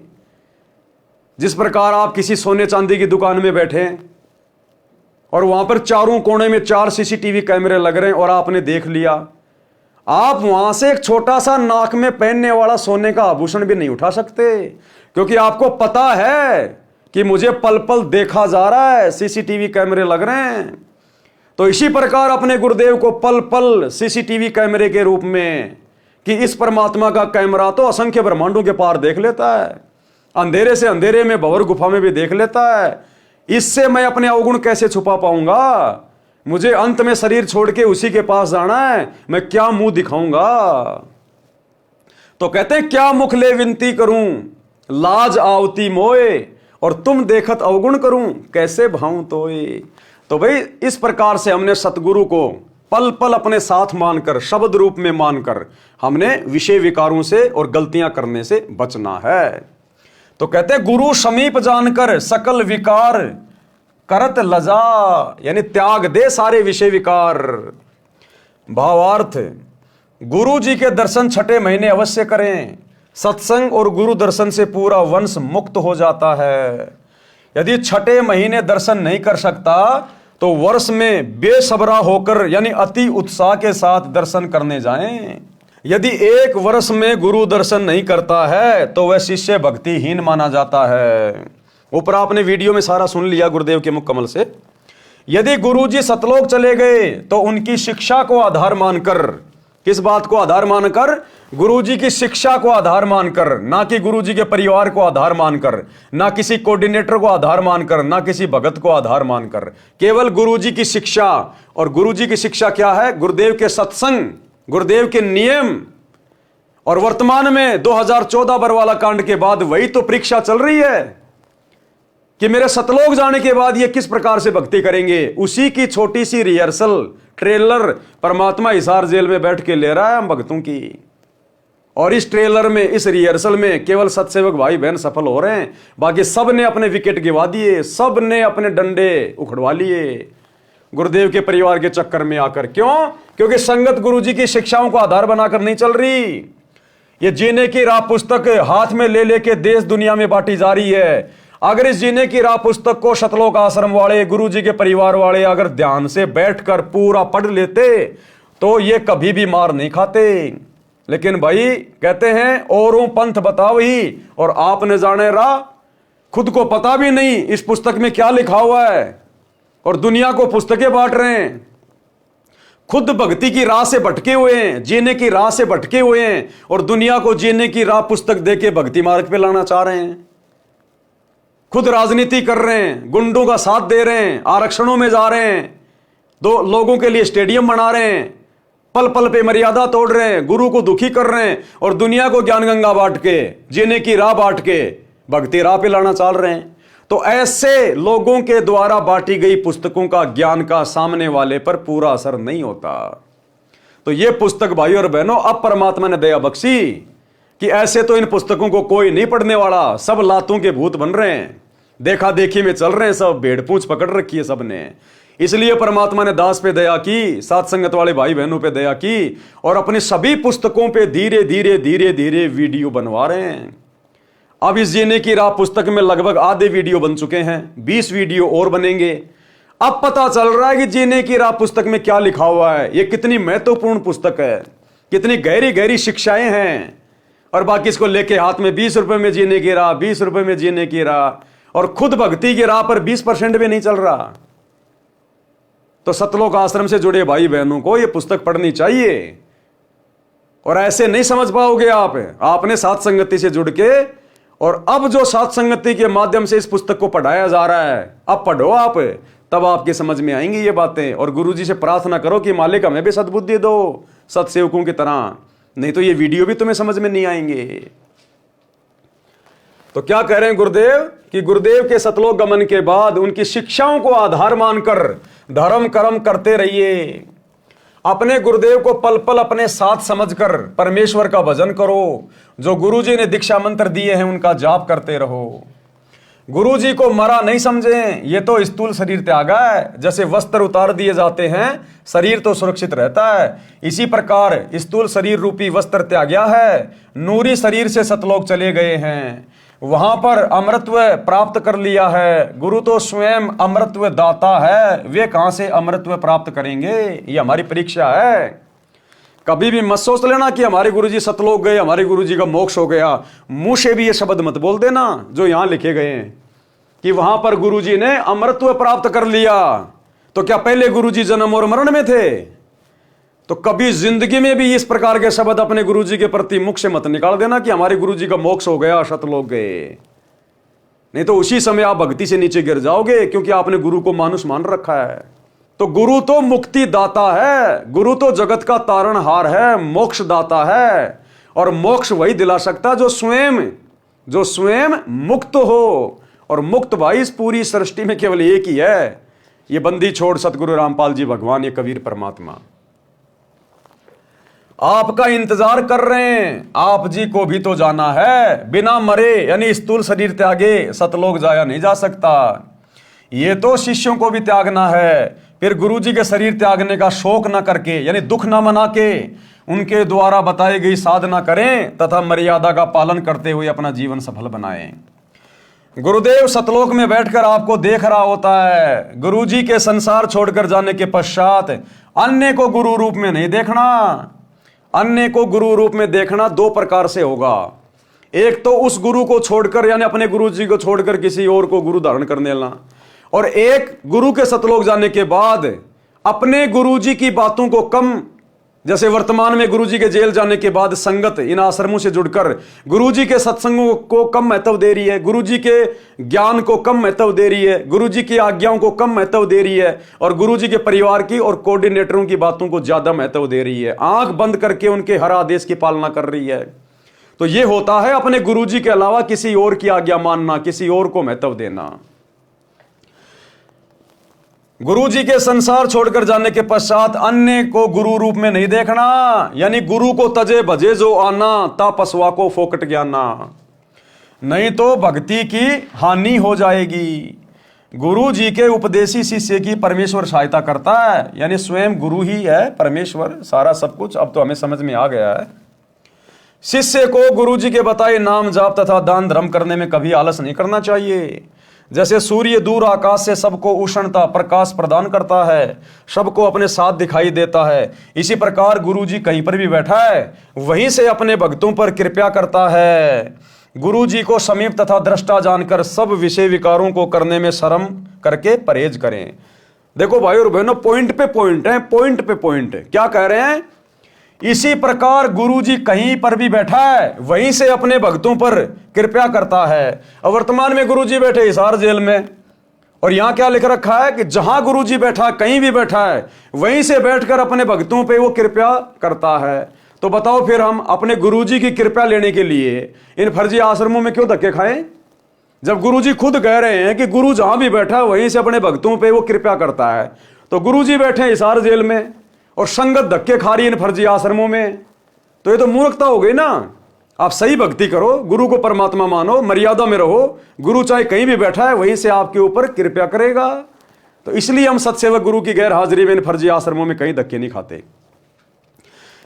जिस प्रकार आप किसी सोने चांदी की दुकान में बैठे हैं और वहां पर चारों कोने में 4 सीसीटीवी कैमरे लग रहे हैं और आपने देख लिया, आप वहां से एक छोटा सा नाक में पहनने वाला सोने का आभूषण भी नहीं उठा सकते, क्योंकि आपको पता है कि मुझे पल पल देखा जा रहा है, सीसीटीवी कैमरे लग रहे हैं। तो इसी प्रकार अपने गुरुदेव को पल पल सीसीटीवी कैमरे के रूप में, कि इस परमात्मा का कैमरा तो असंख्य ब्रह्मांडों के पार देख लेता है, अंधेरे से अंधेरे में, भंवर गुफा में भी देख लेता है। इससे मैं अपने अवगुण कैसे छुपा पाऊंगा? मुझे अंत में शरीर छोड़ के उसी के पास जाना है, मैं क्या मुंह दिखाऊंगा? तो कहते हैं क्या मुख ले विनती करूं, लाज आवती मोए, और तुम देखत अवगुण करूं, कैसे भाऊं तोए। तो भाई इस प्रकार से हमने सतगुरु को पल पल अपने साथ मानकर, शब्द रूप में मानकर, हमने विषय विकारों से और गलतियां करने से बचना है। तो कहते हैं गुरु समीप जानकर सकल विकार करत लजा, यानी त्याग दे सारे विषय विकार। भावार्थ, गुरु जी के दर्शन छठे महीने अवश्य करें। सत्संग और गुरु दर्शन से पूरा वंश मुक्त हो जाता है। यदि छठे महीने दर्शन नहीं कर सकता तो वर्ष में बेसब्रा होकर, यानी अति उत्साह के साथ दर्शन करने जाएं। यदि एक वर्ष में गुरु दर्शन नहीं करता है तो वह शिष्य भक्तिहीन माना जाता है। ऊपर आपने वीडियो में सारा सुन लिया गुरुदेव के मुख कमल से। यदि गुरुजी सतलोक चले गए तो उनकी शिक्षा को आधार मानकर, किस बात को आधार मानकर? गुरुजी की शिक्षा को आधार मानकर, ना कि गुरुजी के परिवार को आधार मानकर, ना किसी कोऑर्डिनेटर को आधार मानकर, ना किसी भगत को आधार मानकर, केवल गुरुजी की शिक्षा। और गुरुजी की शिक्षा क्या है? गुरुदेव के सत्संग, गुरुदेव के नियम। और वर्तमान में 2014 बरवाला कांड के बाद वही तो परीक्षा चल रही है कि मेरे सतलोक जाने के बाद ये किस प्रकार से भक्ति करेंगे। उसी की छोटी सी रिहर्सल, ट्रेलर परमात्मा हिसार जेल में बैठ के ले रहा है हम भक्तों की। और इस ट्रेलर में, इस रिहर्सल में केवल सत्सेवक भाई बहन सफल हो रहे हैं, बाकी सब ने अपने विकेट गिवा दिए, सब ने अपने डंडे उखड़वा लिए गुरुदेव के परिवार के चक्कर में आकर। क्यों? क्योंकि संगत गुरुजी की शिक्षाओं को आधार बनाकर नहीं चल रही। ये जीने की राह पुस्तक हाथ में ले लेके देश दुनिया में बांटी जा रही है। अगर इस जीने की राह पुस्तक को सतलोक आश्रम वाले, गुरुजी के परिवार वाले अगर ध्यान से बैठकर पूरा पढ़ लेते तो ये कभी भी मार नहीं खाते। लेकिन भाई कहते हैं औरों पंथ बताओ ही, और आपने जाने राह, खुद को पता भी नहीं इस पुस्तक में क्या लिखा हुआ है, और दुनिया को पुस्तकें बांट रहे हैं। खुद भक्ति की राह से भटके हुए हैं, जीने की राह से भटके हुए हैं, और दुनिया को जीने की राह पुस्तक देके भक्ति मार्ग पे लाना चाह रहे हैं। खुद राजनीति कर रहे हैं, गुंडों का साथ दे रहे हैं, आरक्षणों में जा रहे हैं, दो लोगों के लिए स्टेडियम बना रहे हैं, पल पल पे मर्यादा तोड़ रहे हैं, गुरु को दुखी कर रहे हैं, और दुनिया को ज्ञान गंगा बांट के, जीने की राह बांट के भक्ति राह पे लाना चाह रहे हैं। तो ऐसे लोगों के द्वारा बांटी गई पुस्तकों का, ज्ञान का सामने वाले पर पूरा असर नहीं होता। तो ये पुस्तक भाई और बहनों अब परमात्मा ने दया बख्शी कि ऐसे तो इन पुस्तकों को कोई नहीं पढ़ने वाला, सब लातों के भूत बन रहे हैं, देखा देखी में चल रहे हैं, सब भेड़ पूंछ पकड़ रखी है सबने। इसलिए परमात्मा ने दास पे दया की, साथ संगत वाले भाई बहनों पे दया की, और अपनी सभी पुस्तकों पे धीरे धीरे धीरे धीरे वीडियो बनवा रहे हैं। अब इस जीने की राह पुस्तक में लगभग आधे वीडियो बन चुके हैं, 20 वीडियो और बनेंगे। अब पता चल रहा है कि जीने की राह पुस्तक में क्या लिखा हुआ है, ये कितनी महत्वपूर्ण पुस्तक है, कितनी गहरी गहरी शिक्षाएं हैं। और बाकी इसको लेके हाथ में 20 रुपए में जीने की राह, 20 रुपए में जीने की राह, और खुद भक्ति की राह पर 20% भी नहीं चल रहा। तो सतलोक आश्रम से जुड़े भाई बहनों को यह पुस्तक पढ़नी चाहिए। और ऐसे नहीं समझ पाओगे आपने साथ संगति से जुड़ के, और अब जो साथ संगति के माध्यम से इस पुस्तक को पढ़ाया जा रहा है, अब पढ़ो आप, तब आपके समझ में आएंगी ये बातें। और गुरुजी से प्रार्थना करो कि मालिक हमें भी सद्बुद्धि दो सत्सेवकों की तरह, नहीं तो ये वीडियो भी तुम्हें समझ में नहीं आएंगे। तो क्या कह रहे हैं गुरुदेव कि गुरुदेव के सतलोक गमन के बाद उनकी शिक्षाओं को आधार मानकर धर्म कर्म करते रहिए। अपने गुरुदेव को पल पल अपने साथ समझकर परमेश्वर का भजन करो। जो गुरुजी ने दीक्षा मंत्र दिए हैं उनका जाप करते रहो। गुरुजी को मरा नहीं समझें, ये तो स्थूल शरीर त्यागा है। जैसे वस्त्र उतार दिए जाते हैं, शरीर तो सुरक्षित रहता है, इसी प्रकार स्थूल शरीर रूपी वस्त्र त्याग्या है। नूरी शरीर से सतलोक चले गए हैं, वहां पर अमृतत्व प्राप्त कर लिया है। गुरु तो स्वयं अमृतत्व दाता है, वे कहां से अमृतत्व प्राप्त करेंगे? ये हमारी परीक्षा है। कभी भी मत सोच लेना कि हमारे गुरुजी सतलोक गए, हमारे गुरुजी का मोक्ष हो गया। मुंह से भी ये शब्द मत बोल देना जो यहां लिखे गए हैं कि वहां पर गुरुजी ने अमृतत्व प्राप्त कर लिया। तो क्या पहले गुरुजी जन्म और मरण में थे? तो कभी जिंदगी में भी इस प्रकार के शब्द अपने गुरुजी के प्रति मुख से मत निकाल देना कि हमारे गुरुजी का मोक्ष हो गया, सतलोक गए। नहीं तो उसी समय आप भक्ति से नीचे गिर जाओगे, क्योंकि आपने गुरु को मानुष मान रखा है। तो गुरु तो मुक्ति दाता है, गुरु तो जगत का तारणहार है, मोक्ष दाता है। और मोक्ष वही दिला सकता जो स्वयं मुक्त हो। और मुक्त भाई इस पूरी सृष्टि में केवल एक ही है, ये बंदी छोड़ सतगुरु रामपाल जी भगवान, ये कबीर परमात्मा आपका इंतजार कर रहे हैं। आप जी को भी तो जाना है, बिना मरे यानी स्थूल शरीर त्यागे सतलोक जाया नहीं जा सकता। ये तो शिष्यों को भी त्यागना है। फिर गुरु जी के शरीर त्यागने का शोक ना करके, यानी दुख ना मना के, उनके द्वारा बताई गई साधना करें तथा मर्यादा का पालन करते हुए अपना जीवन सफल बनाएं। गुरुदेव सतलोक में बैठकर आपको देख रहा होता है। गुरु जी के संसार छोड़कर जाने के पश्चात अन्य को गुरु रूप में नहीं देखना। अन्य को गुरु रूप में देखना दो प्रकार से होगा। एक तो उस गुरु को छोड़कर, यानी अपने गुरु जी को छोड़कर किसी और को गुरु धारण करने लेना, और एक गुरु के सतलोक जाने के बाद अपने गुरु जी की बातों को कम, जैसे वर्तमान में गुरु जी के जेल जाने के बाद संगत इन आश्रमों से जुड़कर गुरु जी के सत्संगों को कम महत्व दे रही है, गुरु जी के ज्ञान को कम महत्व दे रही है, गुरु जी की आज्ञाओं को कम महत्व दे रही है, और गुरु जी के परिवार की और कोऑर्डिनेटरों की बातों को ज्यादा महत्व दे रही है। आंख बंद करके उनके हर आदेश की पालना कर रही है। तो यह होता है अपने गुरु जी के अलावा किसी और की आज्ञा मानना, किसी और को महत्व देना। गुरु जी के संसार छोड़कर जाने के पश्चात अन्य को गुरु रूप में नहीं देखना, यानी गुरु को तजे भजे जो आना, ता पसवा को फोकट ज्ञाना। नहीं तो भक्ति की हानि हो जाएगी। गुरु जी के उपदेशी शिष्य की परमेश्वर सहायता करता है, यानी स्वयं गुरु ही है परमेश्वर, सारा सब कुछ अब तो हमें समझ में आ गया है। शिष्य को गुरु जी के बताए नाम जाप तथा दान धर्म करने में कभी आलस नहीं करना चाहिए। जैसे सूर्य दूर आकाश से सबको उष्णता प्रकाश प्रदान करता है, सबको अपने साथ दिखाई देता है, इसी प्रकार गुरु जी कहीं पर भी बैठा है वहीं से अपने भक्तों पर कृपा करता है। गुरु जी को समीप तथा दृष्टा जानकर सब विषय विकारों को करने में शर्म करके परहेज करें। देखो भाई और बहनों, पॉइंट पे पॉइंट है, पॉइंट पे पॉइंट है। क्या कह रहे हैं? इसी प्रकार गुरु जी कहीं पर भी बैठा है वहीं से अपने भक्तों पर कृपा करता है। और वर्तमान में गुरु जी बैठे हिसार जेल में, और यहां क्या लिख रखा है कि जहां गुरु जी बैठा, कहीं भी बैठा है, वहीं से बैठकर अपने भक्तों पे वो कृपा करता है। तो बताओ फिर हम अपने गुरु जी की कृपा लेने के लिए इन फर्जी आश्रमों में क्यों धक्के खाएं, जब गुरु जी खुद कह रहे हैं कि गुरु जहां भी बैठा वहीं से अपने भक्तों पे वो कृपा करता है। तो गुरु जी बैठे हिसार जेल में और संगत धक्के खा रही इन फर्जी आश्रमों में, तो ये तो मूर्खता हो गई ना। आप सही भक्ति करो, गुरु को परमात्मा मानो, मर्यादा में रहो। गुरु चाहे कहीं भी बैठा है वहीं से आपके ऊपर कृपा करेगा। तो इसलिए हम सत्सेवक गुरु की गैर हाजिरी में इन फर्जी आश्रमों में कहीं धक्के नहीं खाते।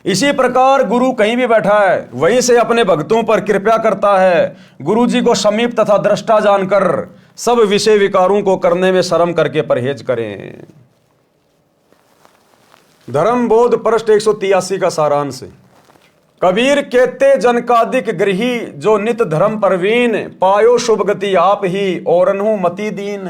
इसी प्रकार गुरु कहीं भी बैठा है वहीं से अपने भक्तों पर कृपा करता है। गुरु जी को समीप तथा दृष्टा जानकर सब विषय विकारों को करने में शर्म करके परहेज करें। धर्म बोध पृष्ठ 183 का सारांश। कबीर कहते जनकादिक गृही जो नित धर्म परवीन, पायो शुभ गति आप ही और अनहु मति दीन।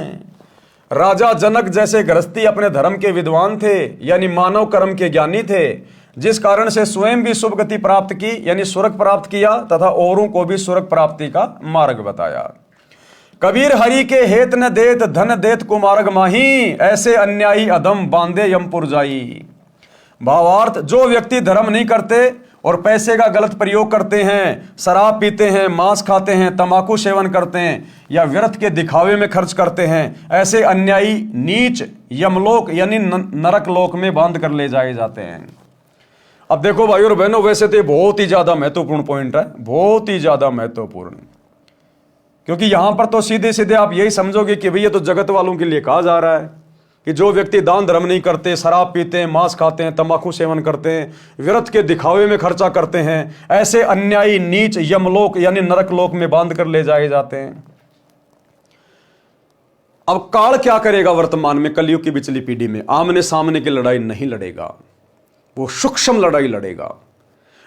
राजा जनक जैसे गृहस्थी अपने धर्म के विद्वान थे, यानी मानव कर्म के ज्ञानी थे, जिस कारण से स्वयं भी शुभ गति प्राप्त की, यानी स्वर्ग प्राप्त किया, तथा औरों को भी स्वर्ग प्राप्ति का मार्ग बताया। कबीर हरि के हेत न देत धन देत कुमार्ग माही, ऐसे अन्यायी अधम बांधे यमपुर जाई। भावार्थ, जो व्यक्ति धर्म नहीं करते और पैसे का गलत प्रयोग करते हैं, शराब पीते हैं, मांस खाते हैं, तंबाकू सेवन करते हैं, या व्यर्थ के दिखावे में खर्च करते हैं, ऐसे अन्यायी नीच यमलोक यानी नरक लोक में बांध कर ले जाए जाते हैं। अब देखो भाई और बहनों, वैसे तो बहुत ही ज्यादा महत्वपूर्ण पॉइंट है, बहुत ही ज्यादा महत्वपूर्ण, क्योंकि यहां पर तो सीधे सीधे आप यही समझोगे कि भई ये तो जगत वालों के लिए कहा जा रहा है कि जो व्यक्ति दान धर्म नहीं करते, शराब पीते हैं, मांस खाते हैं, तंबाकू सेवन करते हैं, व्यर्थ के दिखावे में खर्चा करते हैं, ऐसे अन्यायी नीच यमलोक यानी नरक लोक में बांध कर ले जाए जाते हैं। अब काल क्या करेगा वर्तमान में, कलयुग की बिचली पीढ़ी में? आमने सामने की लड़ाई नहीं लड़ेगा, वो सूक्ष्म लड़ाई लड़ेगा।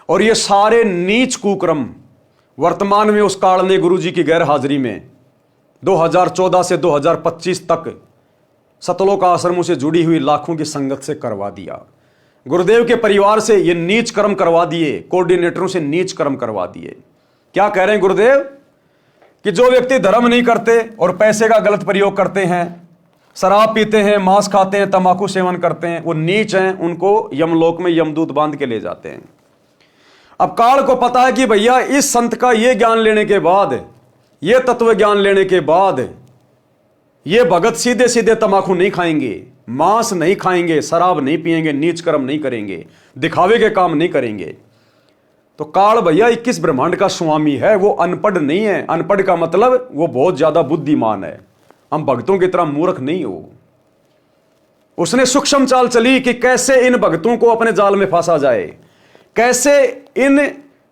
और ये सारे नीच कुक्रम वर्तमान में उस काल ने गुरु जी की गैर हाजिरी में 2014 से 2025 तक सतलोक आश्रमों से जुड़ी हुई लाखों की संगत से करवा दिया। गुरुदेव के परिवार से ये नीच कर्म करवा दिए, कोऑर्डिनेटरों से नीच कर्म करवा दिए। क्या कह रहे हैं गुरुदेव कि जो व्यक्ति धर्म नहीं करते और पैसे का गलत प्रयोग करते हैं, शराब पीते हैं, मांस खाते हैं, तंबाकू सेवन करते हैं, वो नीच हैं, उनको यमलोक में यमदूत बांध के ले जाते हैं। अब काल को पता है कि भैया इस संत का ये ज्ञान लेने के बाद, ये तत्व ज्ञान लेने के बाद, ये भगत सीधे सीधे तंबाकू नहीं खाएंगे, मांस नहीं खाएंगे, शराब नहीं पिएंगे, नीच कर्म नहीं करेंगे, दिखावे के काम नहीं करेंगे। तो काल भैया 21 ब्रह्मांड का स्वामी है, वो अनपढ़ नहीं है। अनपढ़ का मतलब वो बहुत ज्यादा बुद्धिमान है। हम भक्तों की तरह मूर्ख नहीं हो। उसने सूक्ष्म चाल चली कि कैसे इन भक्तों को अपने जाल में फंसा जाए, कैसे इन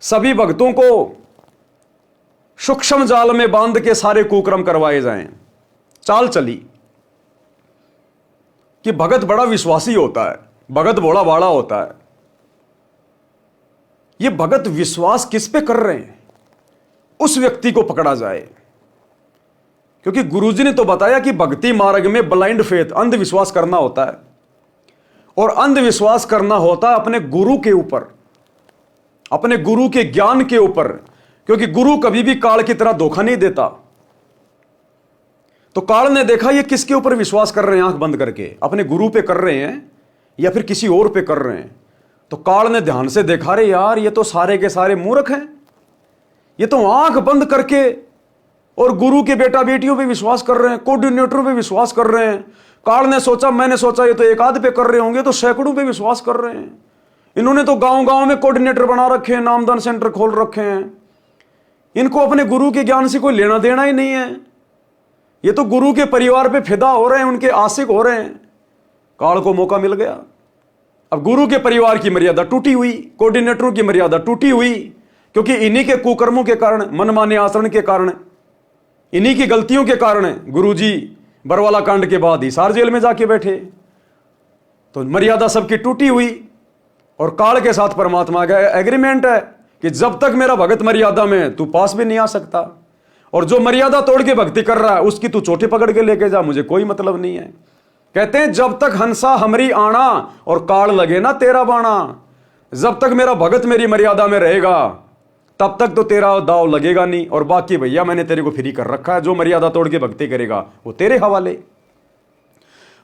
सभी भक्तों को सूक्ष्म जाल में बांध के सारे कुक्रम करवाए जाएं। चाल चली कि भगत बड़ा विश्वासी होता है, भगत भोला भाड़ा होता है। ये भगत विश्वास किस पे कर रहे हैं, उस व्यक्ति को पकड़ा जाए। क्योंकि गुरुजी ने तो बताया कि भक्ति मार्ग में ब्लाइंड फेथ, अंधविश्वास करना होता है, और अंधविश्वास करना होता है अपने गुरु के ऊपर, अपने गुरु के ज्ञान के ऊपर। क्योंकि गुरु कभी भी काल की तरह धोखा नहीं देता। तो काल ने देखा ये किसके ऊपर विश्वास कर रहे हैं, आंख बंद करके अपने गुरु पे कर रहे हैं या फिर किसी और पे कर रहे हैं। तो काल ने ध्यान से देखा, रे यार ये तो सारे के सारे मूर्ख हैं, ये तो आंख बंद करके और गुरु के बेटा बेटियों पे विश्वास कर रहे हैं, कोऑर्डिनेटरों पे विश्वास कर रहे हैं। काल ने सोचा, मैंने सोचा ये तो एक आध पे कर रहे होंगे, तो सैकड़ों पे विश्वास कर रहे हैं। इन्होंने तो गांव गांव में कोऑर्डिनेटर बना रखे हैं, नामदान सेंटर खोल रखे हैं। इनको अपने गुरु के ज्ञान से कोई लेना देना ही नहीं है। ये तो गुरु के परिवार पे फिदा हो रहे हैं, उनके आशिक हो रहे हैं। काल को मौका मिल गया। अब गुरु के परिवार की मर्यादा टूटी हुई, कोऑर्डिनेटरों की मर्यादा टूटी हुई, क्योंकि इन्हीं के कुकर्मों के कारण, मनमाने आचरण के कारण, इन्हीं की गलतियों के कारण गुरुजी बरवाला कांड के बाद हिसार जेल में जाके बैठे। तो मर्यादा सबकी टूटी हुई। और काल के साथ परमात्मा का एग्रीमेंट है कि जब तक मेरा भगत मर्यादा में, तू पास भी नहीं आ सकता। और जो मर्यादा तोड़ के भक्ति कर रहा है उसकी तू चोटी पकड़ के लेके जा, मुझे कोई मतलब नहीं है। कहते हैं जब तक हंसा हमरी आना और काल लगे ना तेरा बाणा, जब तक मेरा भगत मेरी मर्यादा में रहेगा तब तक तो तेरा दाव लगेगा नहीं। और बाकी भैया मैंने तेरे को फ्री कर रखा है, जो मर्यादा तोड़ के भक्ति करेगा वो तेरे हवाले।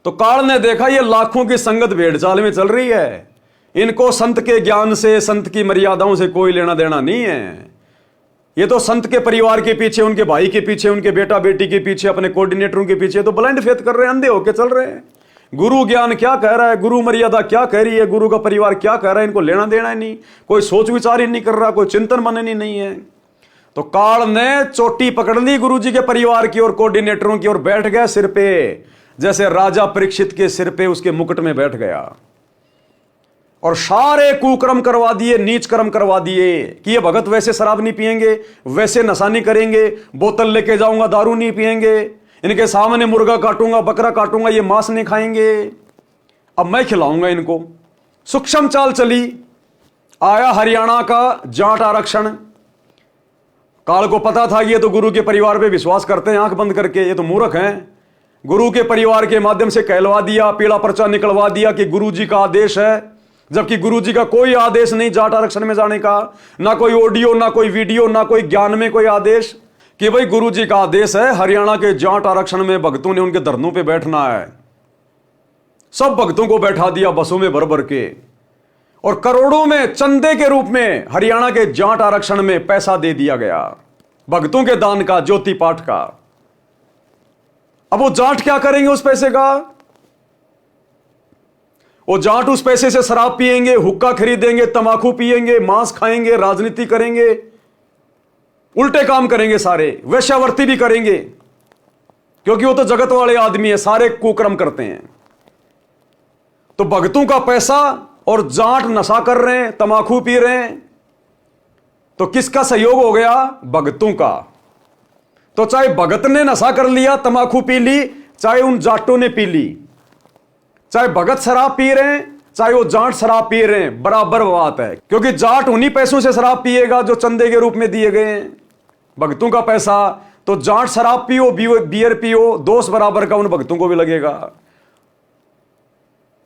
तो काल ने देखा ये लाखों की संगत भेड़ चाल में चल रही है, इनको संत के ज्ञान से, संत की मर्यादाओं से कोई लेना देना नहीं है। ये तो संत के परिवार के पीछे, उनके भाई के पीछे, उनके बेटा बेटी के पीछे, अपने कोऑर्डिनेटरों के पीछे तो ब्लाइंड फेथ कर रहे हैं, अंधे होके चल रहे हैं। गुरु ज्ञान क्या कह रहा है, गुरु मर्यादा क्या कह रही है, गुरु का परिवार क्या कह रहा है, इनको लेना देना ही नहीं। कोई सोच विचार ही नहीं कर रहा, कोई चिंतन मनन ही नहीं है। तो काल ने चोटी पकड़ ली गुरु जी के परिवार की और कोऑर्डिनेटरों की और बैठ गया सिर पे, जैसे राजा परीक्षित के सिर पे उसके मुकुट में बैठ गया। और सारे कुकर्म करवा दिए, नीच कर्म करवा दिए कि ये भगत वैसे शराब नहीं पिएंगे, वैसे नशा नहीं करेंगे, बोतल लेके जाऊंगा दारू नहीं पिएंगे, इनके सामने मुर्गा काटूंगा, बकरा काटूंगा, ये मांस नहीं खाएंगे, अब मैं खिलाऊंगा इनको। सूक्ष्म चाल चली। आया हरियाणा का जाट आरक्षण। काल को पता था ये तो गुरु के परिवार पे विश्वास करते हैं आंख बंद करके, ये तो मूर्ख हैं। गुरु के परिवार के माध्यम से कहलवा दिया, पीला पर्चा निकलवा दिया कि गुरु जी का आदेश है, जबकि गुरु जी का कोई आदेश नहीं जाट आरक्षण में जाने का, ना कोई ऑडियो, ना कोई वीडियो, ना कोई ज्ञान में कोई आदेश कि भाई गुरु जी का आदेश है हरियाणा के जाट आरक्षण में भक्तों ने उनके धरनों पे बैठना है। सब भक्तों को बैठा दिया बसों में भर भर के, और करोड़ों में चंदे के रूप में हरियाणा के जाट आरक्षण में पैसा दे दिया गया, भक्तों के दान का, ज्योति पाठ का। अब वो जाट क्या करेंगे उस पैसे का? वो जाट उस पैसे से शराब पिएंगे, हुक्का खरीदेंगे, तंबाकू पिएंगे, मांस खाएंगे, राजनीति करेंगे। उल्टे काम करेंगे सारे, वेश्यावर्ती भी करेंगे, क्योंकि वो तो जगत वाले आदमी है, सारे कुकर्म करते हैं। तो भगतों का पैसा और जाट नशा कर रहे हैं, तमाकू पी रहे हैं, तो किसका सहयोग हो गया? भगतों का। तो चाहे भगत ने नशा कर लिया, तमाकू पी ली, चाहे उन जाटों ने पी ली, चाहे भगत शराब पी रहे हैं, चाहे वो जाट शराब पी रहे हैं, बराबर बात है। क्योंकि जाट उन्हीं पैसों से शराब पिएगा जो चंदे के रूप में दिए गए हैं। भगतों का पैसा, तो जाट शराब पियो, बियर पियो, दोष बराबर का उन भगतों को भी लगेगा।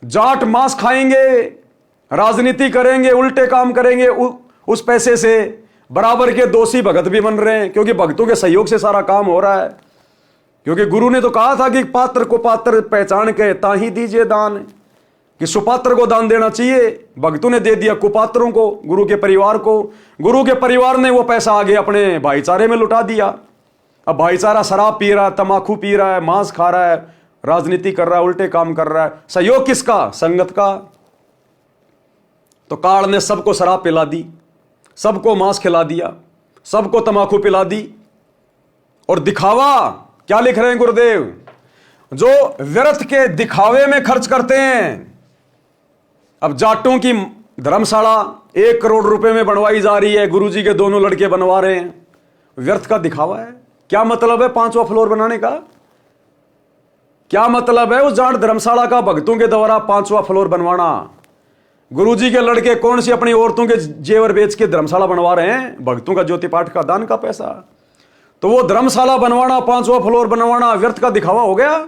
जाट मांस खाएंगे, राजनीति करेंगे, उल्टे काम करेंगे, उस पैसे से बराबर के दोषी भगत भी बन रहे हैं, क्योंकि भक्तों के सहयोग से सारा काम हो रहा है। क्योंकि गुरु ने तो कहा था कि पात्र को पात्र पहचान के ताही दीजिए दान, कि सुपात्र को दान देना चाहिए। भक्तों ने दे दिया कुपात्रों को, गुरु के परिवार को। गुरु के परिवार ने वो पैसा आगे अपने भाईचारे में लुटा दिया। अब भाईचारा शराब पी रहा है, तमाकू पी रहा है, मांस खा रहा है, राजनीति कर रहा है, उल्टे काम कर रहा है। सहयोग किसका? संगत का। तो काल ने सबको शराब पिला दी, सबको मांस खिला दिया, सबको तमाकू पिला दी। और दिखावा क्या लिख रहे हैं गुरुदेव? जो व्यर्थ के दिखावे में खर्च करते हैं। अब जाटों की धर्मशाला 1 करोड़ रुपए में बनवाई जा रही है, गुरुजी के दोनों लड़के बनवा रहे हैं। व्यर्थ का दिखावा है। क्या मतलब है 5वां फ्लोर बनाने का? क्या मतलब है उस जाट धर्मशाला का भक्तों के द्वारा 5वां फ्लोर बनवाना? गुरुजी के लड़के कौन सी अपनी औरतों के जेवर बेच के धर्मशाला बनवा रहे हैं? भक्तों का ज्योति पाठ का दान का पैसा। तो वो धर्मशाला बनवाना, 5वां फ्लोर बनवाना व्यर्थ का दिखावा हो गया।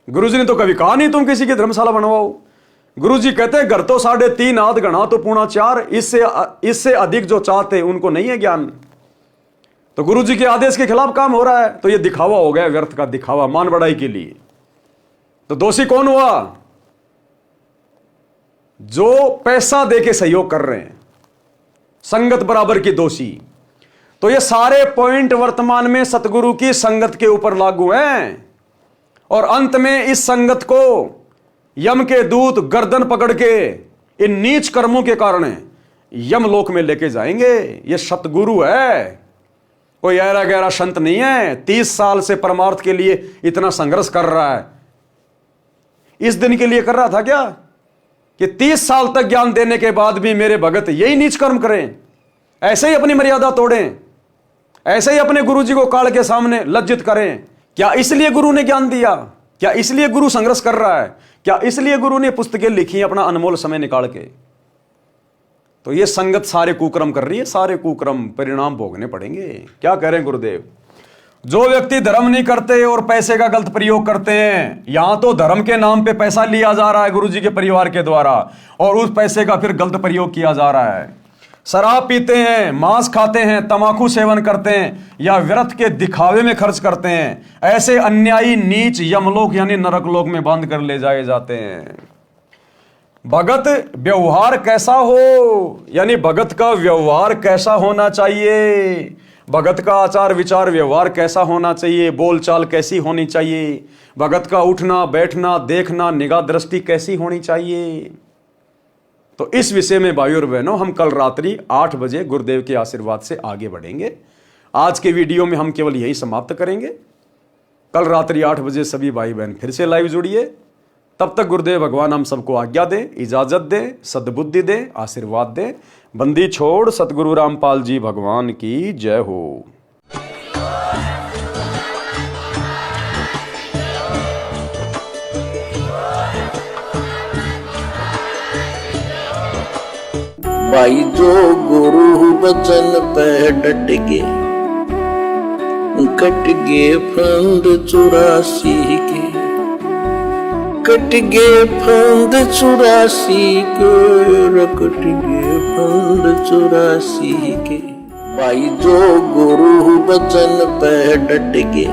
गुरुजी ने तो कभी कहा नहीं तुम किसी की धर्मशाला बनवाओ। गुरुजी कहते हैं घर तो 3.5 आध गणा तो पूर्णा 4, इससे अधिक जो चाहते उनको नहीं है ज्ञान। तो गुरुजी के आदेश के खिलाफ काम हो रहा है, तो ये दिखावा हो गया, व्यर्थ का दिखावा, मान बढ़ाई के लिए। तो दोषी कौन हुआ? जो पैसा देके सहयोग कर रहे हैं, संगत बराबर की दोषी। तो ये सारे पॉइंट वर्तमान में सतगुरु की संगत के ऊपर लागू हैं। और अंत में इस संगत को यम के दूत गर्दन पकड़ के इन नीच कर्मों के कारण यमलोक में लेके जाएंगे। ये सतगुरु है, कोई ऐरा गहरा संत नहीं है। 30 साल से परमार्थ के लिए इतना संघर्ष कर रहा है। इस दिन के लिए कर रहा था क्या कि 30 साल तक ज्ञान देने के बाद भी मेरे भगत यही नीच कर्म करें, ऐसे ही अपनी मर्यादा तोड़ें, ऐसे ही अपने गुरु जी को काल के सामने लज्जित करें? क्या इसलिए गुरु ने ज्ञान दिया? क्या इसलिए गुरु संघर्ष कर रहा है? क्या इसलिए गुरु ने पुस्तकें लिखी अपना अनमोल समय निकाल के? तो ये संगत सारे कुकर्म कर रही है, सारे कुकर्म परिणाम भोगने पड़ेंगे। क्या कह रहे हैं गुरुदेव? जो व्यक्ति धर्म नहीं करते और पैसे का गलत प्रयोग करते हैं, यहां तो धर्म के नाम पे पैसा लिया जा रहा है गुरुजी के परिवार के द्वारा, और उस पैसे का फिर गलत प्रयोग किया जा रहा है। शराब पीते हैं, मांस खाते हैं, तमाकू सेवन करते हैं, या व्यर्थ के दिखावे में खर्च करते हैं, ऐसे अन्यायी नीच यमलोक यानी नरक लोक में बांध कर ले जाए जाते हैं। भगत व्यवहार कैसा हो, यानी भगत का व्यवहार कैसा होना चाहिए, भगत का आचार विचार व्यवहार कैसा होना चाहिए, बोलचाल कैसी होनी चाहिए, भगत का उठना बैठना देखना निगाह दृष्टि कैसी होनी चाहिए। तो इस विषय में भाइयों और बहनों हम कल रात्रि 8 बजे गुरुदेव के आशीर्वाद से आगे बढ़ेंगे। आज के वीडियो में हम केवल यही समाप्त करेंगे। कल रात्रि 8 बजे सभी भाई बहन फिर से लाइव जुड़िए। तब तक गुरुदेव भगवान हम सबको आज्ञा दें, इजाजत दें, सद्बुद्धि दें, आशीर्वाद दें। बंदी छोड़ सतगुरु रामपाल जी भगवान की जय हो। भाई जो गुरु बचन पे डट गे, कट गे फंद 84 के, कट गे फंद 84 के, कट गे फंद 84 के। भाई जो गुरु बचन पे डट गे,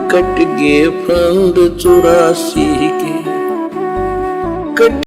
कट गे फंद 84 के, कट